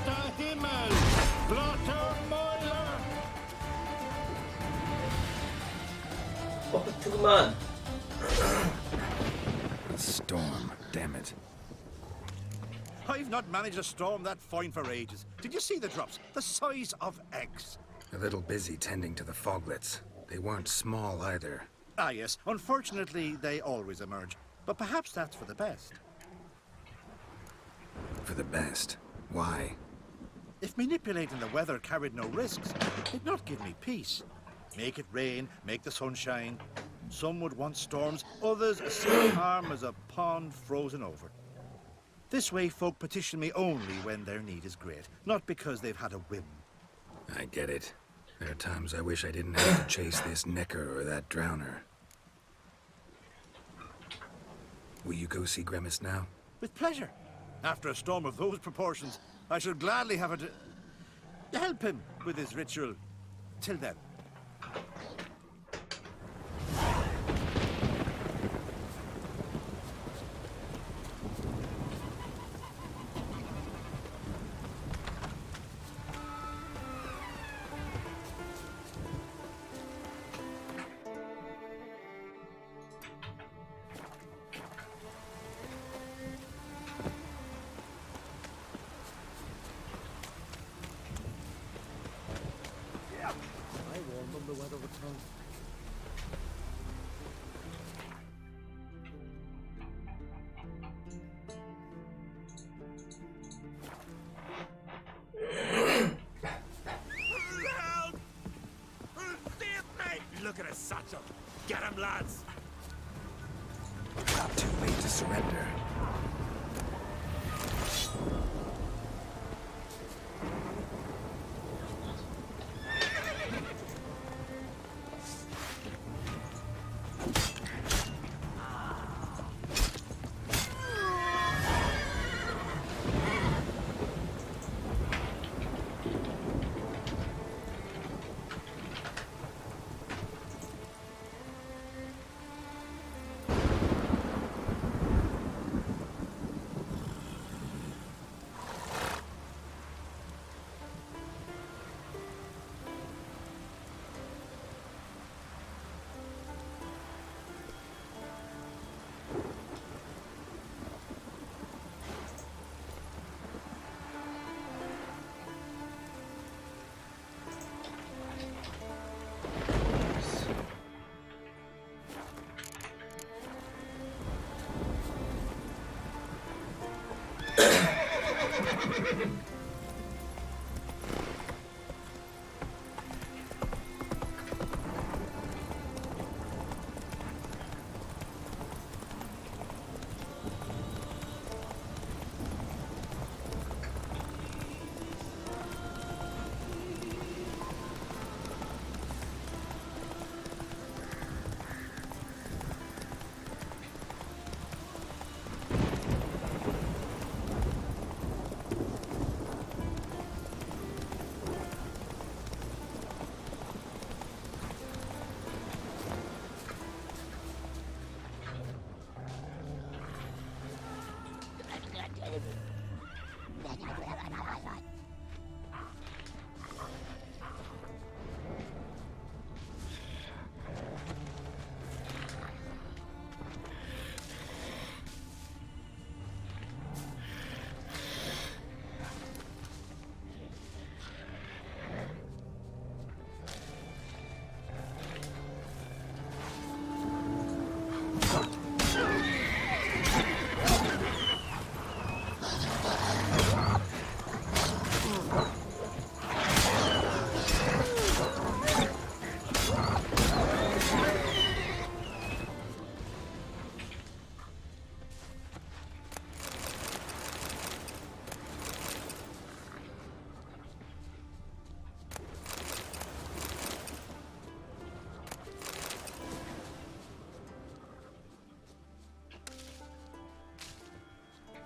Blotter Himmel, Blotter Moiler! 퍼펙트구만. A storm, damn it. I've not managed a storm that fine for ages. Did you see the drops? The size of eggs. A little busy tending to the foglets. They weren't small either. Ah, yes. Unfortunately, they always emerge. But perhaps that's for the best. For the best. Why? If manipulating the weather carried no risks, it'd not give me peace. Make it rain, make the sun shine. Some would want storms, others as calm as a pond frozen over. This way folk petition me only when their need is great, not because they've had a whim. I get it. There are times I wish I didn't have to chase this necker or that drowner. Will you go see Gremist now? With pleasure. After a storm of those proportions, I should gladly have it to help him with his ritual. Till then. lads. Not too late to surrender.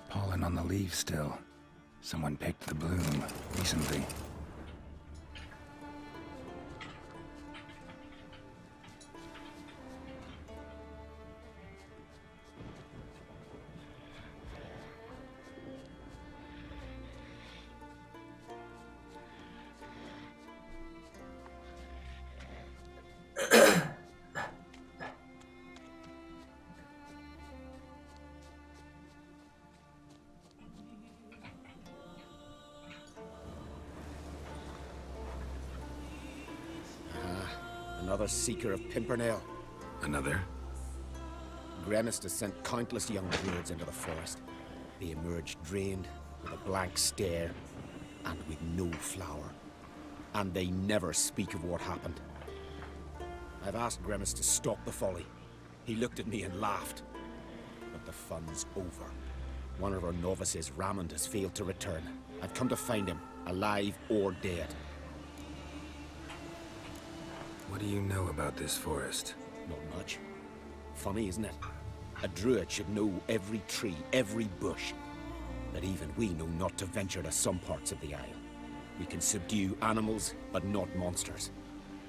Pollen on the leaves still. Someone picked the bloom recently. Another seeker of Pimpernel. Another? Gremist has sent countless young druids into the forest. They emerge drained, with a blank stare, and with no flower. And they never speak of what happened. I've asked Gremist to stop the folly. He looked at me and laughed. But the fun's over. One of our novices, Ramond, has failed to return. I've come to find him, alive or dead. What do you know about this forest? Not much. Funny, isn't it? A druid should know every tree, every bush. But even we know not to venture to some parts of the isle. We can subdue animals, but not monsters.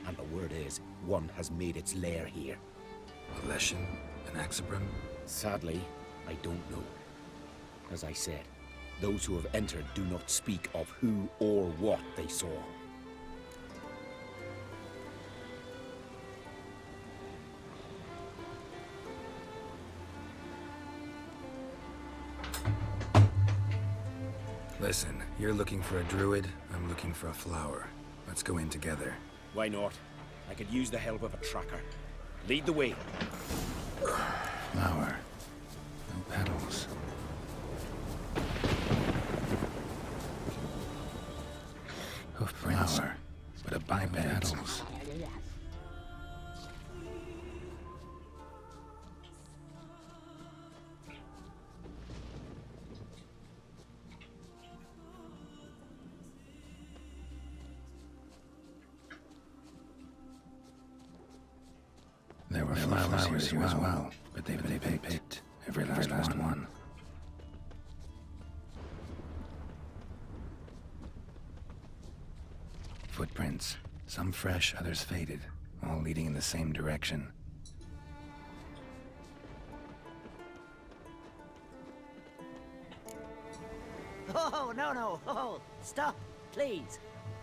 And the word is, one has made its lair here. A Leshen? An Axabrim? Sadly, I don't know. As I said, those who have entered do not speak of who or what they saw. Listen, you're looking for a druid, I'm looking for a flower. Let's go in together. Why not? I could use the help of a tracker. Lead the way. Flower. No petals. Hoofprints, but a biped. Petals. There were flowers here as well, but they picked every last one. Footprints, some fresh, others faded, all leading in the same direction. Oh, no. Oh, stop, please.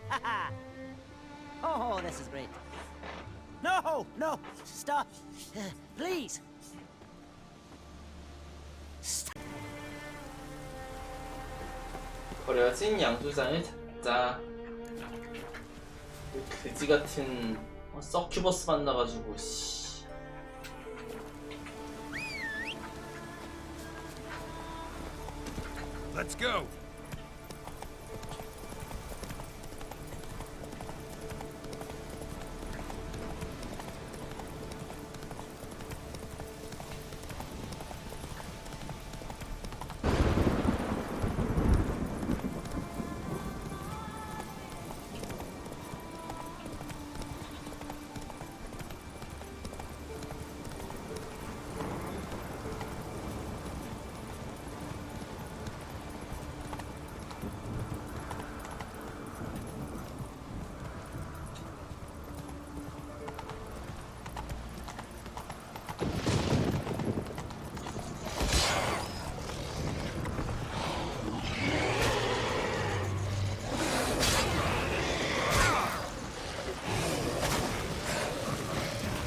Haha. Oh, this is great. No, stop. Please. 버려진 양조장을 찾자. 그지 같은 서큐버스 만나가지고 씨. Let's go.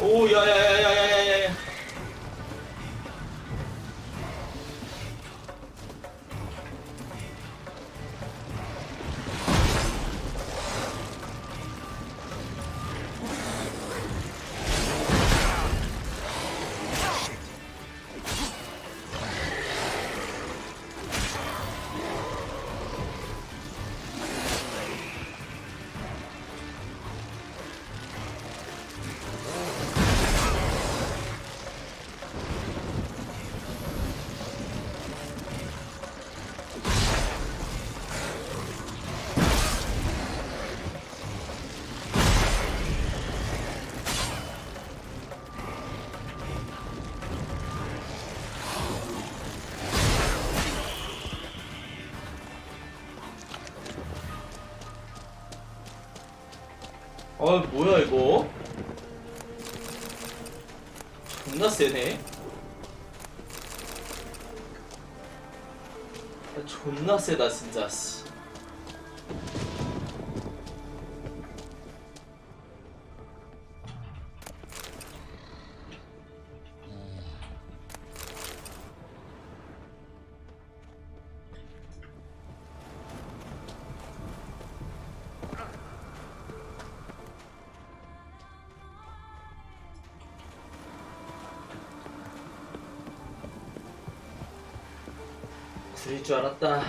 오, 야야야야야야야. 뭐야 이거? 존나 세네. 존나 세다 진짜. 씨. 들릴 줄 알았다.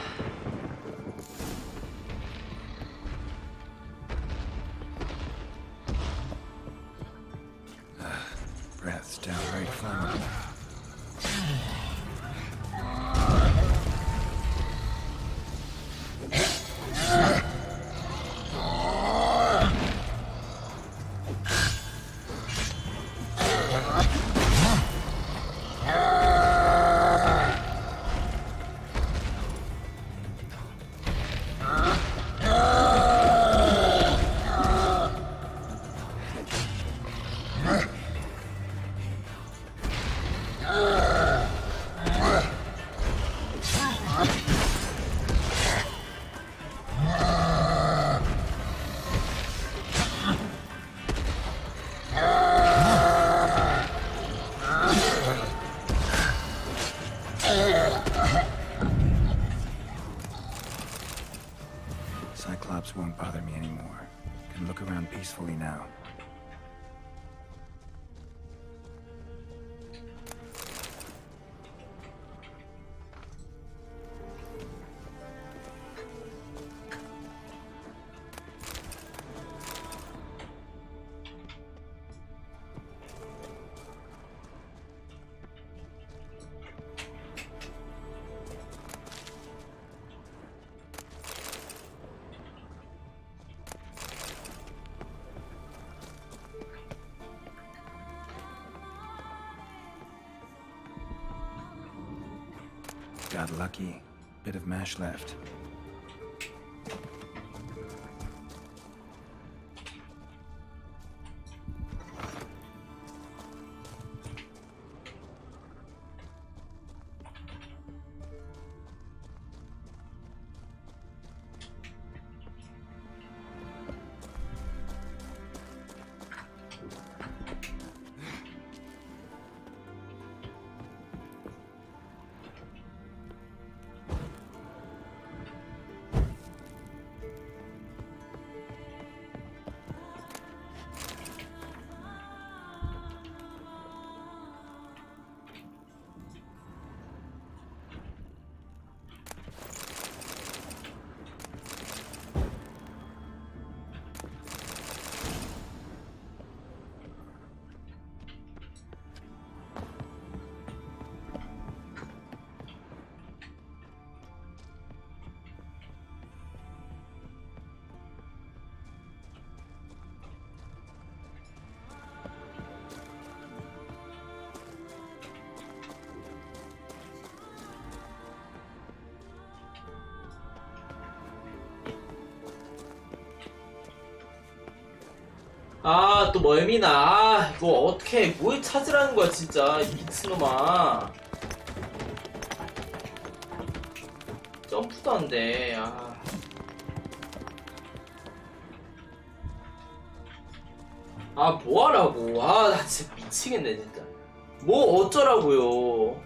Breath's downright flammable. Cyclops won't bother me anymore. Can look around peacefully now. Got lucky. Bit of mash left. 아, 또 멀미나. 아, 이거 어떻게, 뭘 찾으라는 거야, 진짜. 이 미친놈아. 점프도 안 돼, 아. 아, 뭐 하라고. 아, 나 진짜 미치겠네, 진짜. 뭐 어쩌라고요.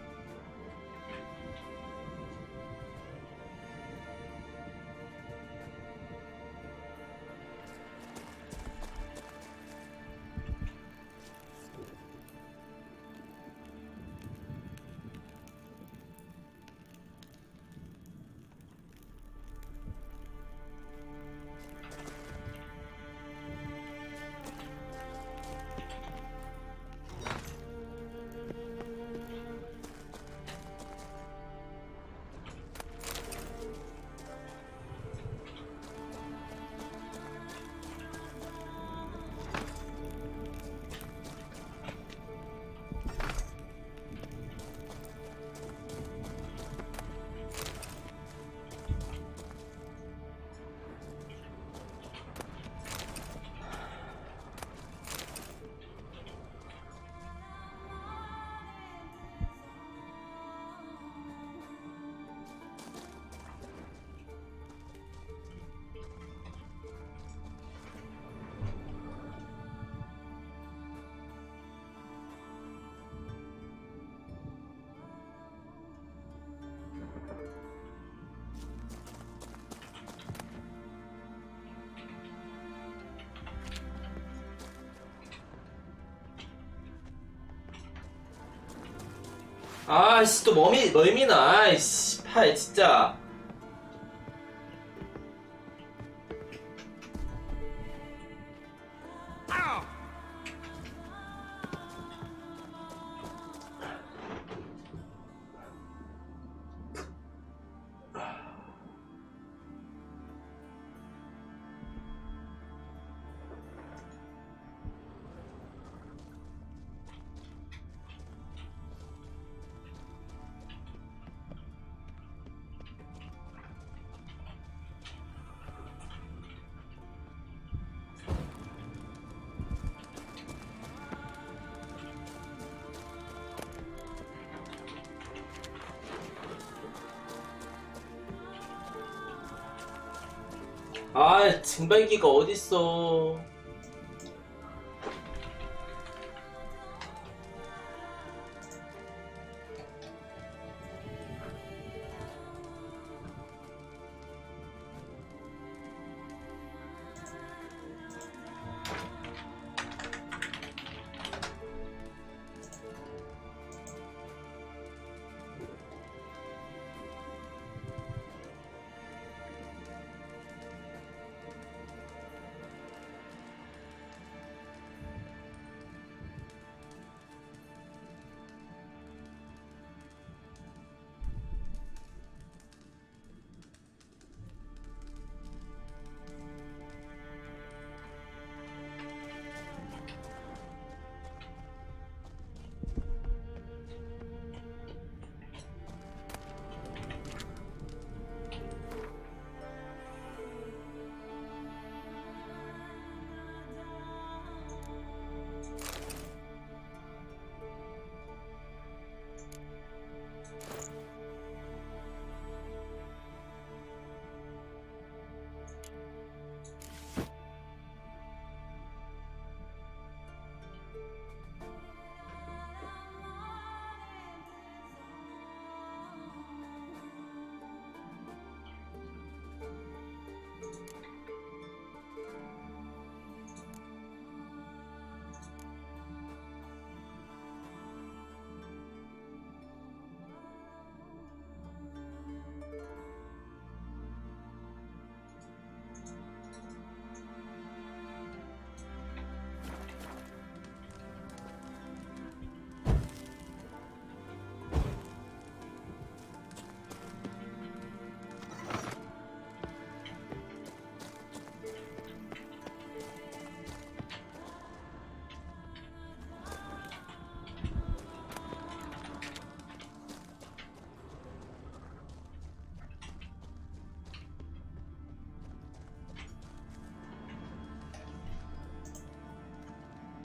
아씨, 또 멀미나. 아이씨, 팔, 진짜. 아, 증발기가 어딨어.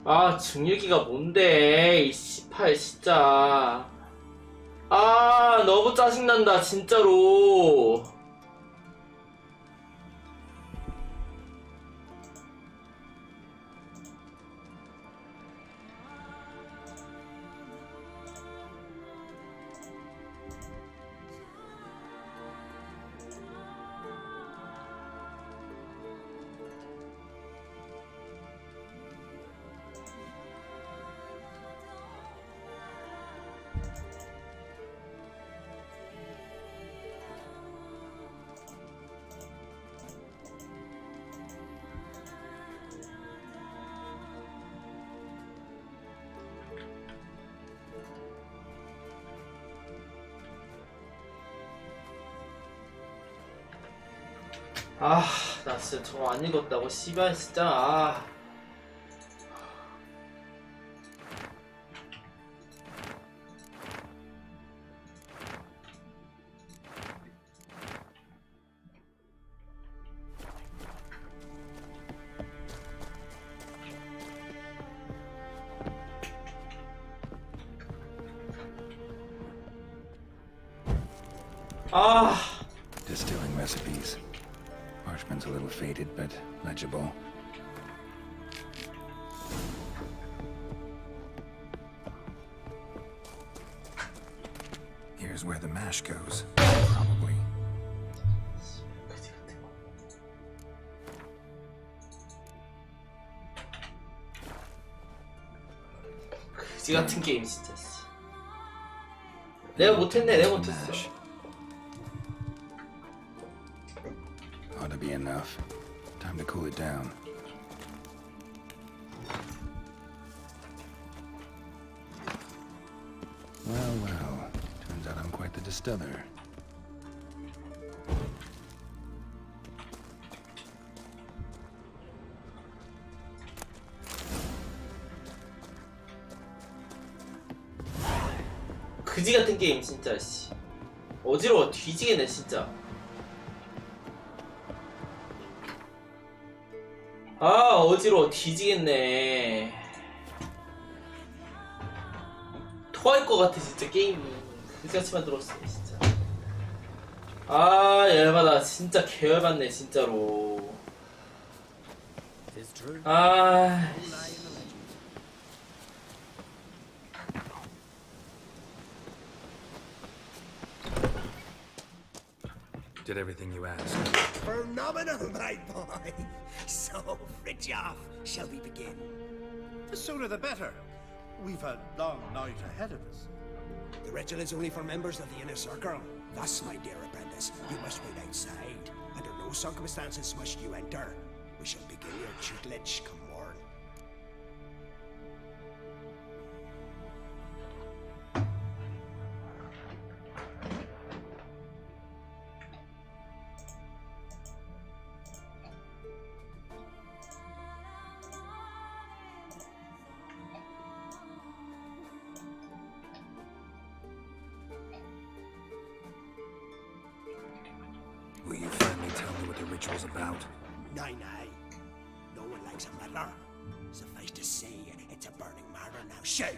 아, 증일기가 뭔데, 이 씨팔, 진짜. 아, 너무 짜증난다, 진짜로. 아, 나 진짜 저거 안 읽었다고, 씨발, 진짜, 아. 아. Distilling recipes. Parchment's a little faded, but legible. Here's where the mash goes. Probably. 그지 같은 게임 진짜. 내가 못했네, 내가 못했어. Ought to be enough. Time to cool it down. Well, well. Turns out I'm quite the distiller. 그지 같은 게임 진짜, 씨. 어지러워 뒤지겠네 진짜. 아, 어지러워 뒤지겠네. 토할 것 같아 진짜 게임이. 그지같이 만들었어 진짜. 아, 열받아 진짜 개열받네 진짜로. 아. Did everything you asked. Phenomenal, my boy. So, Fridtjof, shall we begin? The sooner the better. We've a long night ahead of us. The ritual is only for members of the inner circle. Thus, my dear apprentice, you must wait outside. Under no circumstances must you enter. We shall begin your tutelage come morn. Will you finally tell me what the ritual's about? Nay, nay. No one likes a meddler. Suffice to say, it's a burning matter now. Shoot!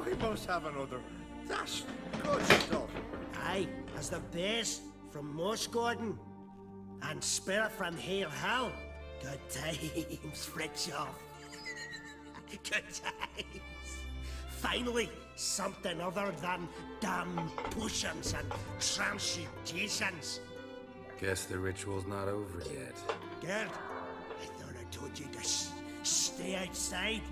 We must have another. That's good stuff. Aye, as the base from Moss Gordon and Spirit from Hale Hell. Good times, Fridtjof. Good times. Finally, something other than damn potions and transmutations. Guess the ritual's not over yet. Gert, I thought I told you to stay outside.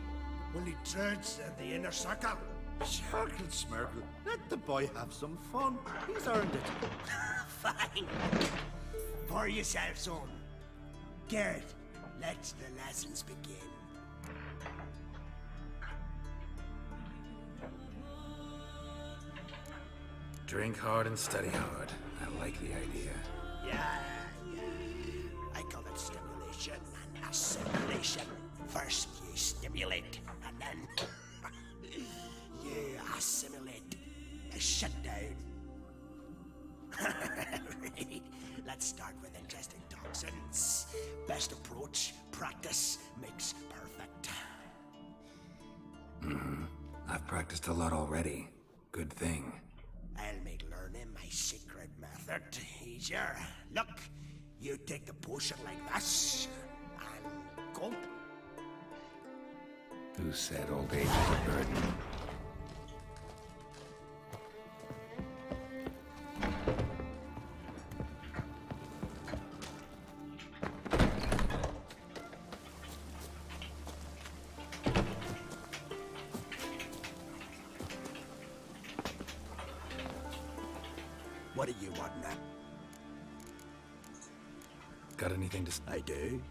Only turns in the inner circle. Sharkle Smirkle, let the boy have some fun. He's earned it. Fine. Pour yourself some. Gert, let the lessons begin. Drink hard and study hard. I like the idea. Yeah. I call it stimulation and assimilation. First you stimulate, and then you assimilate. Shut down. Let's start with ingesting toxins. Best approach, practice makes perfect. I've practiced a lot already. Good thing. I'll make learning my secret method easier. Look, you take the potion like this, and gulp. Who said old age is a burden? What do you want now? Got anything to say? I do.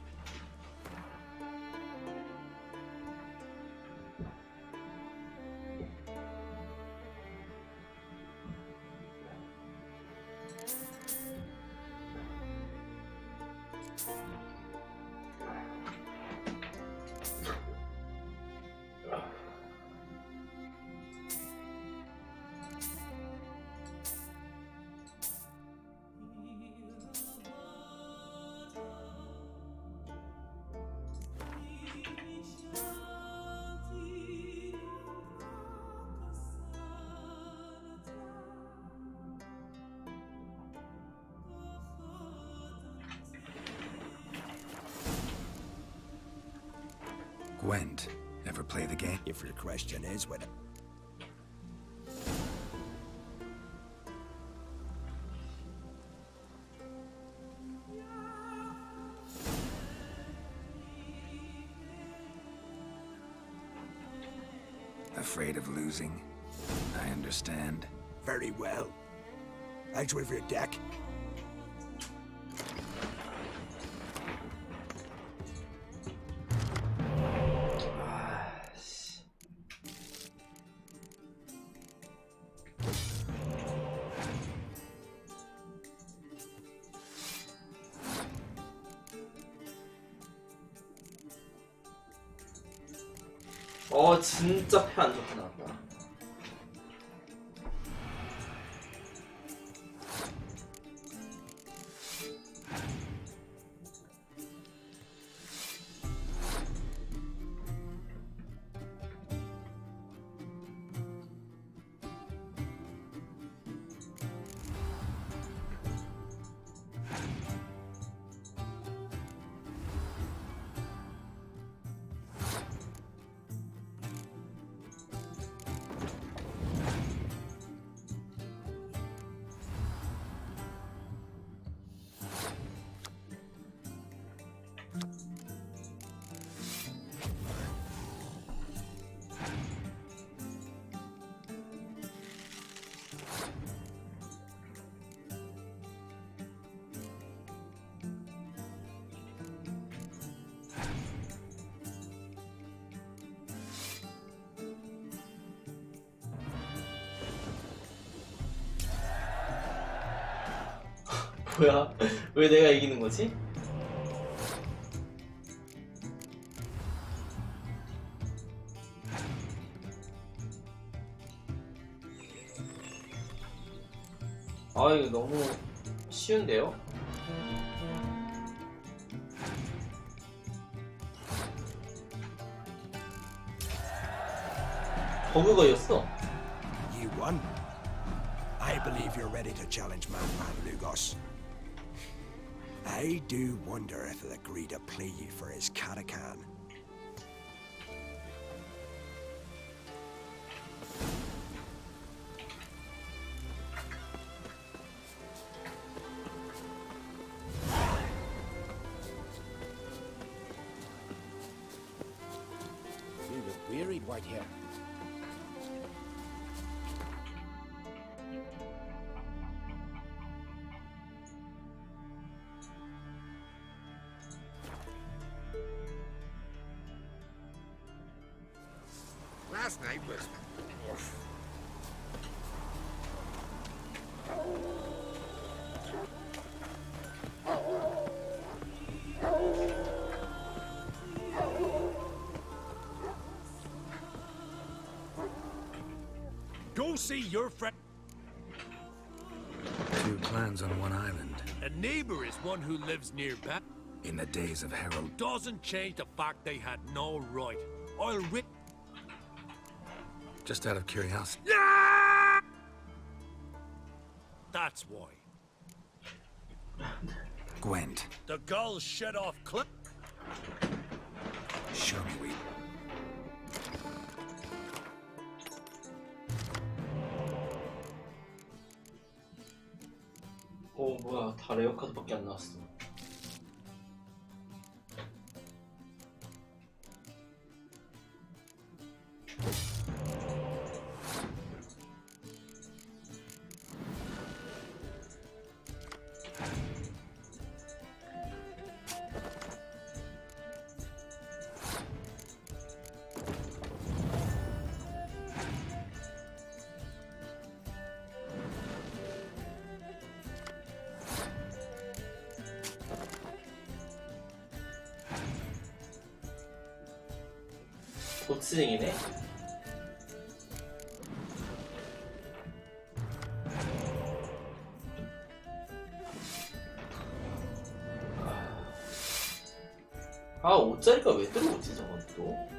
Gwent, ever play the game? If your question is what... Afraid of losing? I understand. Very well. Out with your deck. 진짜 패 안 좋게 나왔다. 뭐야? 왜 내가 이기는 거지? 아, 이거 너무 쉬운데요? 버그 걸렸어. You won. I believe you're ready to challenge Madman Lugos. I do wonder if he'll agree to play you for his Katakan. wearied, Whitehair. Last night was... Go see your friend. Two clans on one island. A neighbor is one who lives nearby. In the days of Harold. Doesn't change the fact they had no right. I'll rip. Just out of curiosity. That's why. Gwent. The gulls shut off clip. Show me, we. 뭐야, 다 레어 카드밖에 안 나왔어. 보츠링이네? 아, 5짜리가 왜 들어오지, 저건 또?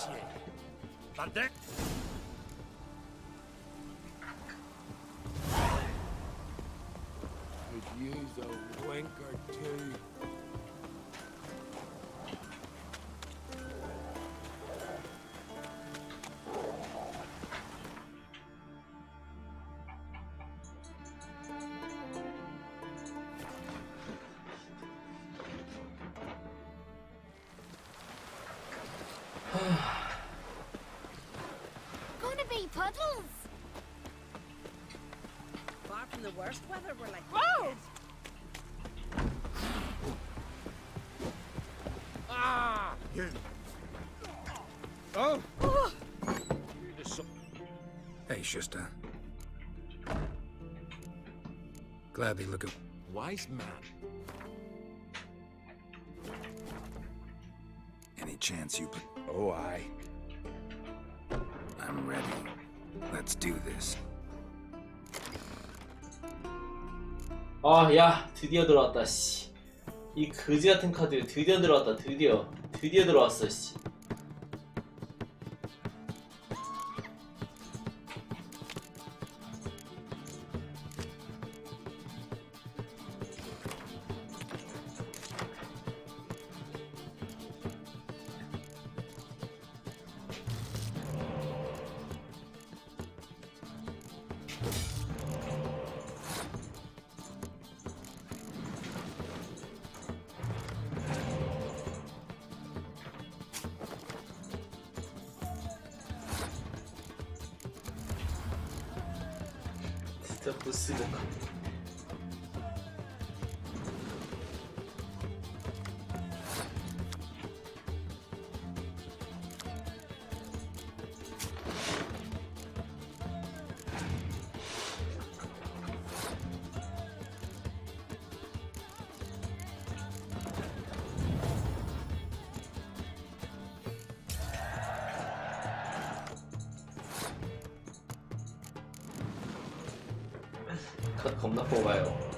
to you. Bandit! Could use a wink or two. Gonna be puddles. Far from the worst weather, we're like. Whoa! Ah! You. Oh! Hey, Schuster. Gladly look at... Wise man. Any chance you put... Oh, aye. I'm ready. Let's do this. 아, 야, 드디어 들어왔다, 씨. 이 거지 같은 카드 드디어 들어왔다, 드디어 들어왔어, 씨. 진짜 보스가 겁나 뽑아요.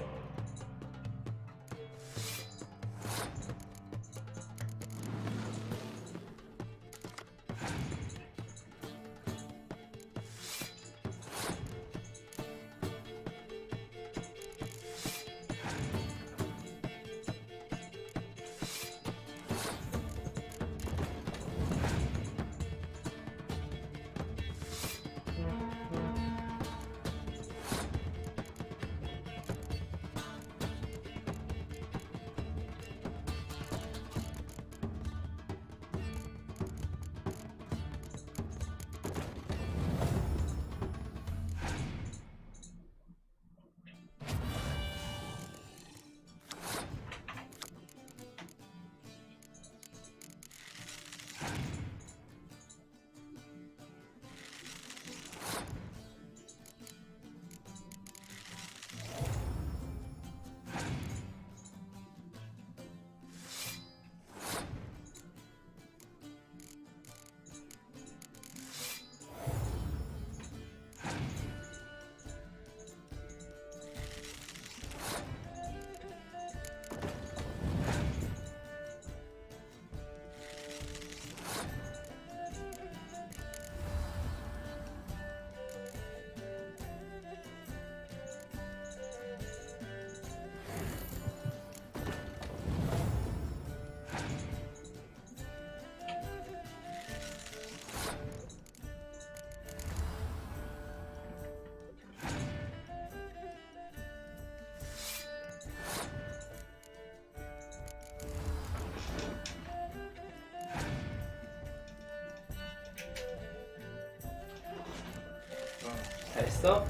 다 했어?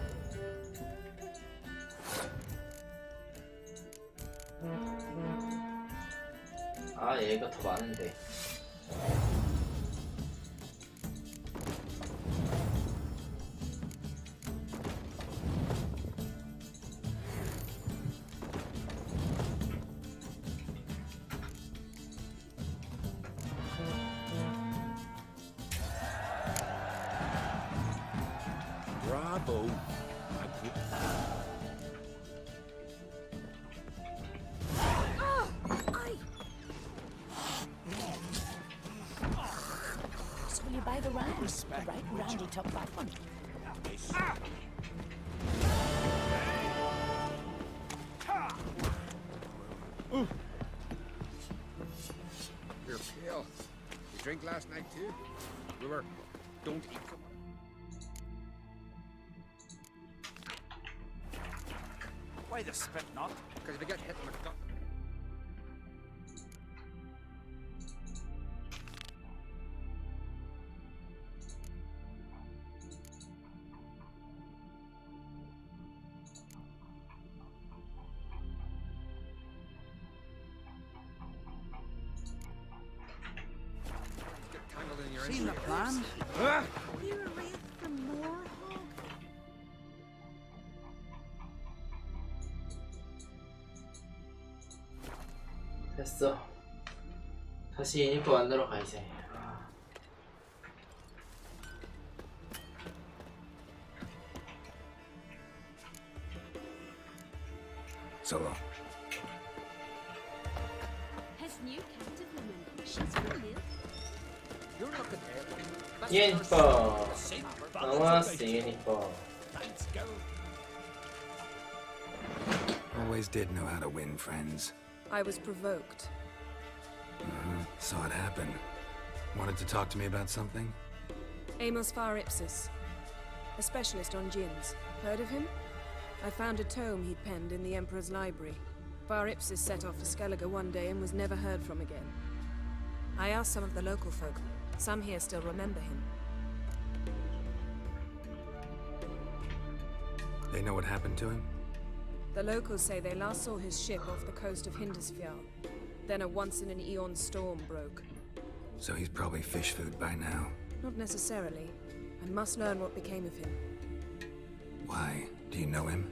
아, 얘가 더 많은데. Bravo. There's man. Right, Randy took that one. You're pale. You drink last night too? Remember, don't eat them. Why the spit not? Because if you get hit in the gut. Seen the plan? You a wraith from Moorhog? 됐어. 다시 유니폼 만들어 가 이제. Solo. His new captive woman, she's from here. You're looking at 유니폼. 나왔어 유니폼. Always did know how to win friends. I was provoked. Saw it happen. Wanted to talk to me about something? Amos Far Ipsis, a specialist on djinns. Heard of him? I found a tome he'd penned in the Emperor's library. Far Ipsis set off for Skellige one day and was never heard from again. I asked some of the local folk. Some here still remember him. They know what happened to him? The locals say they last saw his ship off the coast of Hindisfjall. Then a once-in-an-eon storm broke. So he's probably fish food by now. Not necessarily. I must learn what became of him. Why? Do you know him?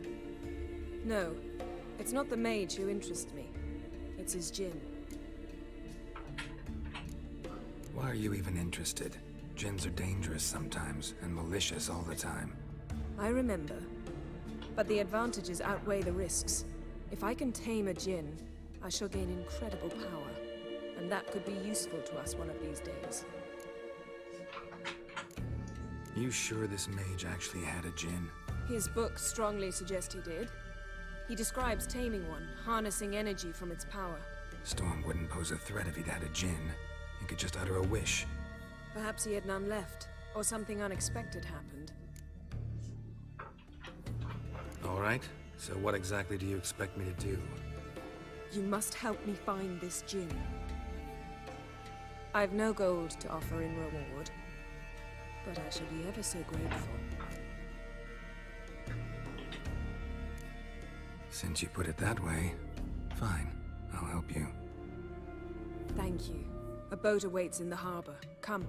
No. It's not the mage who interests me. It's his djinn. Why are you even interested? Djinns are dangerous sometimes, and malicious all the time. I remember. But the advantages outweigh the risks. If I can tame a djinn, I shall gain incredible power. And that could be useful to us one of these days. You sure this mage actually had a djinn? His books strongly suggest he did. He describes taming one, harnessing energy from its power. Storm wouldn't pose a threat if he'd had a djinn. He could just utter a wish. Perhaps he had none left, or something unexpected happened. All right, so what exactly do you expect me to do? You must help me find this djinn. I've no gold to offer in reward, but I shall be ever so grateful. Since you put it that way, fine, I'll help you. Thank you. A boat awaits in the harbor. Come.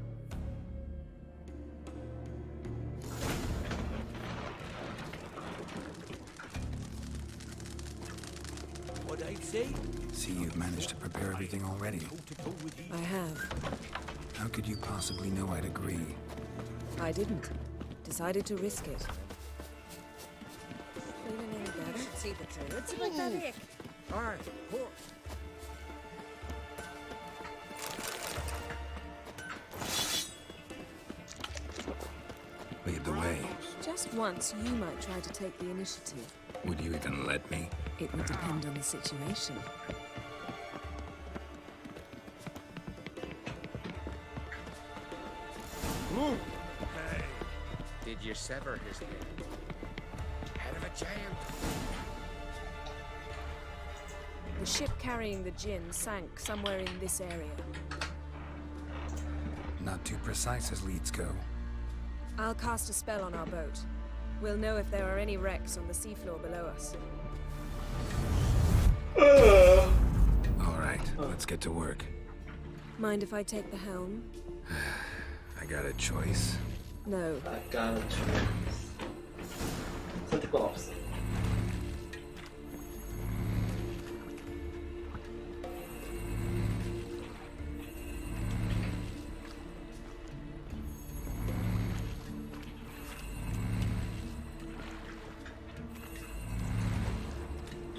What I'd say? See, you've managed to prepare everything already. I have. How could you possibly know I'd agree? I didn't. Decided to risk it. Feeling any better? See the druids about that ick. Aye, of course. Lead the way. Just once, you might try to take the initiative. Would you even let me? It would depend on the situation. Hey, did you sever his head? Head of a giant. The ship carrying the djinn sank somewhere in this area. Not too precise as leads go. I'll cast a spell on our boat. We'll know if there are any wrecks on the seafloor below us. All right, let's get to work. Mind if I take the helm? I got a choice. No. I got a choice. 선택권 없어.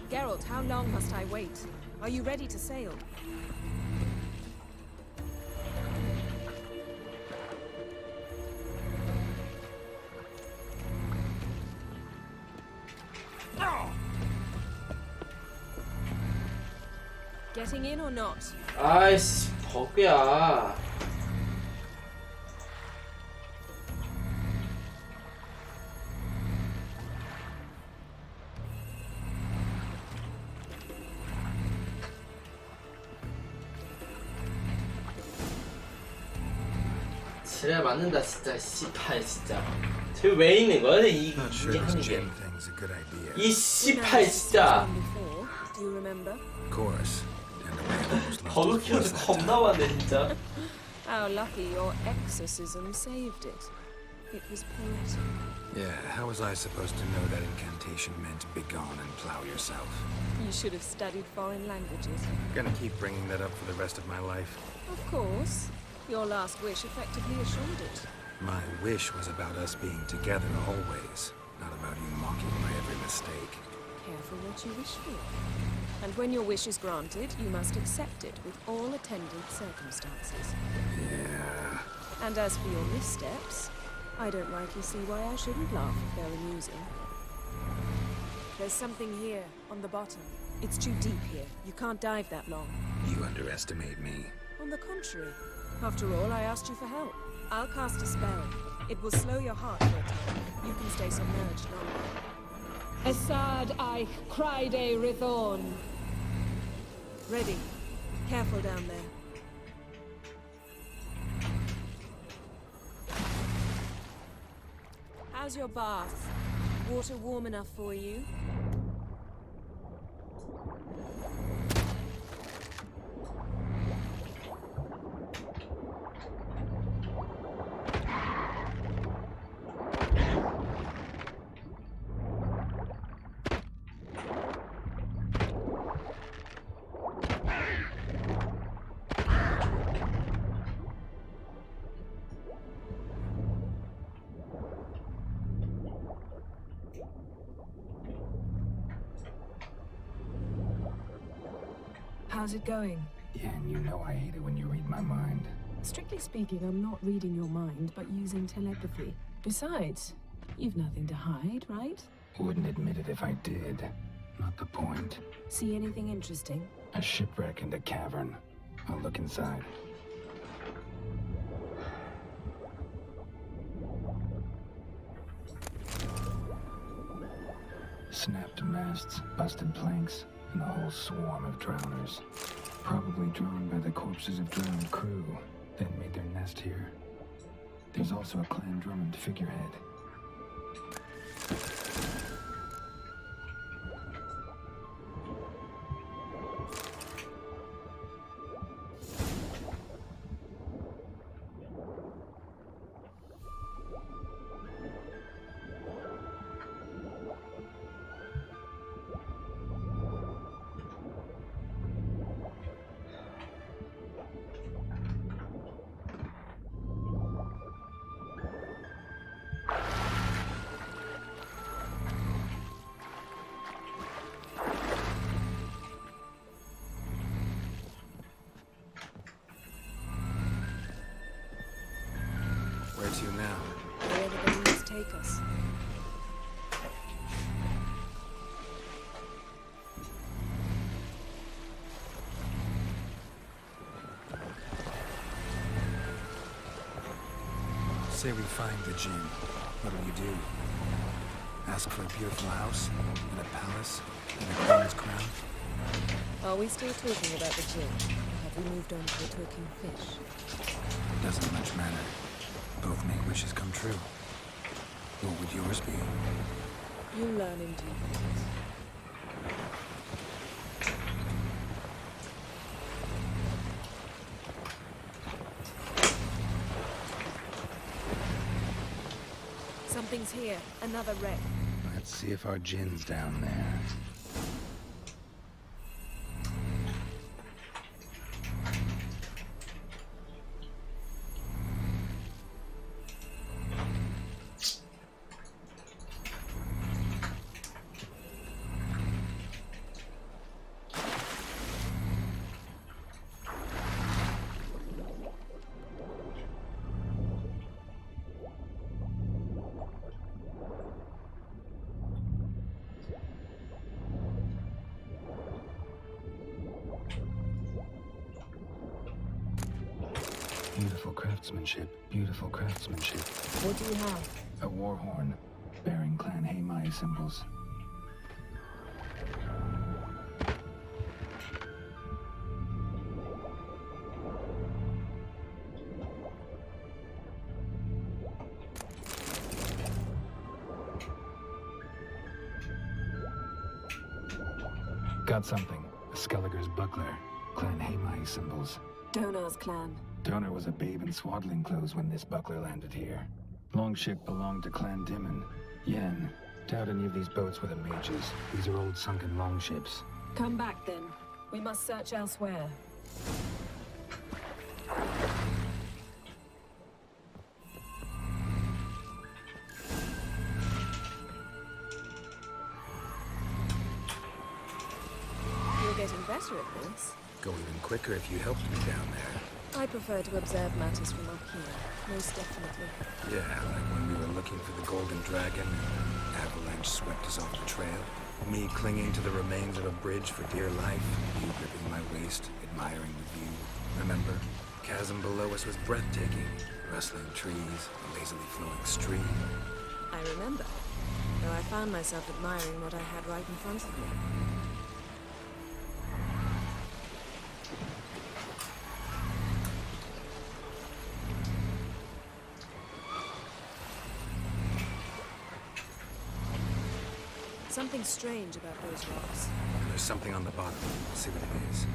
Geralt, how long must I wait? Are you ready to sail? Getting in or not? 아이씨, 버그야. 지뢰 맞는다 진짜. 씨팔 진짜. 저 왜 있는 거야? 이 하는 게. 이 씨팔 진짜. Do you remember? Of course. 버그 키워서 겁나 많네 진짜. How lucky your exorcism saved it. It was poetic. Yeah, how was I supposed to know that incantation meant begone and plow yourself? You should have studied foreign languages. Gonna keep bringing that up for the rest of my life. Of course. Your last wish effectively assured it. My wish was about us being together always, not about you mocking my every mistake. Careful what you wish for. And when your wish is granted, you must accept it with all attendant circumstances. Yeah. And as for your missteps, I don't rightly see why I shouldn't laugh if they're amusing. There's something here, on the bottom. It's too deep here. You can't dive that long. You underestimate me. On the contrary. After all, I asked you for help. I'll cast a spell. It will slow your heart for a time. You can stay submerged longer. Esad Eich Cryde Rithorn. Ready. Careful down there. How's your bath? Water warm enough for you? How's it going? Yeah, and you know I hate it when you read my mind. Strictly speaking, I'm not reading your mind, but using telepathy. Besides, you've nothing to hide, right? Wouldn't admit it if I did. Not the point. See anything interesting? A shipwreck and a cavern. I'll look inside. Snapped masts, busted planks, and a whole swarm of drowners. Probably drawn by the corpses of drowned crew that made their nest here. There's also a clan Drummond figurehead. Where to now? Wherever the winds take us. Say we find the gym. What will you do? Ask for a beautiful house? And a palace? And a queen's crown? Are we still talking about the gym? Or have we moved on to the talking fish? Doesn't much matter. Both make wishes come true. What would yours be? You'll learn in due course. Something's here. Another wreck. Let's see if our gin's down there. craftsmanship. Beautiful craftsmanship. What do you have? A war horn, bearing Clan Haimai symbols. Got something. A Skelliger's buckler. Clan Haimai symbols. Donar's clan. Donar was a babe in swaddling clothes when this buckler landed here. Longship belonged to Clan Dimon. Yen. Doubt any of these boats were the mages. These are old sunken longships. Come back then. We must search elsewhere. You're getting better at this. Go even quicker if you helped me down there. I prefer to observe matters from up here, most definitely. Yeah, like when we were looking for the Golden Dragon and avalanche swept us off the trail. Me clinging to the remains of a bridge for dear life, you gripping my waist, admiring the view. Remember? The chasm below us was breathtaking. Rustling trees, a lazily flowing stream. I remember, though I found myself admiring what I had right in front of me. Something strange about those rocks. There's something on the bottom. Let's see what it is.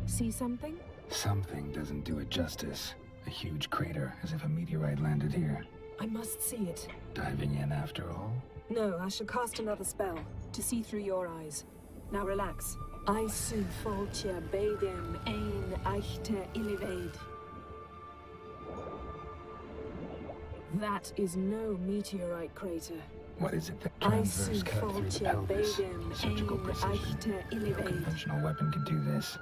See something? Something doesn't do it justice. A huge crater, as if a meteorite landed here. I must see it. Diving in after all? No, I shall cast another spell, to see through your eyes. Now relax. Aisu foltja beidem ein eichte illivaid. That is no meteorite crater. What is it that transverse cut through the pelvis? Surgical precision. No conventional weapon could do this.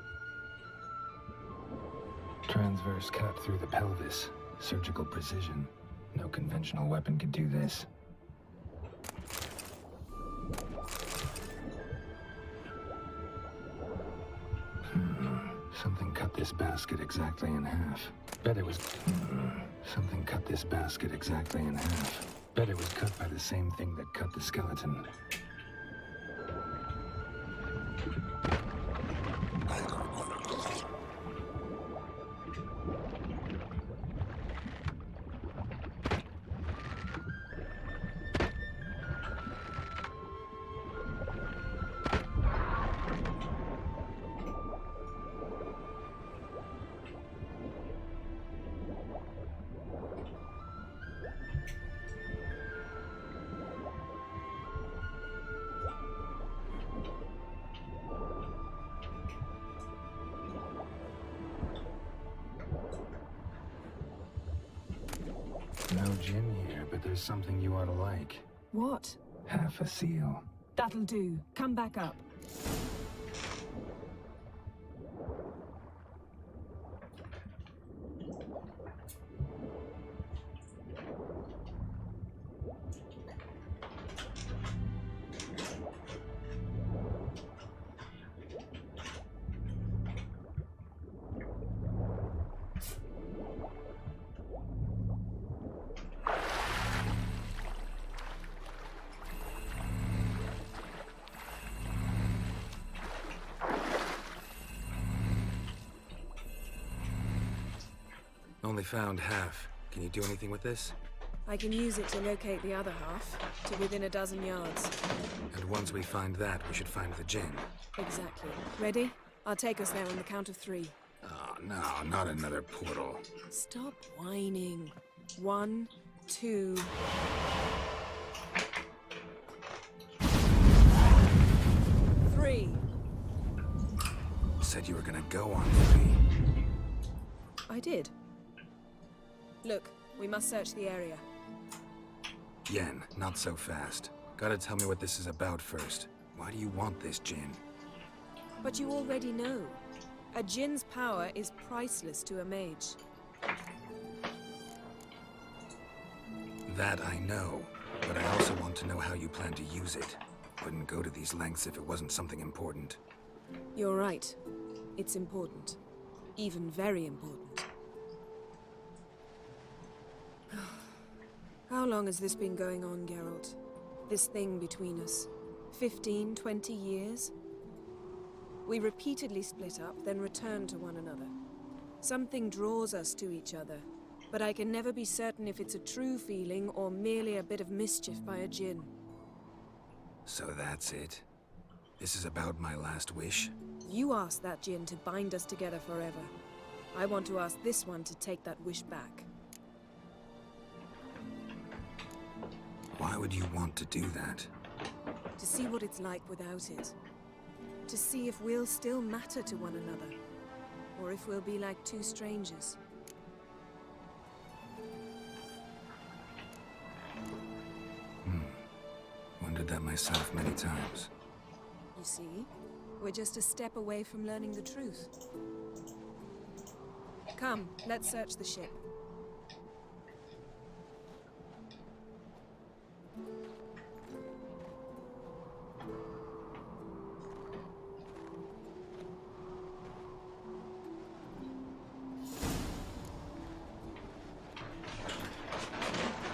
Transverse cut through the pelvis. Surgical precision. No conventional weapon could do this. Something cut this basket exactly in half. Bet it was... Something cut this basket exactly in half. Bet it was cut by the same thing that cut the skeleton. No gin here, but there's something you ought to like. What? Half a seal. That'll do. Come back up. Only found half. Can you do anything with this? I can use it to locate the other half, to within a dozen yards. And once we find that, we should find the gin. Exactly. Ready? I'll take us there on the count of 3. Oh, no, not another portal. Stop whining. 1, 2. Said you were gonna go on 3. I did. Look, we must search the area. Yen, not so fast. Gotta tell me what this is about first. Why do you want this Jinn? But you already know. A Jinn's power is priceless to a mage. That I know, but I also want to know how you plan to use it. Wouldn't go to these lengths if it wasn't something important. You're right. It's important. Even very important. How long has this been going on, Geralt? This thing between us? 15, 20 years? We repeatedly split up, then return to one another. Something draws us to each other, but I can never be certain if it's a true feeling or merely a bit of mischief by a Jinn. So that's it? This is about my last wish? You asked that Jinn to bind us together forever. I want to ask this one to take that wish back. Why would you want to do that? To see what it's like without it. To see if we'll still matter to one another. Or if we'll be like two strangers. Wondered that myself many times. You see? We're just a step away from learning the truth. Come, let's search the ship.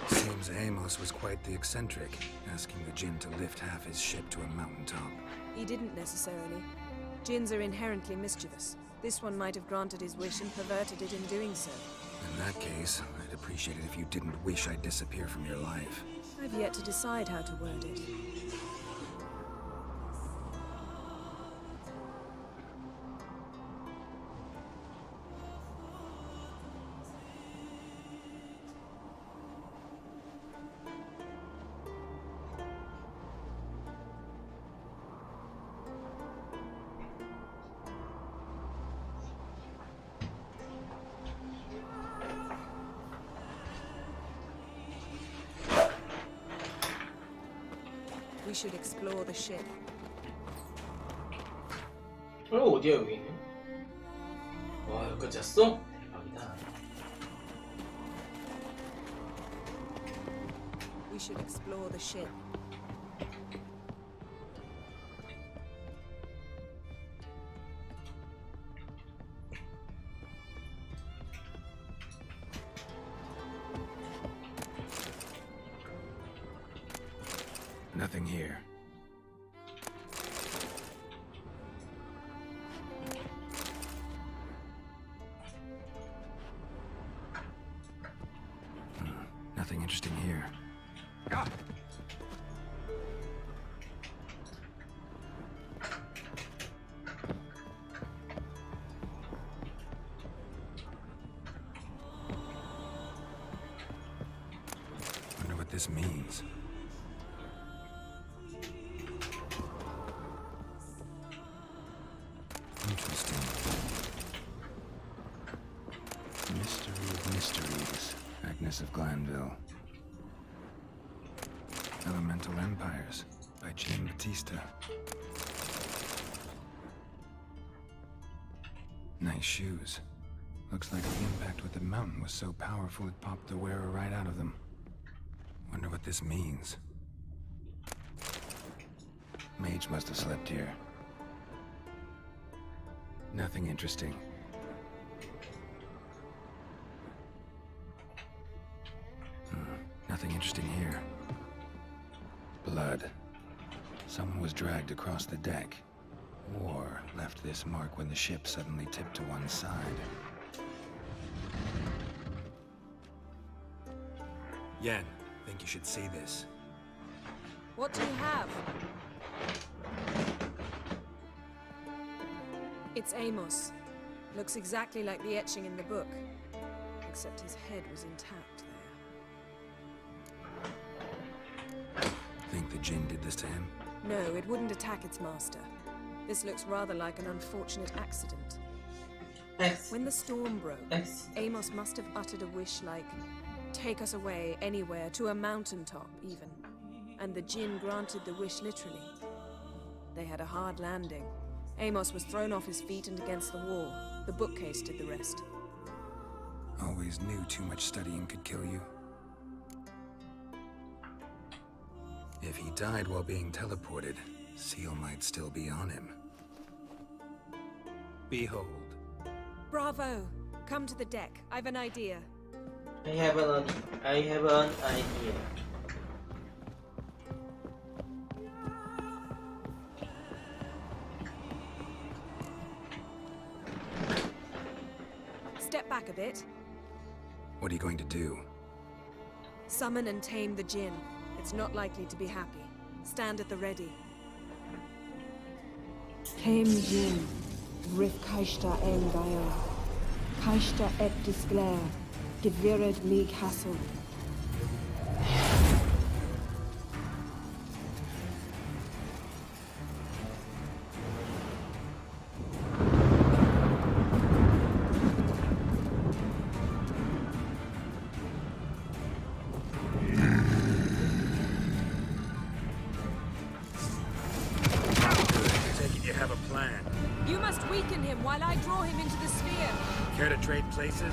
Seems Amos was quite the eccentric, asking the Jinn to lift half his ship to a mountaintop. He didn't necessarily. Jinns are inherently mischievous. This one might have granted his wish and perverted it in doing so. In that case, I'd appreciate it if you didn't wish I'd disappear from your life. I've yet to decide how to word it. We should explore the ship. 어디야 여기는? 와 여기까지 왔어? 대박이다. We should explore the ship. Nothing here. Nothing interesting here. Ah! Wonder what this means. Interesting. Mystery of Mysteries. Agnes of Glanville. Elemental Empires by Jean Batista. Nice shoes. Looks like the impact with the mountain was so powerful it popped the wearer right out of them. Wonder what this means. Mage must have slept here. Nothing interesting. Nothing interesting here. Blood. Someone was dragged across the deck. Or left this mark when the ship suddenly tipped to one side. Yen, think you should see this. What do you have? It's Amos. Looks exactly like the etching in the book. Except his head was intact there. Jinn did this to him? No, it wouldn't attack its master. This looks rather like an unfortunate accident. When the storm broke, Amos must have uttered a wish like, take us away anywhere, to a mountaintop even. And the Jinn granted the wish literally. They had a hard landing. Amos was thrown off his feet and against the wall. The bookcase did the rest. Always knew too much studying could kill you. If he died while being teleported, Seal might still be on him. Behold. Bravo! Come to the deck. I've an idea. I have an idea. Step back a bit. What are you going to do? Summon and tame the Jinn. It's not likely to be happy. Stand at the ready. Tame Jinn, Rif Kaishta en Gaia, Kaishta et Disglair, Gevirid mig Hassel. You must weaken him while I draw him into the sphere. Care to trade places?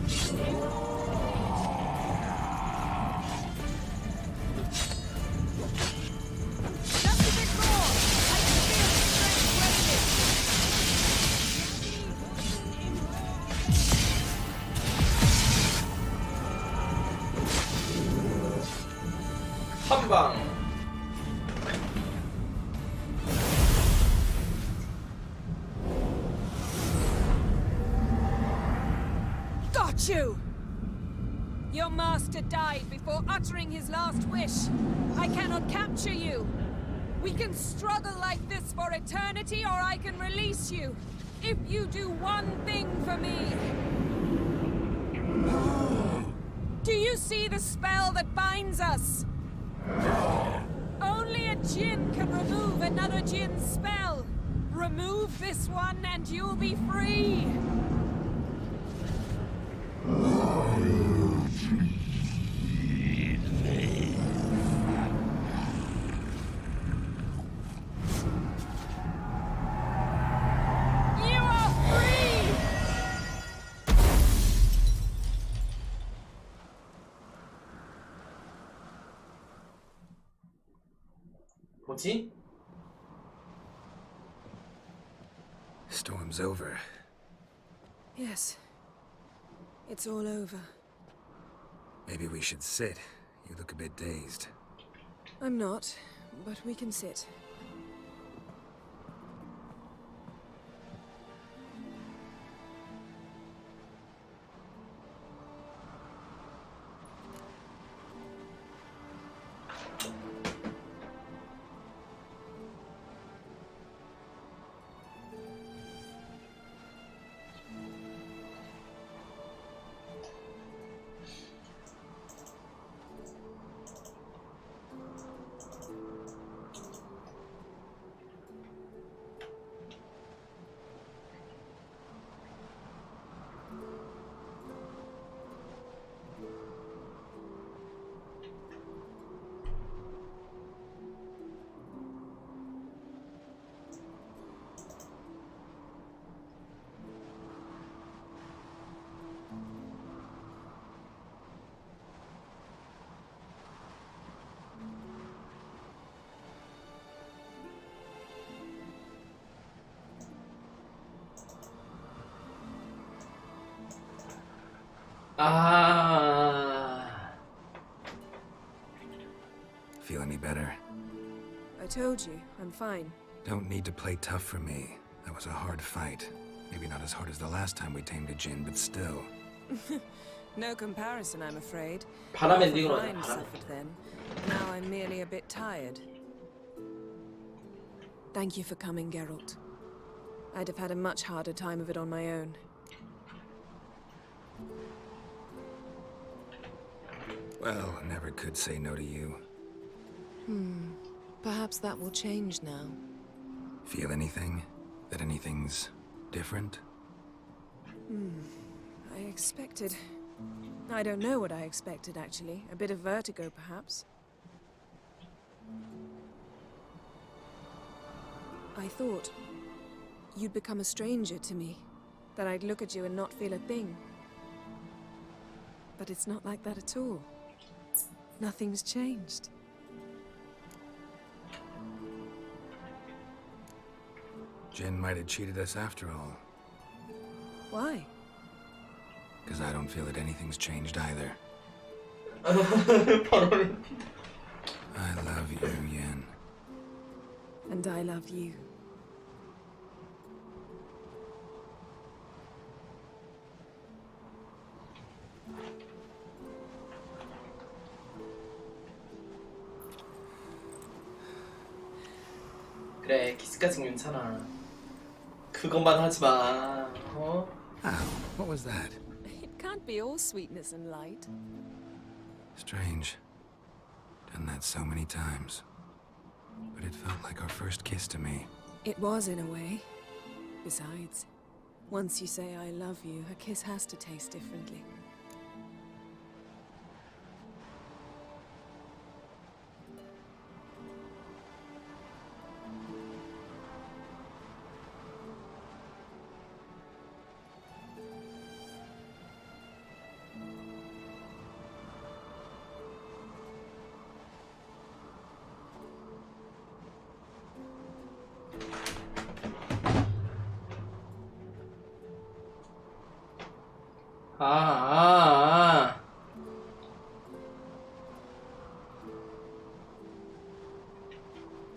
Just a bit more. I can feel the strength 한 방. You! Your master died before uttering his last wish. I cannot capture you. We can struggle like this for eternity, or I can release you. If you do one thing for me. Do you see the spell that binds us? Only a Jinn can remove another Jinn's spell. Remove this one and you'll be free. 뭐지? Storm's over. Yes. It's all over. Maybe we should sit. You look a bit dazed. I'm not, but we can sit. Feel any better? I told you, I'm fine. Don't need to play tough for me. That was a hard fight. Maybe not as hard as the last time we tamed a Jinn, but still. No comparison, I'm afraid. 바람 Half 엔딩으로 of 하자, mine 바람. suffered then. Now I'm merely a bit tired. Thank you for coming, Geralt. I'd have had a much harder time of it on my own. Well, I never could say no to you. Perhaps that will change now. Feel anything? That anything's different? I expected... I don't know what I expected, actually. A bit of vertigo, perhaps. I thought you'd become a stranger to me. That I'd look at you and not feel a thing. But it's not like that at all. Nothing's changed. Jin might have cheated us after all. Why? Because I don't feel that anything's changed either. 바로 I love you, Yen. And I love you. 그래, 키스까진 괜찮아. 그것만 하지 마. 어? What was that? It can't be all sweetness and light. Strange. Done that so many times. But it felt like our first kiss to me. It was in a way. Besides, once you say I love you, a kiss has to taste differently.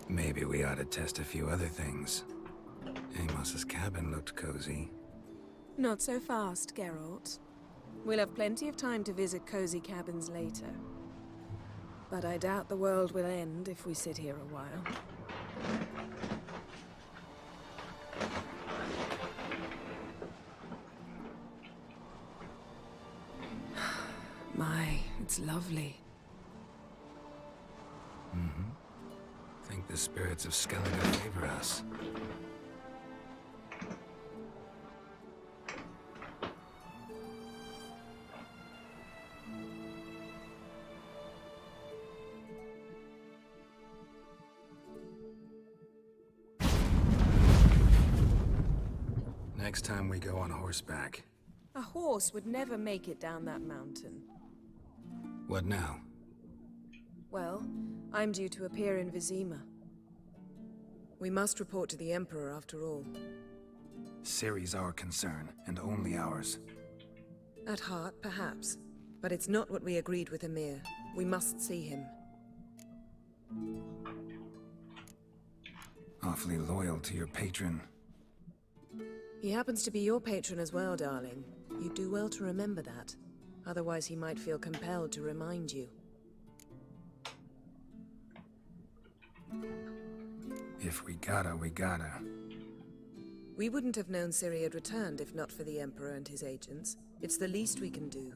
Maybe we ought to test a few other things. Amos's cabin looked cozy. Not so fast, Geralt. We'll have plenty of time to visit cozy cabins later. But I doubt the world will end if we sit here a while. My, it's lovely. Think the spirits of Skellige favor us. Next time we go on horseback. A horse would never make it down that mountain. What now? Well, I'm due to appear in Vizima. We must report to the Emperor after all. Ciri's our concern, and only ours. At heart, perhaps. But it's not what we agreed with Emir. We must see him. Awfully loyal to your patron. He happens to be your patron as well, darling. You'd do well to remember that. Otherwise he might feel compelled to remind you. If we gotta, we gotta. We wouldn't have known Ciri had returned if not for the Emperor and his agents. It's the least we can do.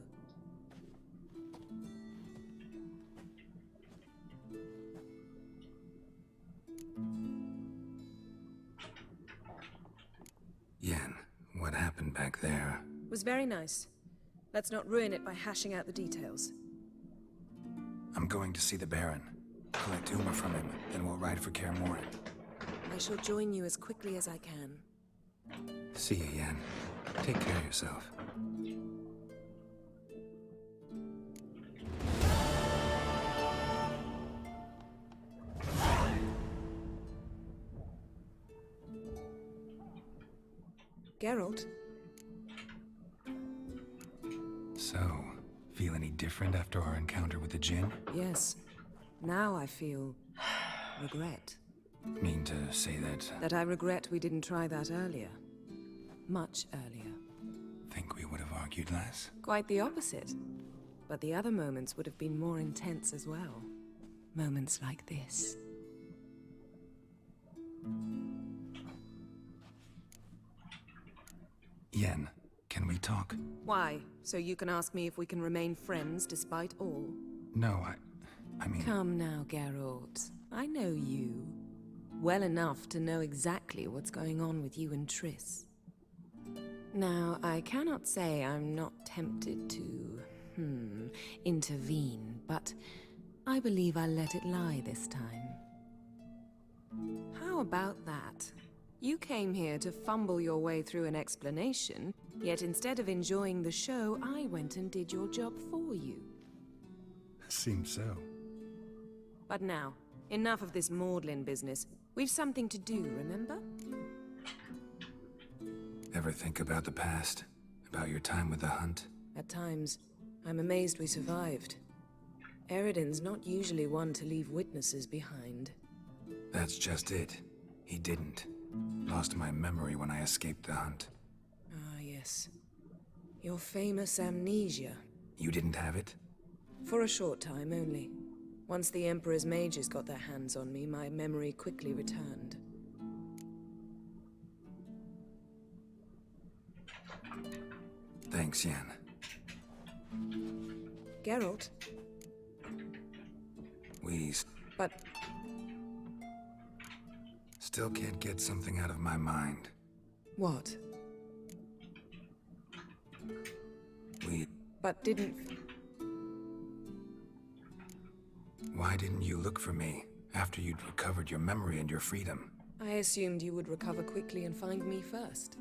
Yen, what happened back there? Was very nice. Let's not ruin it by hashing out the details. I'm going to see the Baron. Collect Uma from him, then we'll ride for Kaer Morhen. I shall join you as quickly as I can. See you, Yen. Take care of yourself. Geralt? So, feel any different after our encounter with the Djinn? Yes. Now I feel... regret. Mean to say that... That I regret we didn't try that earlier. Much earlier. Think we would have argued less? Quite the opposite. But the other moments would have been more intense as well. Moments like this. Yen, can we talk? Why? So you can ask me if we can remain friends despite all? No, I mean... Come now, Geralt. I know you. Well enough to know exactly what's going on with you and Triss. Now, I cannot say I'm not tempted to, intervene, but I believe I'll let it lie this time. How about that? You came here to fumble your way through an explanation, yet instead of enjoying the show, I went and did your job for you. Seems so. But now, enough of this maudlin business. We've something to do, remember? Ever think about the past? About your time with the hunt? At times, I'm amazed we survived. Eridan's not usually one to leave witnesses behind. That's just it. He didn't. Lost my memory when I escaped the hunt. Ah, yes. Your famous amnesia. You didn't have it? For a short time only. Once the Emperor's mages got their hands on me, my memory quickly returned. Thanks, Yen. Geralt? But... Still can't get something out of my mind. What? But didn't... Why didn't you look for me after you'd recovered your memory and your freedom? I assumed you would recover quickly and find me first.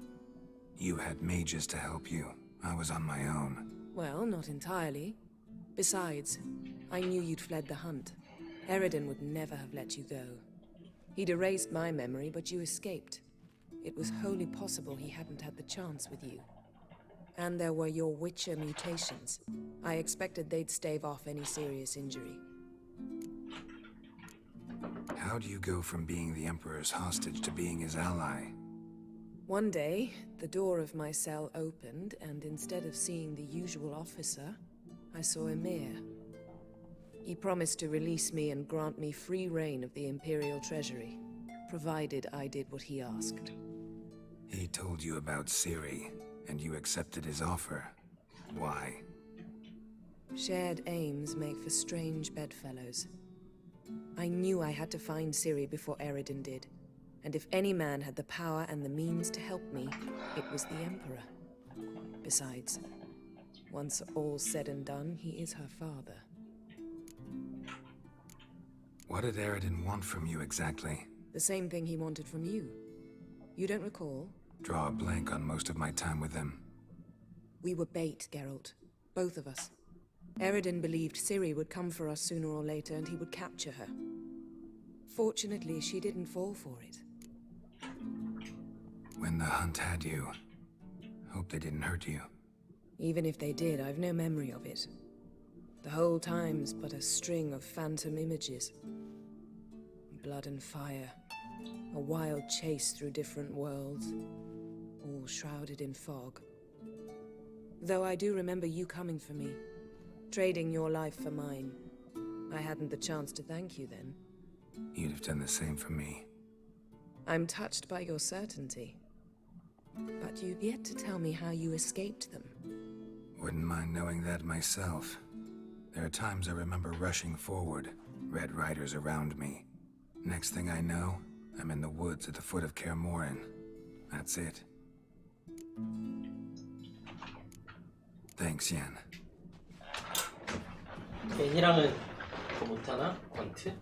You had mages to help you. I was on my own. Well, not entirely. Besides, I knew you'd fled the hunt. Eridan would never have let you go. He'd erased my memory, but you escaped. It was wholly possible he hadn't had the chance with you. And there were your Witcher mutations. I expected they'd stave off any serious injury. How do you go from being the Emperor's hostage to being his ally? One day, the door of my cell opened, and instead of seeing the usual officer, I saw Emir. He promised to release me and grant me free reign of the Imperial Treasury, provided I did what he asked. He told you about Ciri, and you accepted his offer. Why? Shared aims make for strange bedfellows. I knew I had to find Ciri before Eridan did, and if any man had the power and the means to help me, it was the Emperor. Besides, once all's said and done, he is her father. What did Eridan want from you exactly? The same thing he wanted from you. You don't recall? Draw a blank on most of my time with him. We were bait, Geralt. Both of us. Eridan believed Ciri would come for us sooner or later and he would capture her. Fortunately, she didn't fall for it. When the hunt had you, hope they didn't hurt you. Even if they did, I've no memory of it. The whole time's but a string of phantom images. Blood and fire. A wild chase through different worlds. All shrouded in fog. Though I do remember you coming for me. Trading your life for mine. I hadn't the chance to thank you then. You'd have done the same for me. I'm touched by your certainty. But you've yet to tell me how you escaped them. Wouldn't mind knowing that myself. There are times I remember rushing forward, Red Riders around me. Next thing I know, I'm in the woods at the foot of Kaer Morhen. That's it. Thanks, Yen. 벤이랑은 더 못하나? 권트?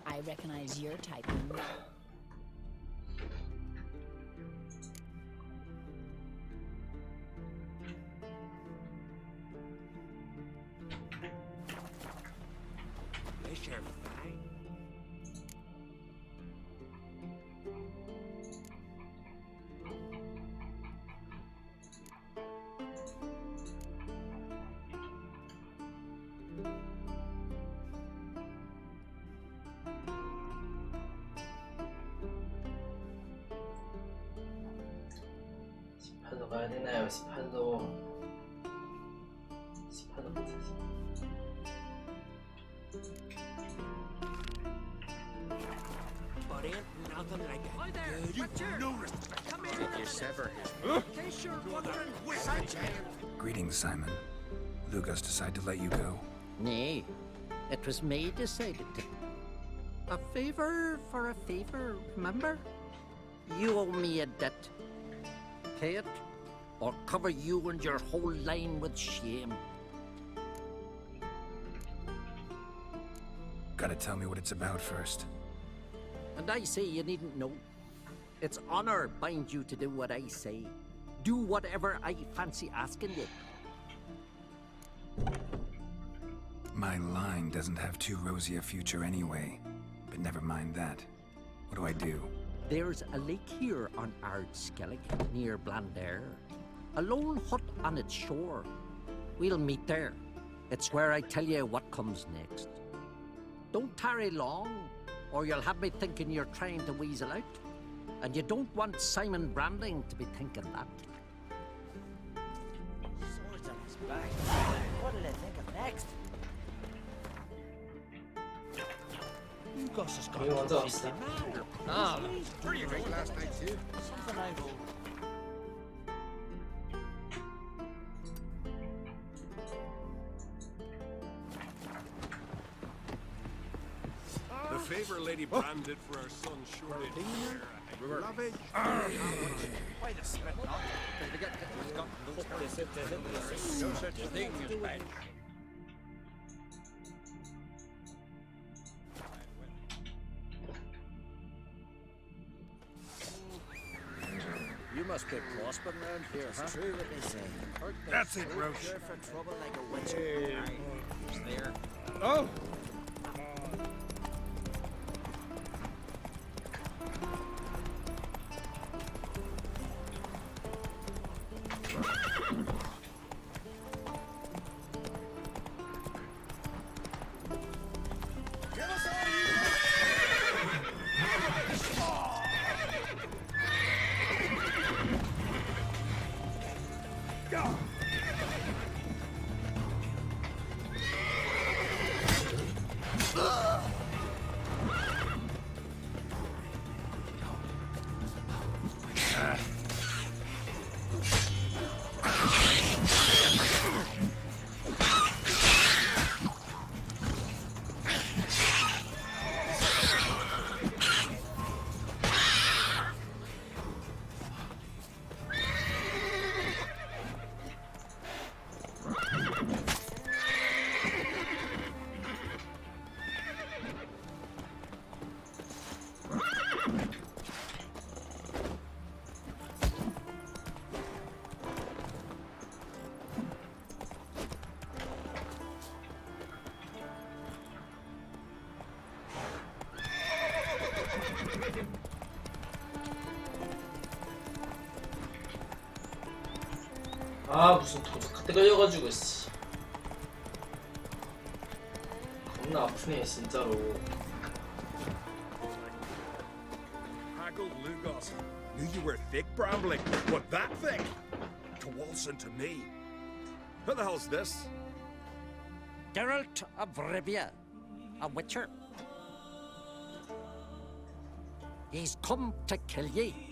I recognize your typing. 18로 가야 되나요? 18로 못하지. But ain't nothing like a Come here. Did you sever his... In case you're wondering, Greetings, Simon. Lugas decide to let you go? Nay, it was me decided to. A favor for a favor, remember? You owe me a debt. Pay it, or cover you and your whole line with shame. Gotta tell me what it's about first. And I say you needn't know. It's honor binds you to do what I say. Do whatever I fancy asking you. My line doesn't have too rosy a future anyway. But never mind that. What do I do? There's a lake here on Ardskellig, near Blandair. A lone hut on its shore. We'll meet there. It's where I tell you what comes next. Don't tarry long, or you'll have me thinking you're trying to weasel out. And you don't want Simon Branding to be thinking that. Swords on his back. What did I think of next? You guys has got 이거 먼저 갑시다. Pretty drink last night too. Something I will. The favor Lady Bran did for our son sure did. Ravage. Why the spit not? They get what's got no such thing as bad. You must be prospering around here, huh? It's true what they say. That's it, Roach. Sure for trouble like a witch. He's there. Oh! 아 무슨 도적 카드 걸려가지고 씨. 겁나 아프네 진짜로. Haggled Lugos. Knew you were thick, Brambling. What, that thing? To waltz into me. Who the hell's this? Geralt of Rivia, a witcher. He's come to kill ye.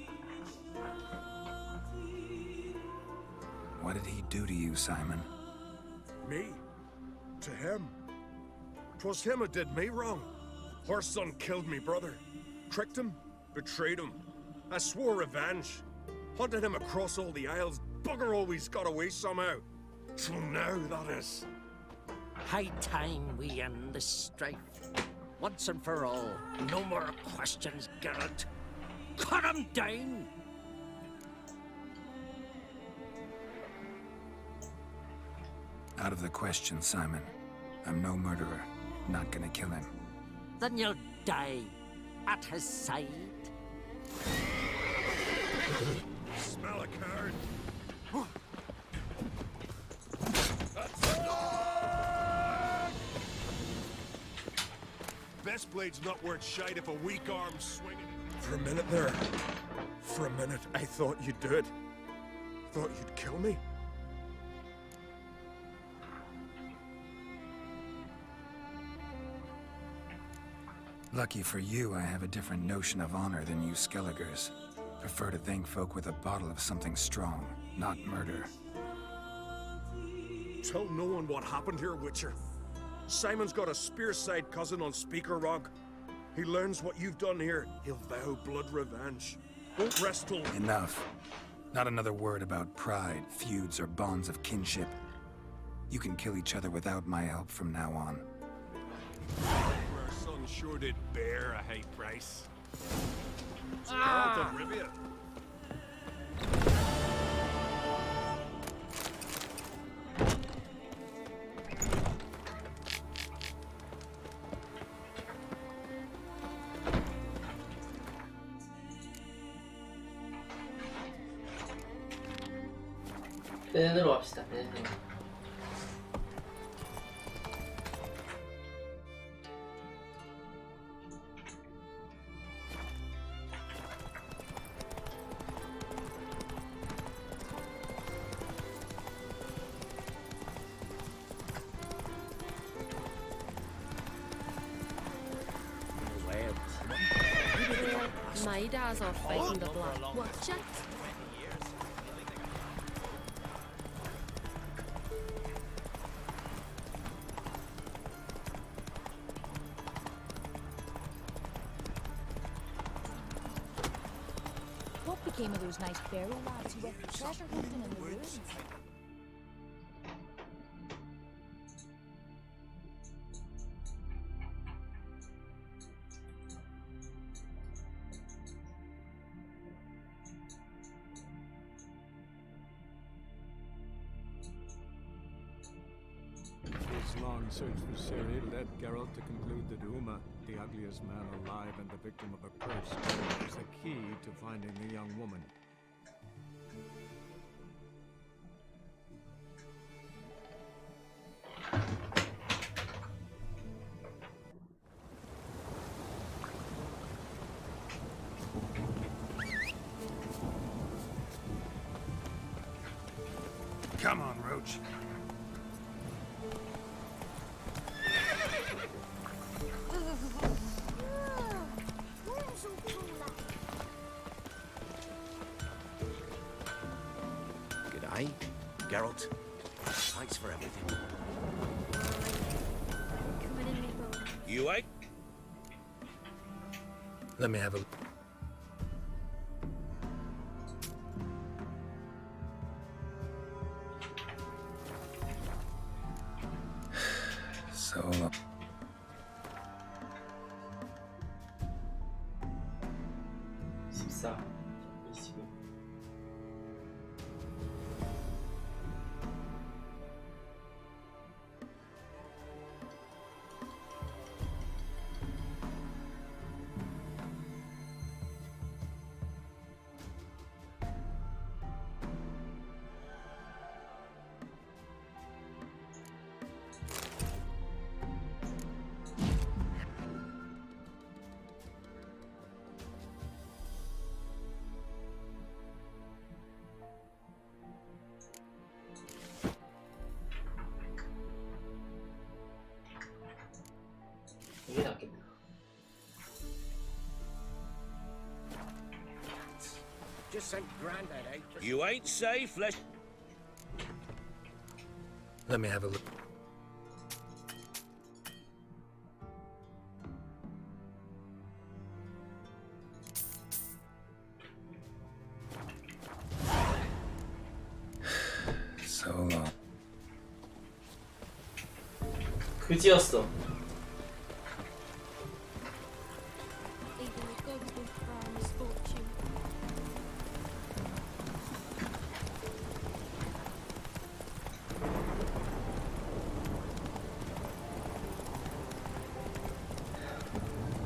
What did he do to you, Simon? Me? To him? 'Twas him who did me wrong. Her son killed me brother. Tricked him, betrayed him. I swore revenge. Hunted him across all the isles. Bugger always got away somehow. Till now, that is. High time we end this strife. Once and for all. No more questions, Geralt. Cut him down! Out of the question, Simon. I'm no murderer. Not gonna kill him. Then you'll die at his side. Smell a card. Best blade's not worth shite if a weak arm's swinging. For a minute there, I thought you'd do it. Thought you'd kill me? Lucky for you, I have a different notion of honor than you Skelligers. Prefer to thank folk with a bottle of something strong, not murder. Tell no one what happened here, Witcher. Simon's got a spear-side cousin on Speaker Rog. He learns what you've done here, he'll vow blood revenge. Won't rest till... Enough. Not another word about pride, feuds, or bonds of kinship. You can kill each other without my help from now on. Our son sure did bear a high price. It's Geralt of Rivia. 베덴으로 갑시다. 베덴. My dad's off fighting the Black Watcher. What became of those nice barrel lads who went treasure hunting in the ruins? This long search for Ciri led Geralt to conclude that Uma, the ugliest man alive and the victim of a curse, was the key to finding the young woman. Come on, Roach. G'day, Geralt. Thanks for everything. You ain't? Let me have a... So... 이게 낫겠다. Just sent Grandad out. You ain't safe, let's... Let me have a look. So long. 그지였어.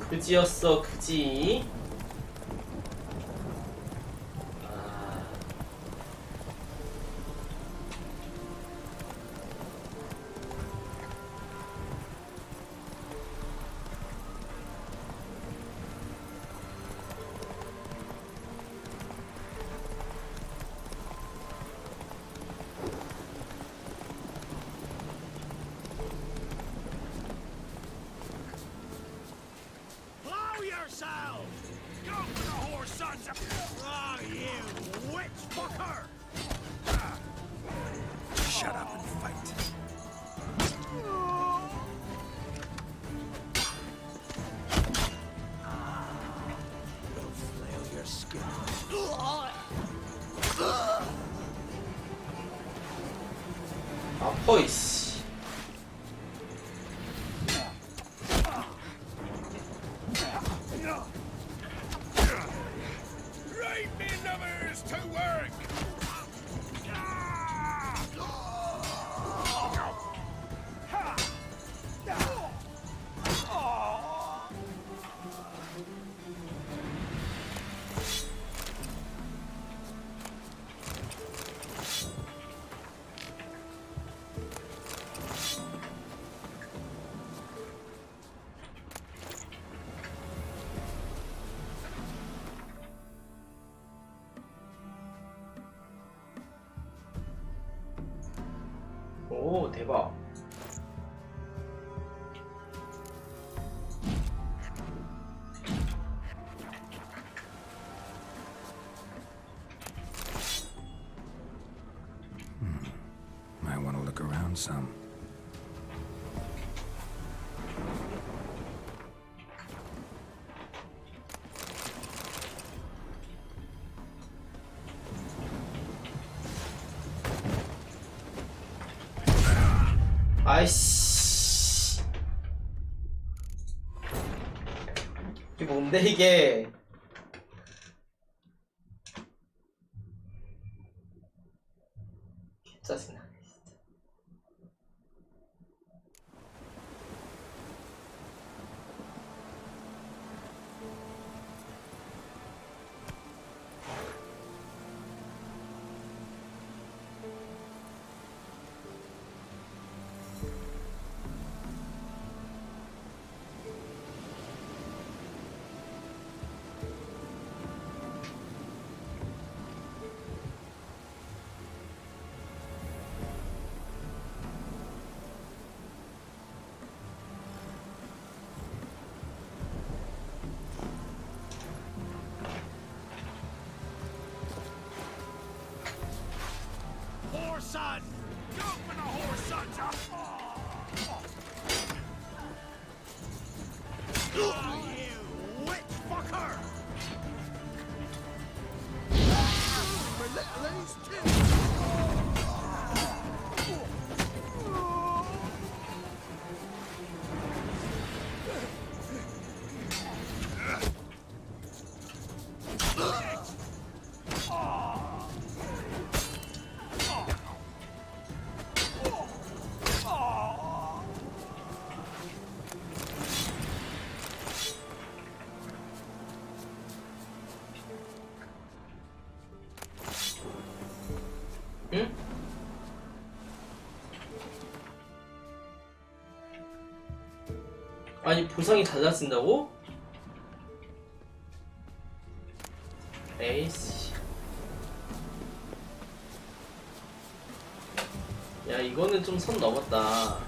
그지였어, 그지. 아파 이씨. Right, me lovers, to work! 오 대박. Might want to look around some. 아이씨. 이게 뭔데 이게. 짜증나. Son! Go for the horse, son! Oh, you witch fucker! My legs too! 응? 아니 보상이 달라진다고? 에이씨. 야 이거는 좀 선 넘었다.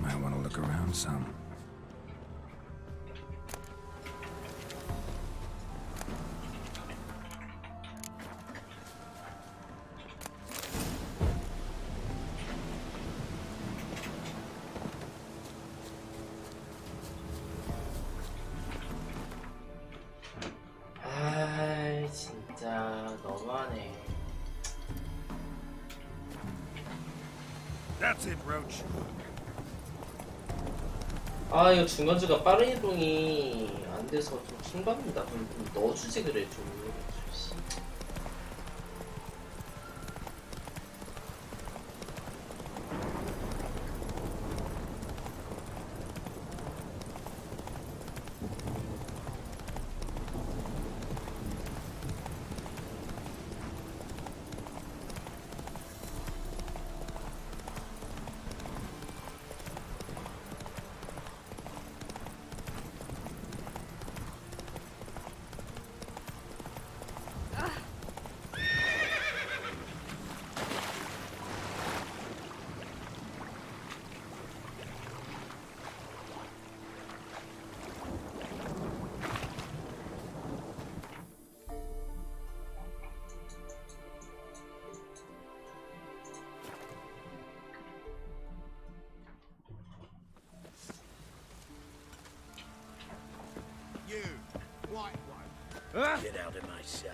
Might want to look around some. 아이 진짜 너무하네. That's it, Roach. 아 이거 중간주가 빠른 이동이 안 돼서 좀 킹받는다. 그럼 좀 넣어주지 그래 좀. Get out of my sight.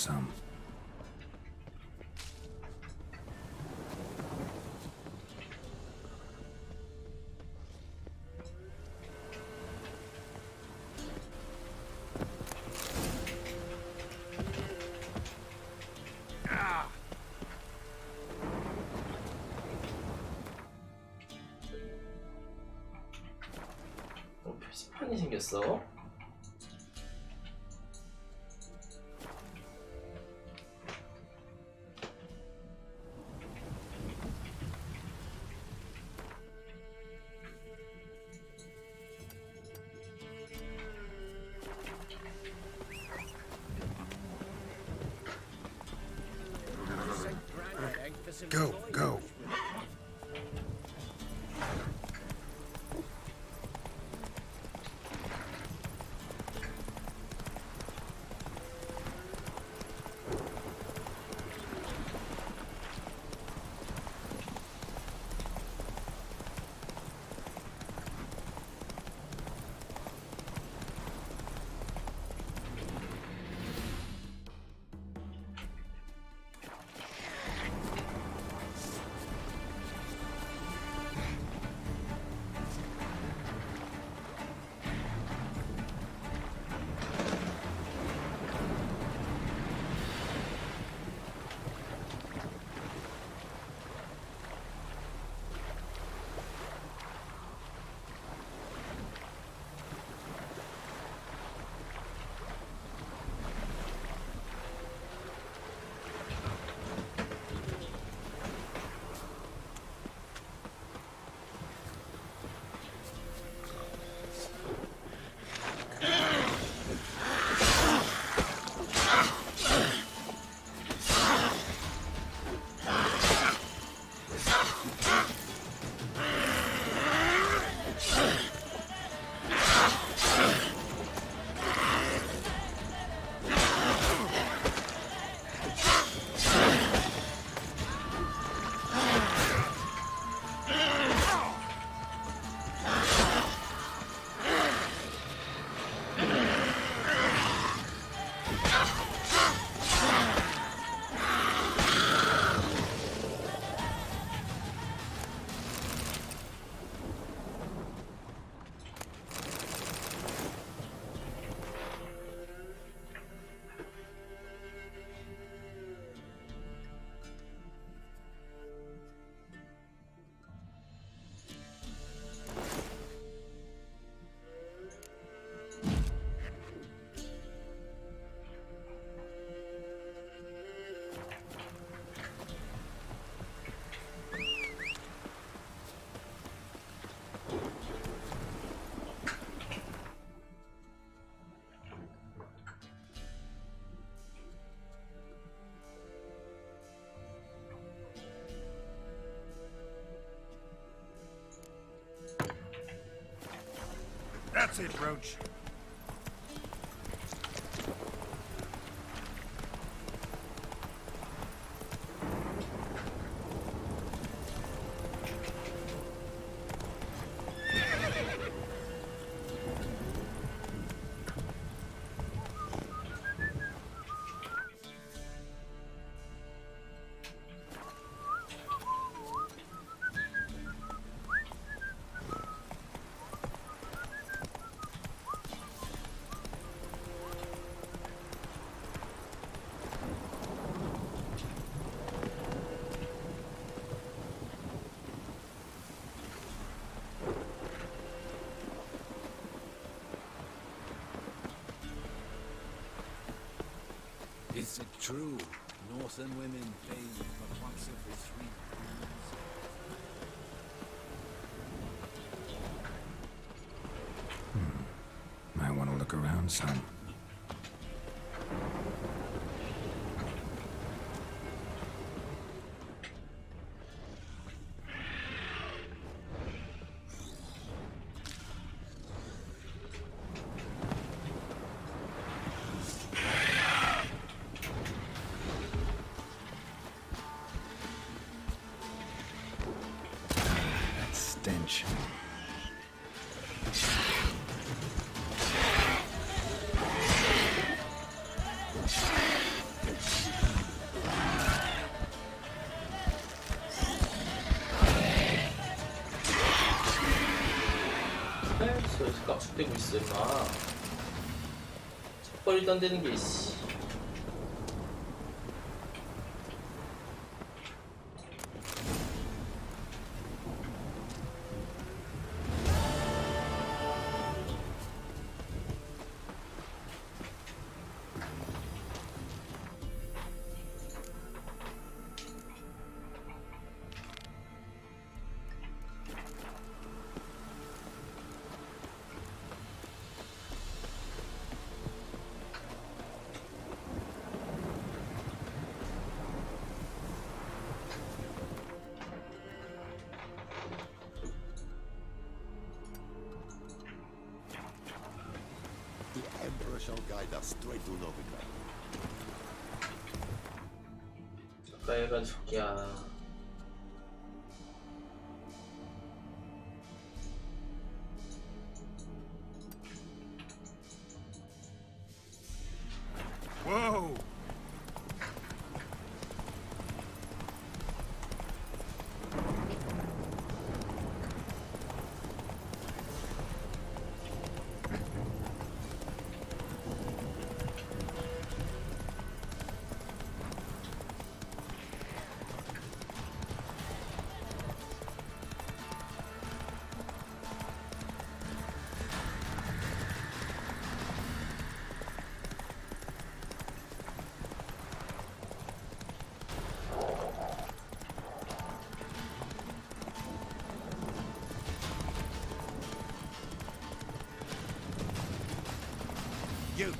some. 표지판이 생겼어. Go, go. That's it, Roach. Is it true? Northern women bathe but once every 3 years. Might want to look around some. Stench. 계속되고 있어 임마. 첫벌이도 안 되는 게 씨. The Emperor shall guide us straight to Novigrad. 빨간 속이야. Whoa! You!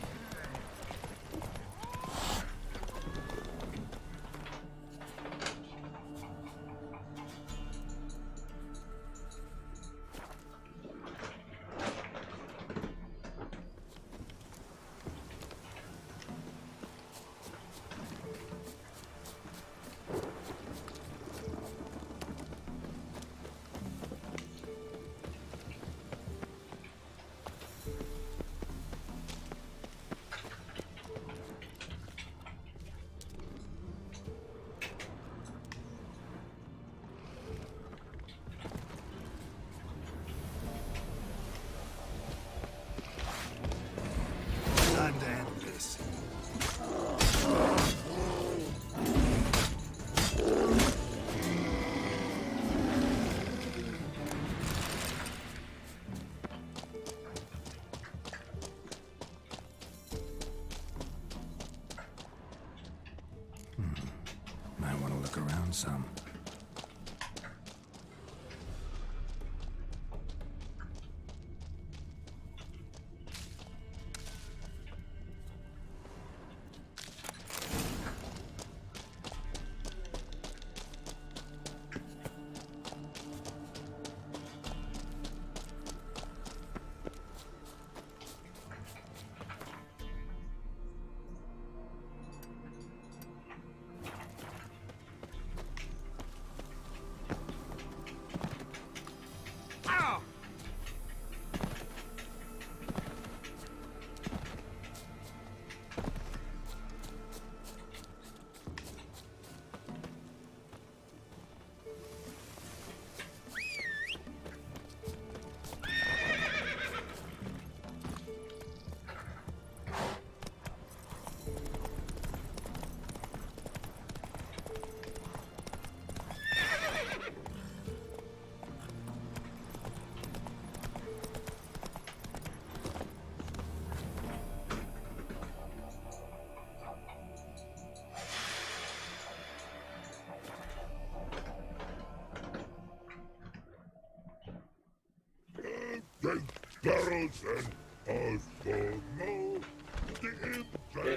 Time to end this. Might want to look around some.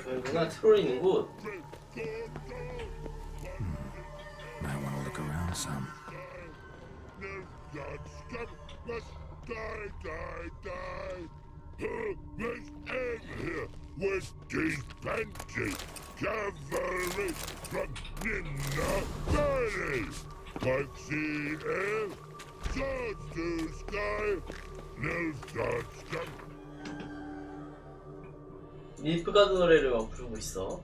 그러구나. 트롤이 있는 곳. Might want to look around some. With Keith Benji, cavalry from Ninna Valley, like sea air, swords to sky, no such come. 닐프가드 노래를 막 부르고 있어.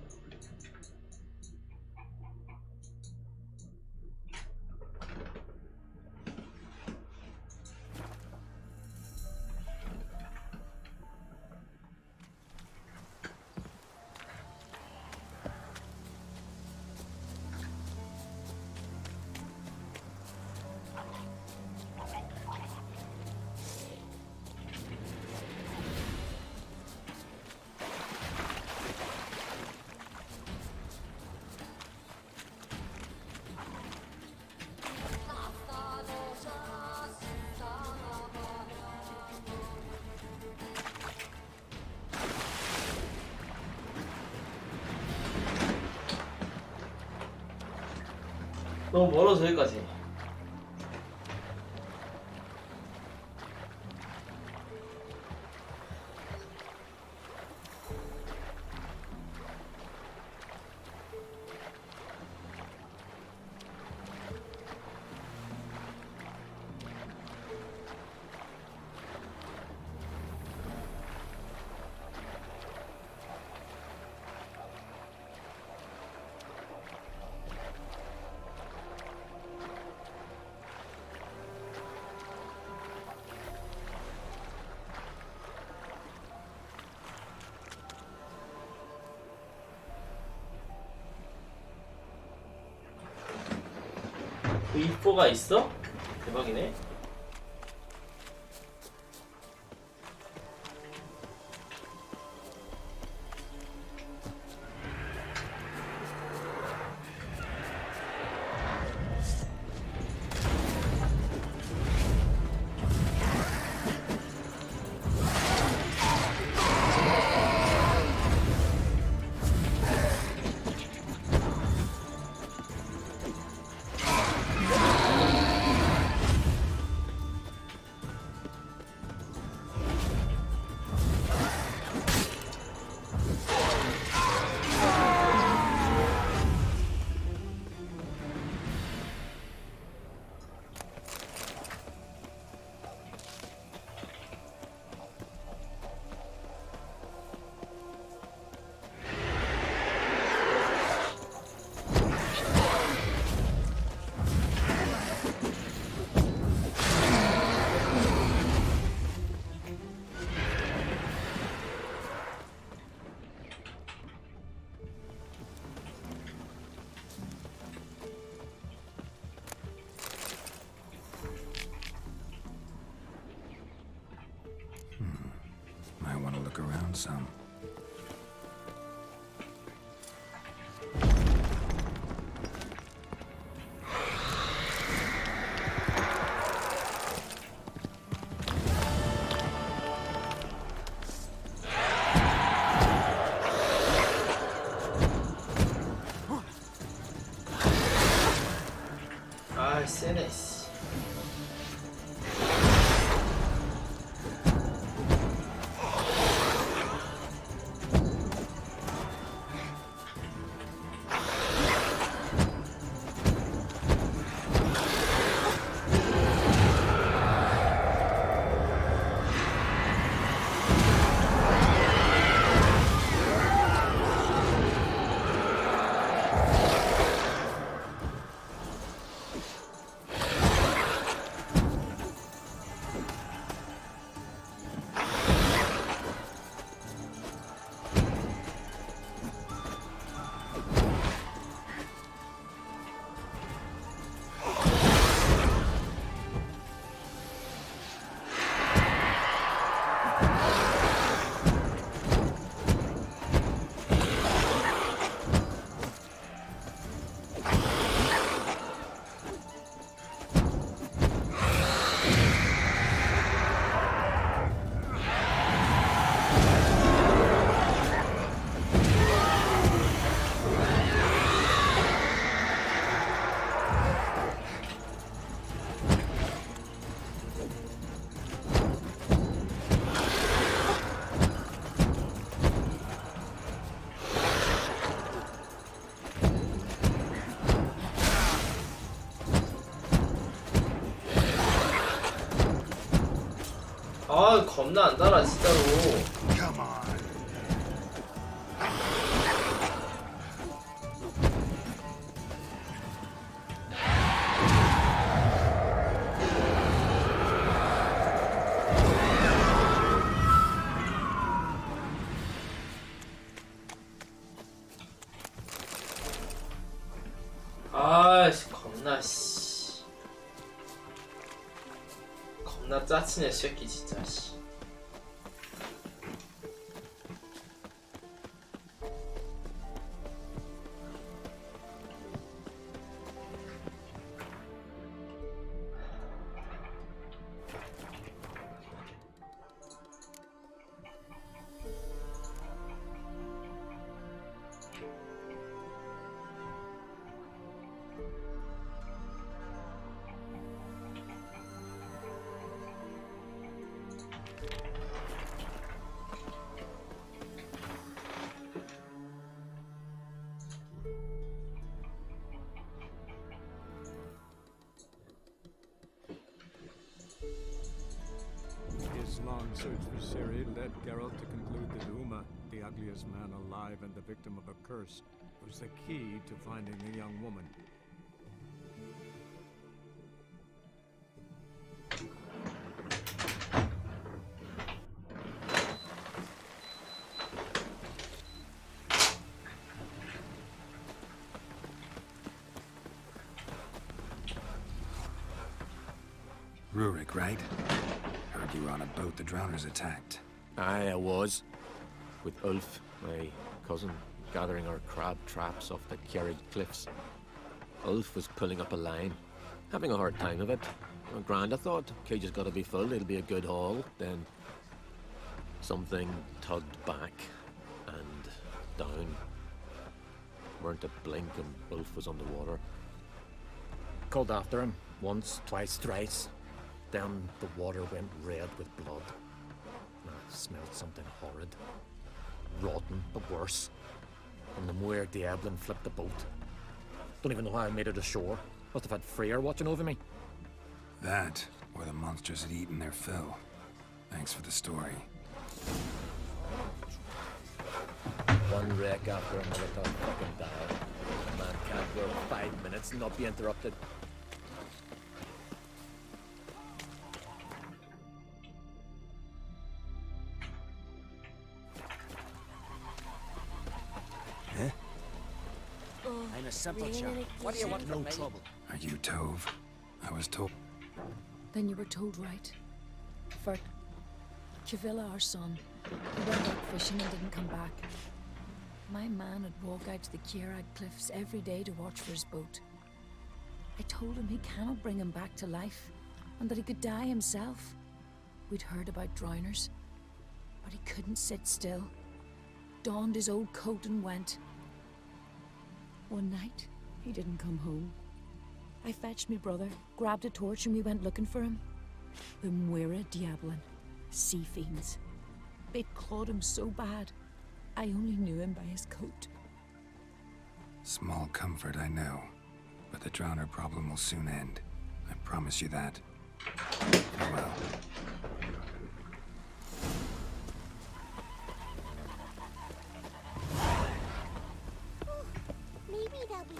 너무 멀어서 여기까지. V4가 있어? 대박이네. Might want to look around some. 아, 세네. 아, 겁나 안 달아 진짜로. 아씨, 겁나 씨. 겁나 짜치네 새끼 진짜 씨. and search for Ciri led Geralt to conclude that Uma, the ugliest man alive and the victim of a curse, was the key to finding the young woman. Rurik, right? Heard you were on a boat the drowners attacked. Aye, I was. With Ulf, my cousin, gathering our crab traps off the Kjerrig cliffs. Ulf was pulling up a line, having a hard time of it. Well, grand, I thought. Cage has got to be full, it'll be a good haul. Then something tugged back and down. Weren't a blink and Ulf was underwater. Called after him, once, twice, thrice. Then the water went red with blood. I smelled something horrid. Rotten, but worse. And the Muir Diablin flipped the boat. Don't even know how I made it ashore. Must have had Freyr watching over me. That, or the monsters had eaten their fill. Thanks for the story. One wreck after another till I fucking die. A man can't work 5 minutes and not be interrupted. I'm a simple chap. What do you want from me? No trouble. Are you Tove? I was told. Then you were told right. For Kavilla, our son, he went out fishing and didn't come back. My man would walk out to the Kjerrig cliffs every day to watch for his boat. I told him he cannot bring him back to life, and that he could die himself. We'd heard about drowners, but he couldn't sit still. Donned his old coat and went. One night, he didn't come home. I fetched me brother, grabbed a torch, and we went looking for him. The Muira Diablin, sea fiends. They'd clawed him so bad, I only knew him by his coat. Small comfort, I know. But the drowner problem will soon end. I promise you that. Farewell. Maybe they'll be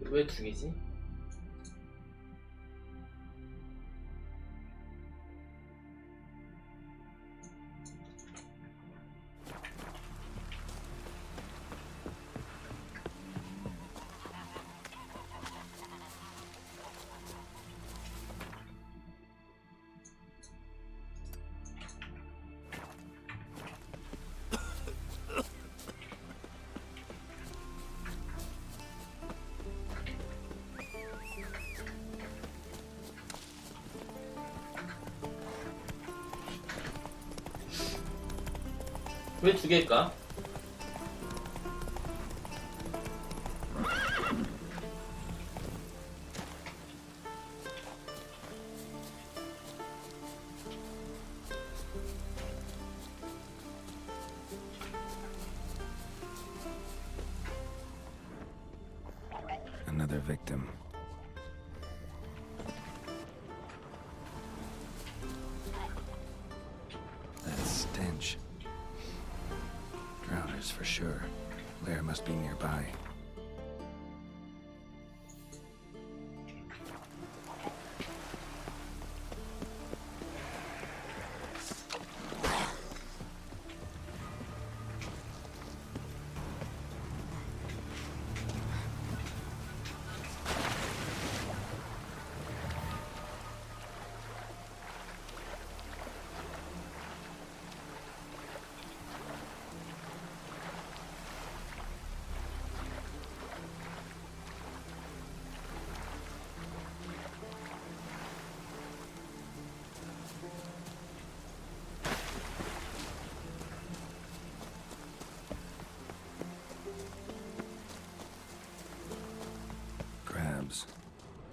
왜 두 개지? 왜 두 개일까? Another victim. That stench. Drowners for sure. Lair must be nearby.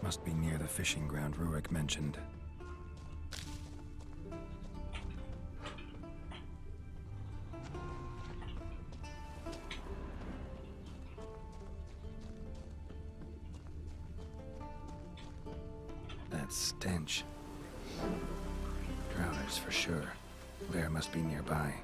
Must be near the fishing ground Rurik mentioned. That stench. Drowners for sure. Bear must be nearby.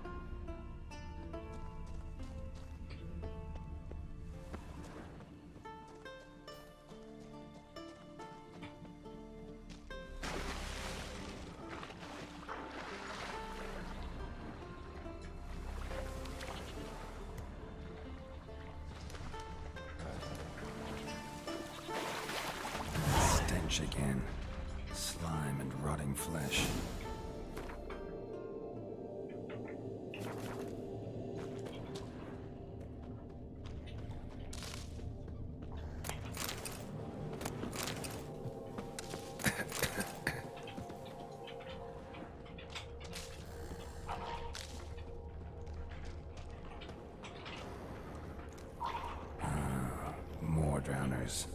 Stench again. Slime and rotting flesh. More drowners.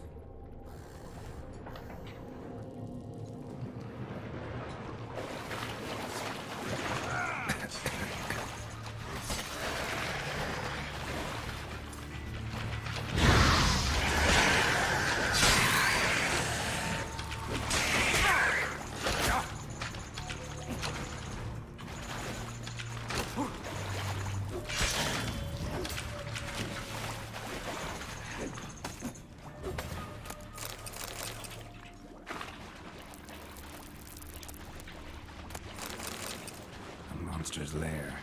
Monster's lair,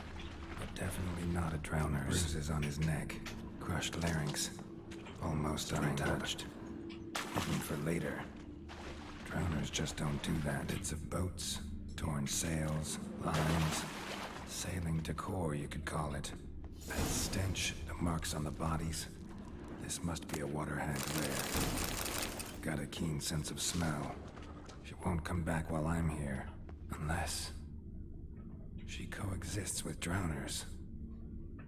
but definitely not a drowner. Bruises on his neck, crushed larynx, almost untouched. Hidden for later. Drowners just don't do that. Bits of boats, torn sails, lines, sailing decor, you could call it. That stench, the marks on the bodies. This must be a water hag's lair. Got a keen sense of smell. She won't come back while I'm here, unless she coexists with drowners.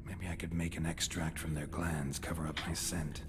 Maybe I could make an extract from their glands, cover up my scent.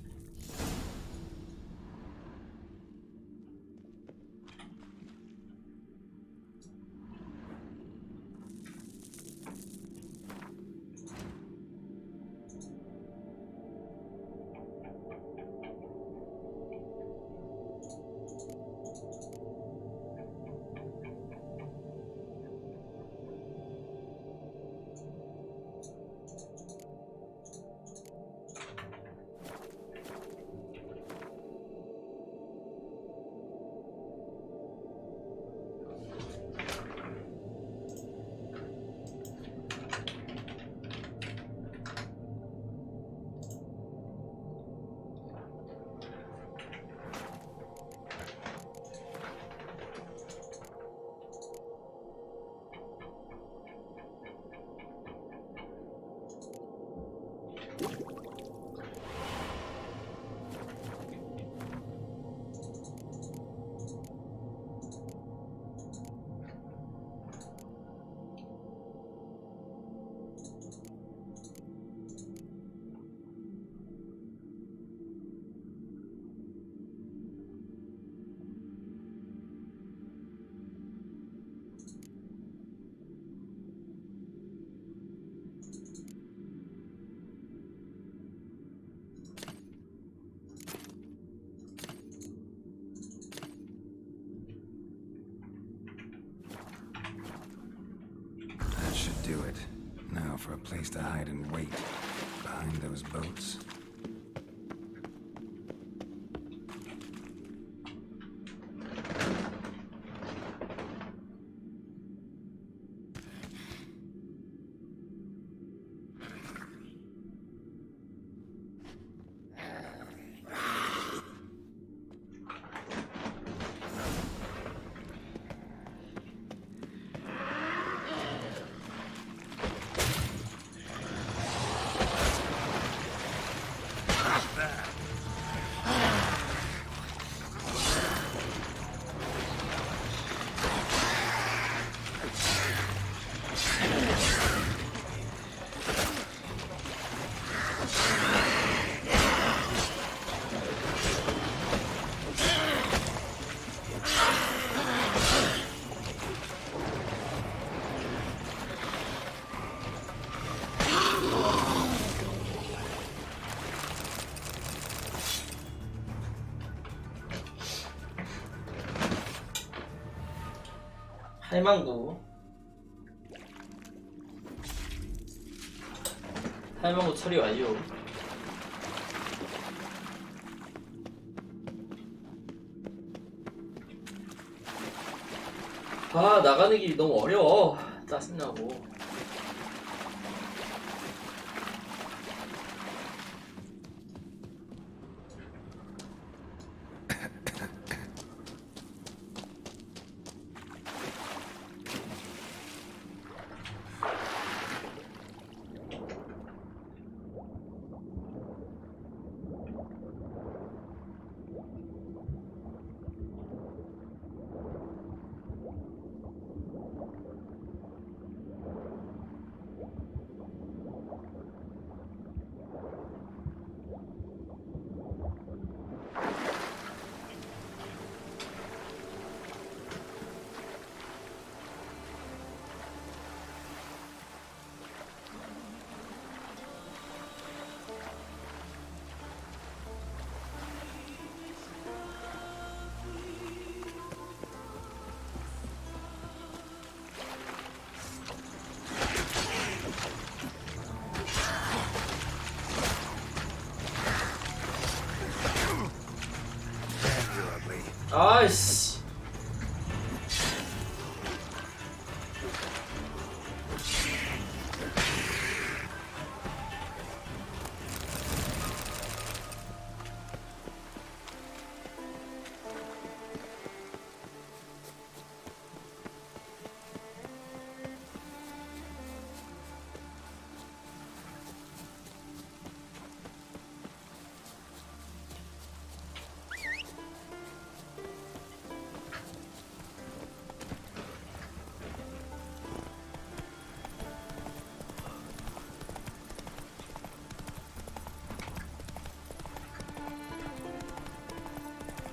Do it. Now for a place to hide and wait. Behind those boats. 탈망구 처리 완료. 아, 나가는 길이 너무 어려워. 짜증나고. 아이씨.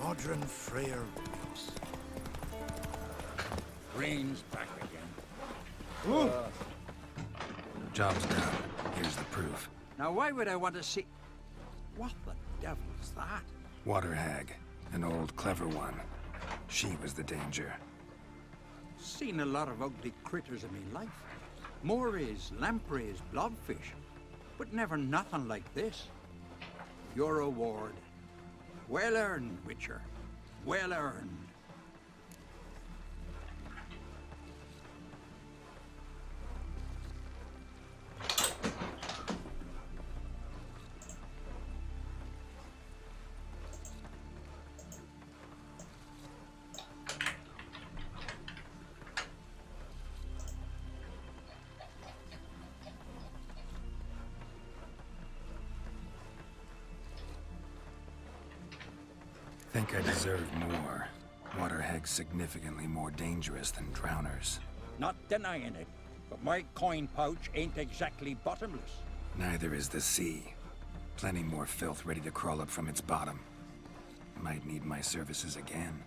Modern Freyer Reeves. Rain's back again. Ooh. Job's done. Here's the proof. Now why would I want to see... What the devil's that? Water hag. An old, clever one. She was the danger. Seen a lot of ugly critters in me life. Morays, lampreys, blobfish. But never nothing like this. Your reward. Well earned, Witcher. Well earned. Think I deserve more. Water hag's significantly more dangerous than drowners. Not denying it, but my coin pouch ain't exactly bottomless. Neither is the sea. Plenty more filth ready to crawl up from its bottom. Might need my services again.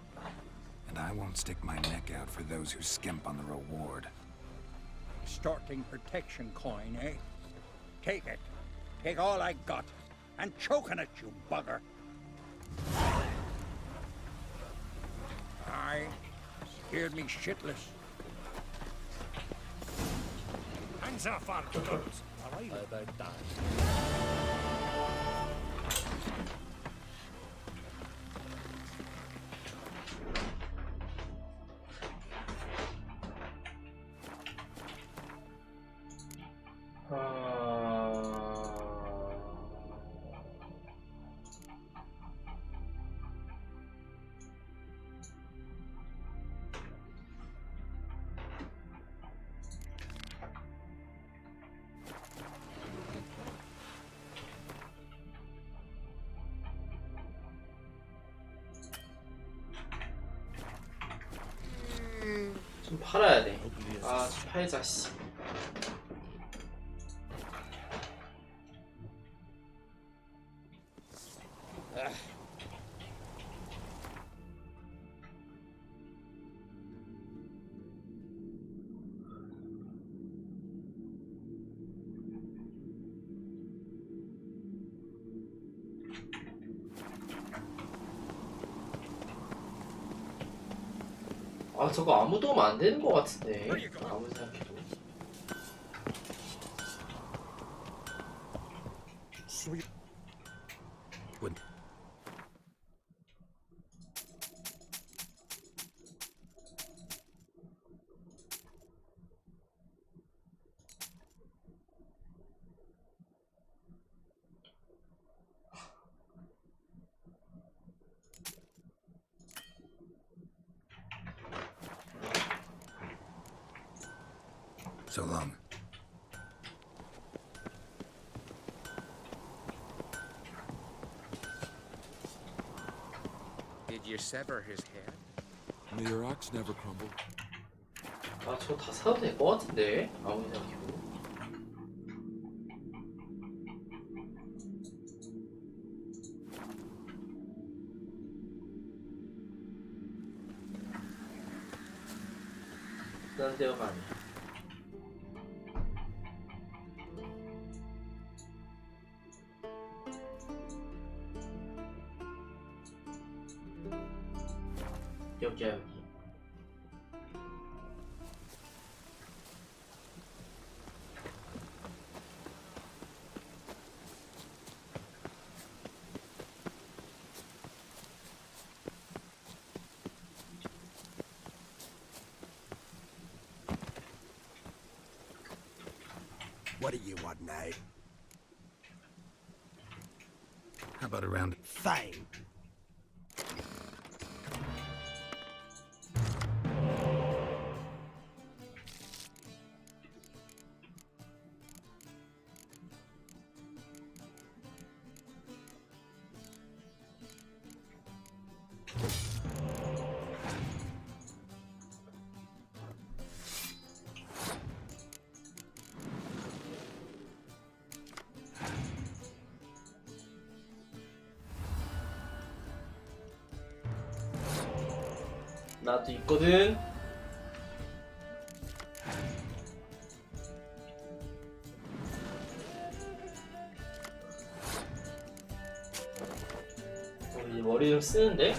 And I won't stick my neck out for those who skimp on the reward. Starting protection coin, eh? Take it. Take all I got. And choking it, you bugger. Aye. Scared me shitless. Hands off our guns, or I'll about die. 좀 팔아야 돼. 아, 좀 팔자, 씨. 아 저거 아무도 오면 안 되는 것 같은데 아무리 생각해도. So long. Did you sever his head? May your axe never crumble. 아 저거 다 사도 될 것 같은데 아무리 생각해도. 난 데어가 아니야. 여기야 여기. What do you want now? How about a round? Fine. 나도 있거든. 우리 머리 좀 쓰는데?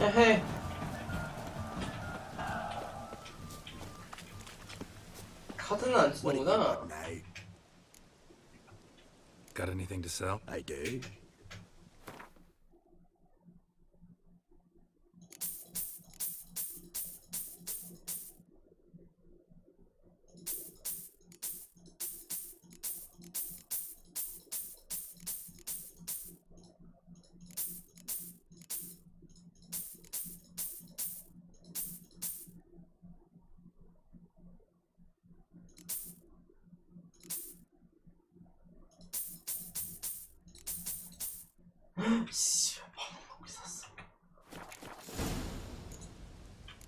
헤헤. 카드는 안 쓰는구나. Got anything to sell? I do.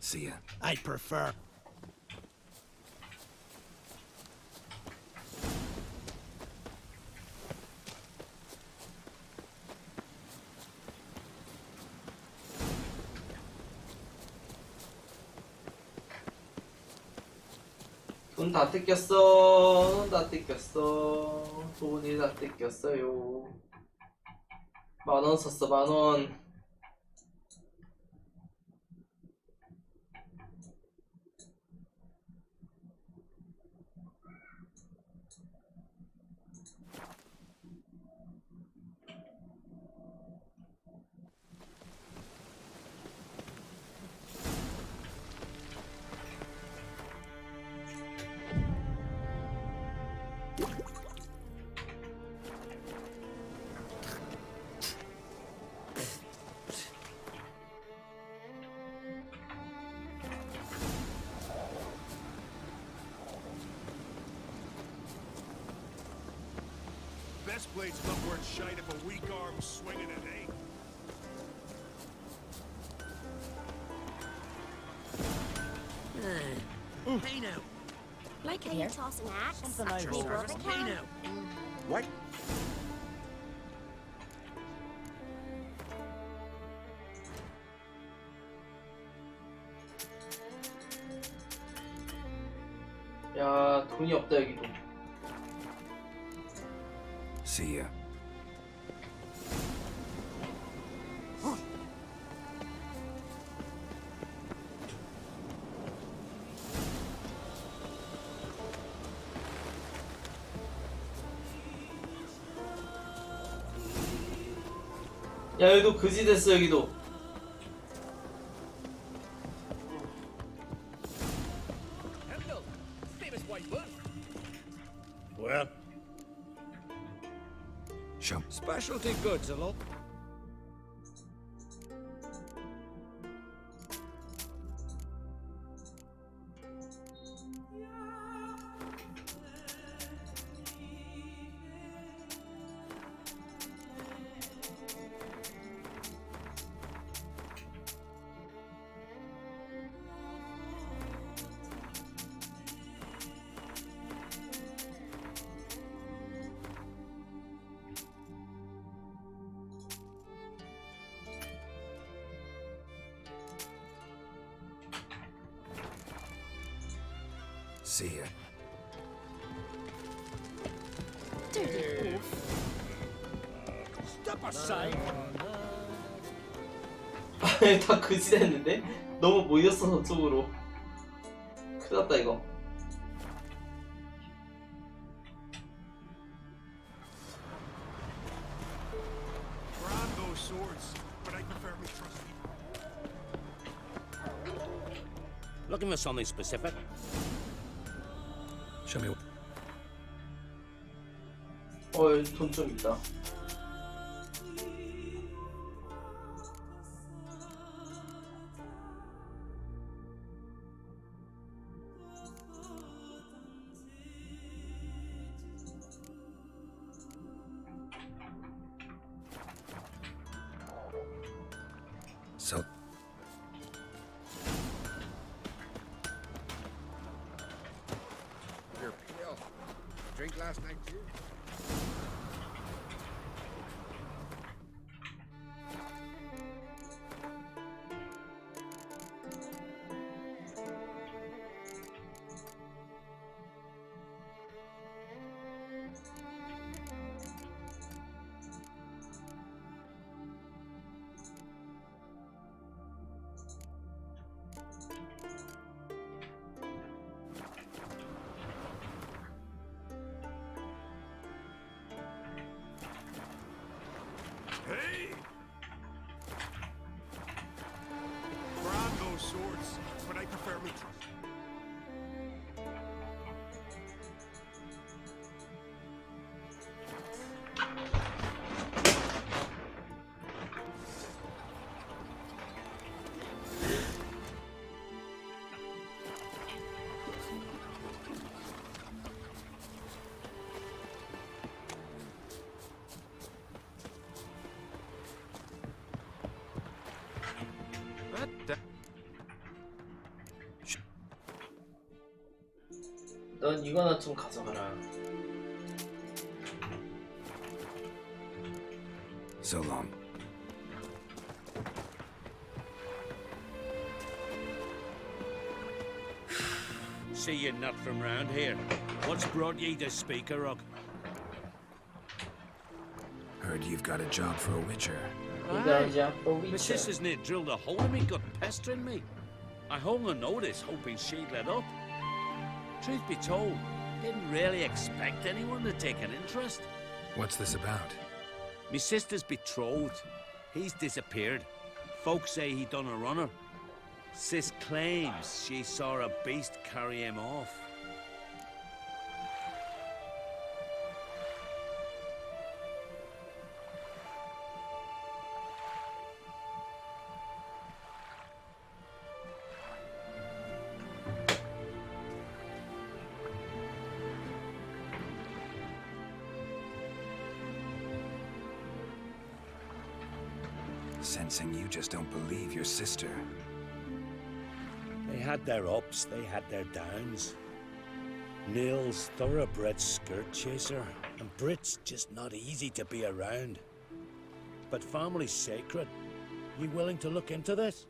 See ya. I'd prefer. 돈 다 뜯겼어. 돈 다 뜯겼어. 돈이 다 뜯겼어요. 10,000원 썼어, 10,000원. Best blade's not worth shite if a weak arm's swinging it, eh? Hey now. Like how you toss an axe? Something I Me brother heard. can? Hey now. What? 야, 돈이 없다 여기도. See ya. 야, 여기도 그지 됐어 여기도. Well, Show. specialty goods, a lot. See ya. Dirty wolf. Step aside. 다 그지 됐는데? 너무 모였어 저쪽으로. 큰일 났다 이거. Grab those swords, but I prefer me trust you. Looking for something specific? Show me. 돈 좀 있다. So. You're pale. Drink last night too? swords, but I prefer me trust. 넌 이거나 좀 가져가라. So long. See you're not from round here. What's brought ye to Speakerrug? Heard you've got a job for a witcher. My sister's near drilled a hole in me, got pestering me. I hung a notice, hoping she'd let up. Truth be told, didn't really expect anyone to take an interest. What's this about? Me sister's betrothed. He's disappeared. Folks say he done a runner. Sis claims she saw a beast carry him off. Sensing you just don't believe your sister. They had their ups, they had their downs. Neil's thoroughbred skirt chaser, and Brit's just not easy to be around. But family's sacred. You willing to look into this?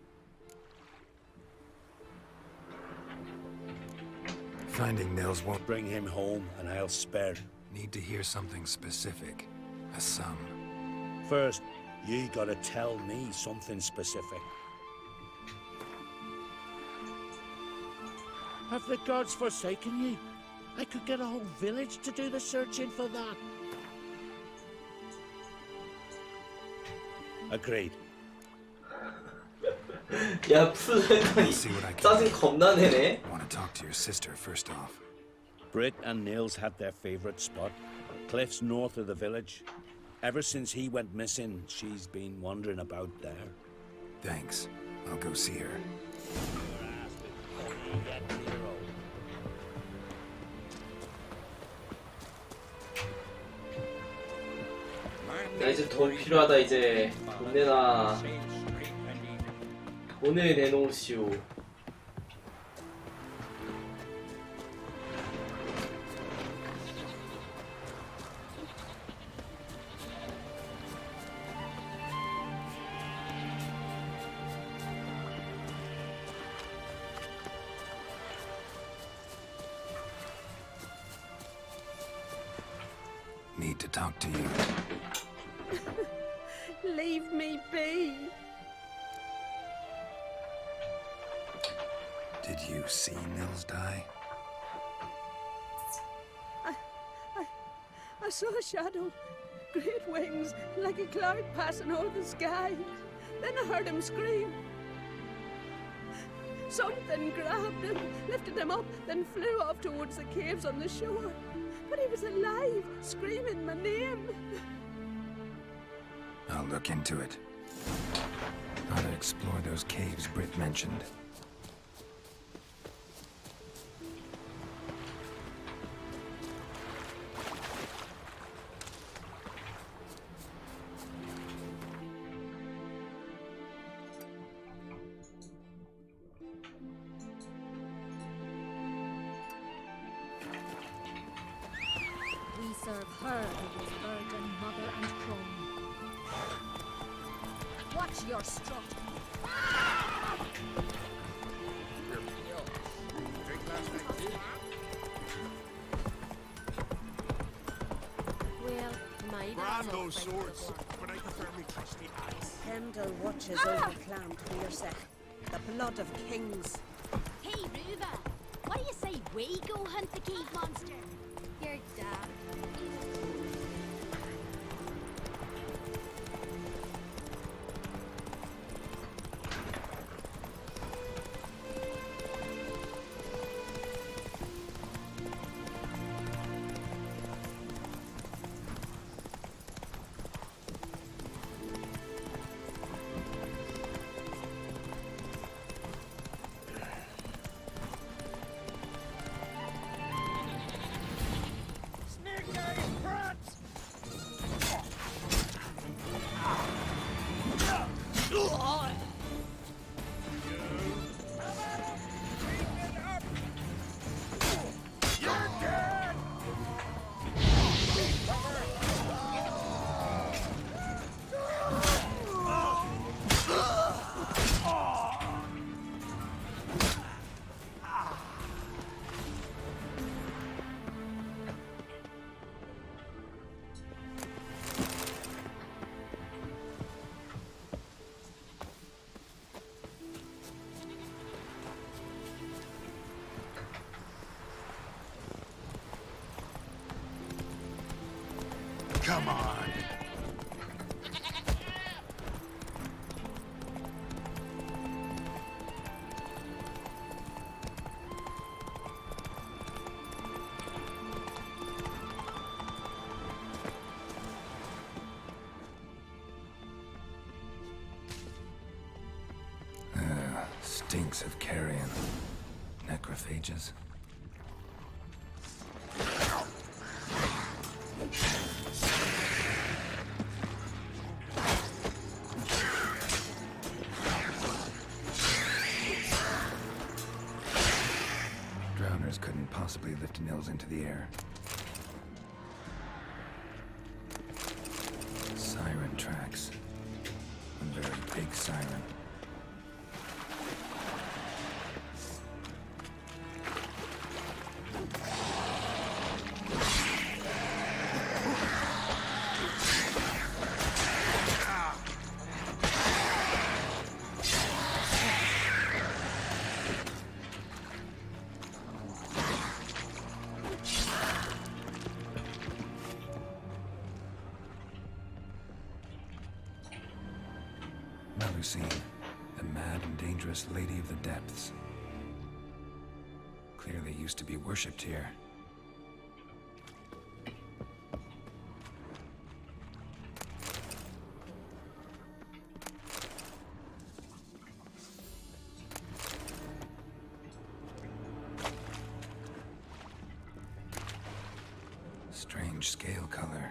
Finding Nils won't bring him home, and I'll spare. Need to hear something specific. A sum. First, you gotta tell me something specific. Have the gods forsaken ye? I could get a whole village to do the searching for that. Agreed. 야, 플래너이 짜증 겁나 내네. Want to talk to your sister first off. Brit and Nils had their favorite spot, cliffs north of the village. Ever since he went missing, she's been wandering about there. Thanks. I'll go see her. 야, 이제 돈 필요하다. 이제 돈 내놔. 돈을 내놓으시오. Need to talk to you. Leave me be. Did you see Nils die? I saw a shadow, great wings, like a cloud passing over the sky. Then I heard him scream. Something grabbed him, lifted him up, then flew off towards the caves on the shore. But he was alive, screaming my name. I'll look into it. Gotta explore those caves Britt mentioned. We serve her who was virgin, mother, and crone. Watch your strut. Well, my Brand those swords, but I prefer me trusty axe. Heimdall watches over Clan Twirsech, the blood of kings. Hey, Ruva, what do you say we go hunt the cave monster? Your dad. Come on. Stinks of carrion. Necrophages. Drowners couldn't possibly lift Nils into the air. Siren tracks. A very big siren. The mad and dangerous Lady of the Depths. Clearly used to be worshipped here. Strange scale color.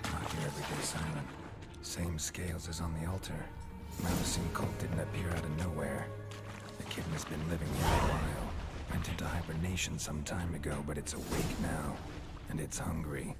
Not your everyday siren. Same scales as on the altar. Malacine cult didn't appear out of nowhere. The kitten has been living here a while. Went into hibernation some time ago, but it's awake now. And it's hungry.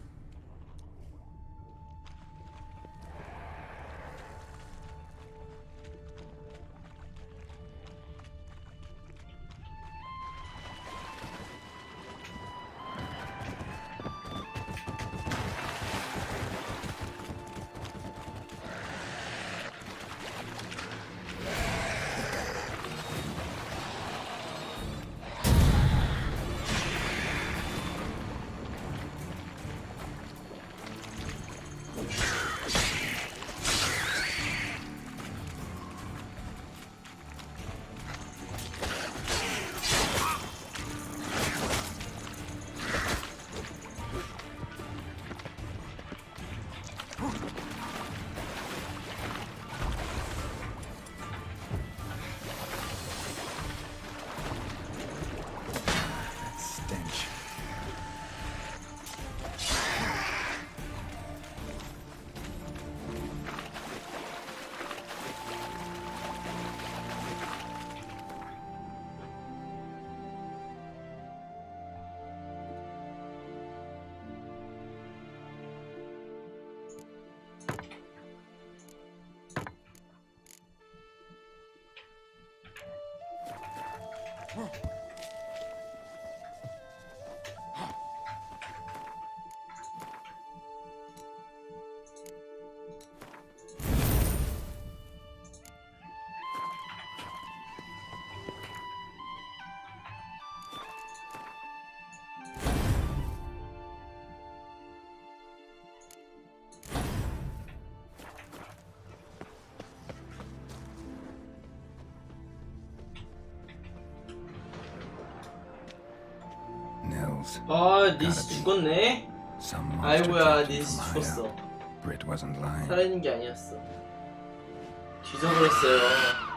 아, 니스 죽었네? 아이고야, 니스 죽었어. 살아있는 게 아니었어. 뒤져버렸어요.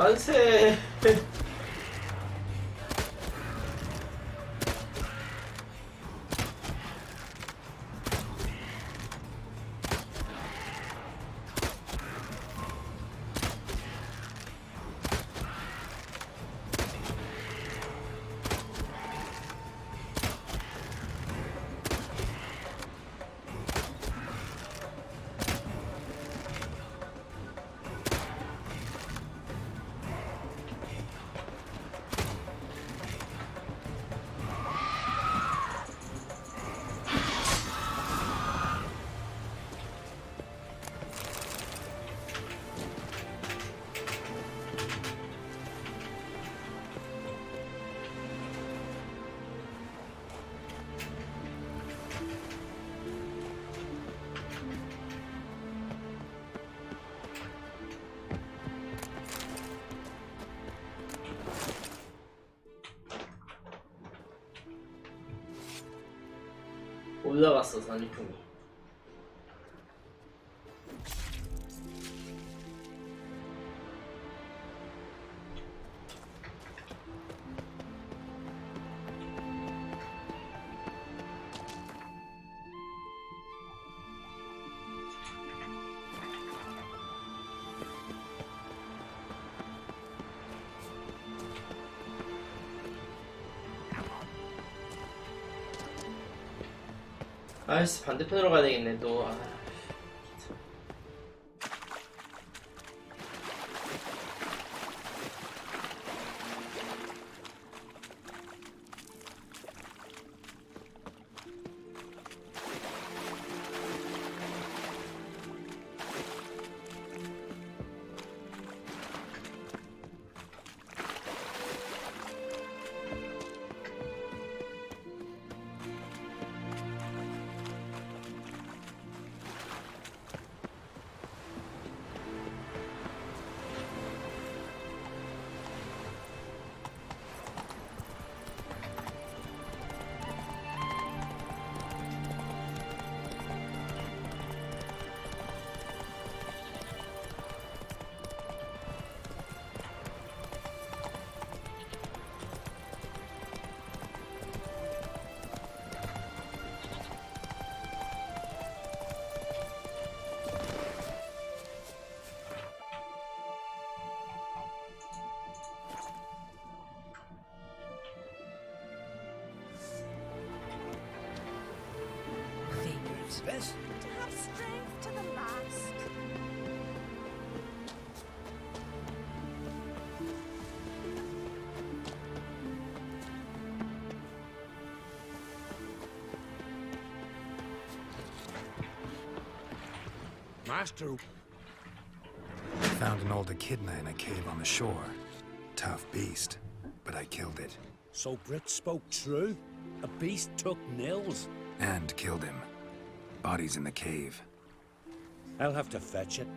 만세. 올라갔어 산이풍이. 아이씨 반대편으로 가야 되겠네 또. This? To have strength to the last. Master. I found an old echidna in a cave on the shore. Tough beast, but I killed it. So Brit spoke true? A beast took Nils? And killed him. Body's in the cave. I'll have to fetch it.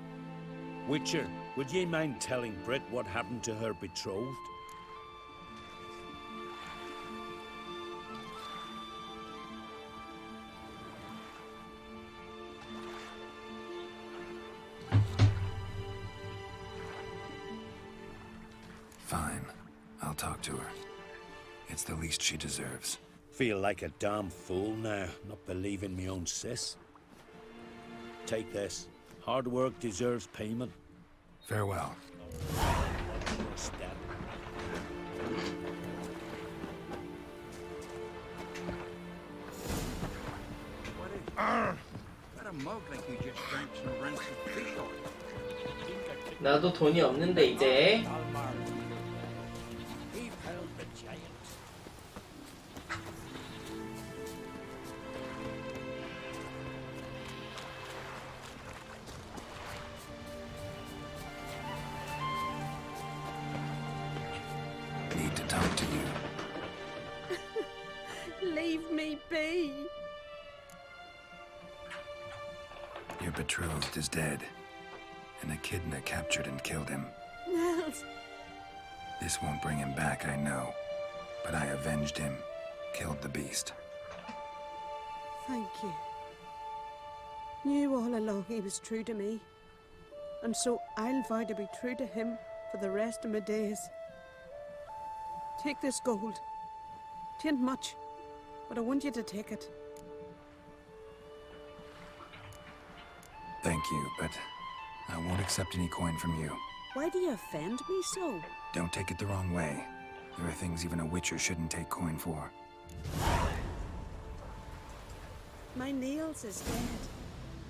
Witcher, would ye mind telling Brit what happened to her betrothed? Fine. I'll talk to her. It's the least she deserves. Feel like a damn fool now, not believing me own sis. Take this. Hard work deserves payment. Farewell. Step. Got a mug like you just drank some rancid fish oil. 나도 돈이 없는데 이제. Need to talk to you. Leave me be. Your betrothed is dead. An echidna captured and killed him. Nels. This won't bring him back, I know. But I avenged him, killed the beast. Thank you. Knew all along he was true to me. And so I'll vow to be true to him for the rest of my days. Take this gold. 'Tain't much, but I want you to take it. Thank you, but I won't accept any coin from you. Why do you offend me so? Don't take it the wrong way. There are things even a witcher shouldn't take coin for. My Niels is dead,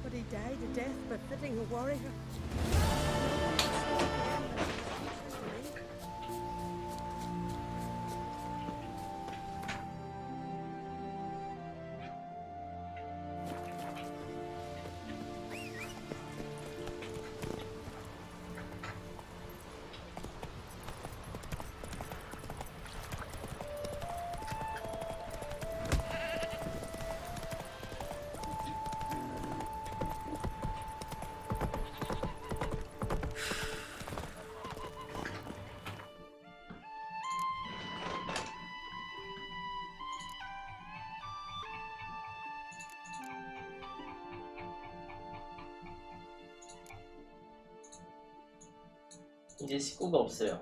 but he died a death befitting a warrior. 이제 식구가 없어요.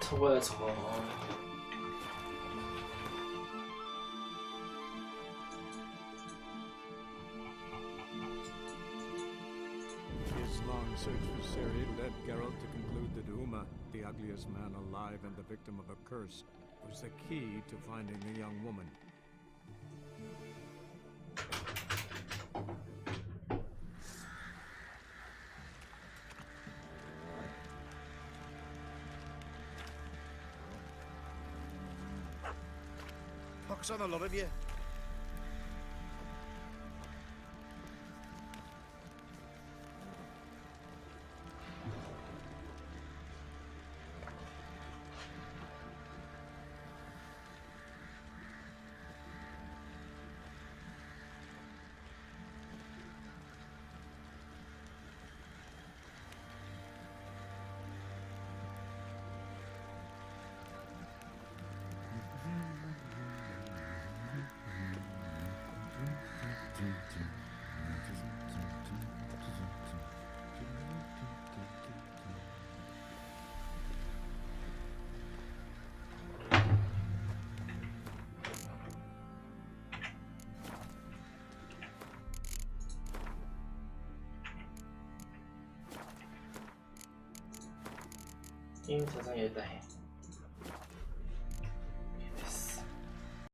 저거야 저거. His long search for Ciri led Geralt to conclude that Uma, the ugliest man alive and the victim of a curse, was the key to finding the young woman. Pox on a lot of you. 게임 자상 여기다 해.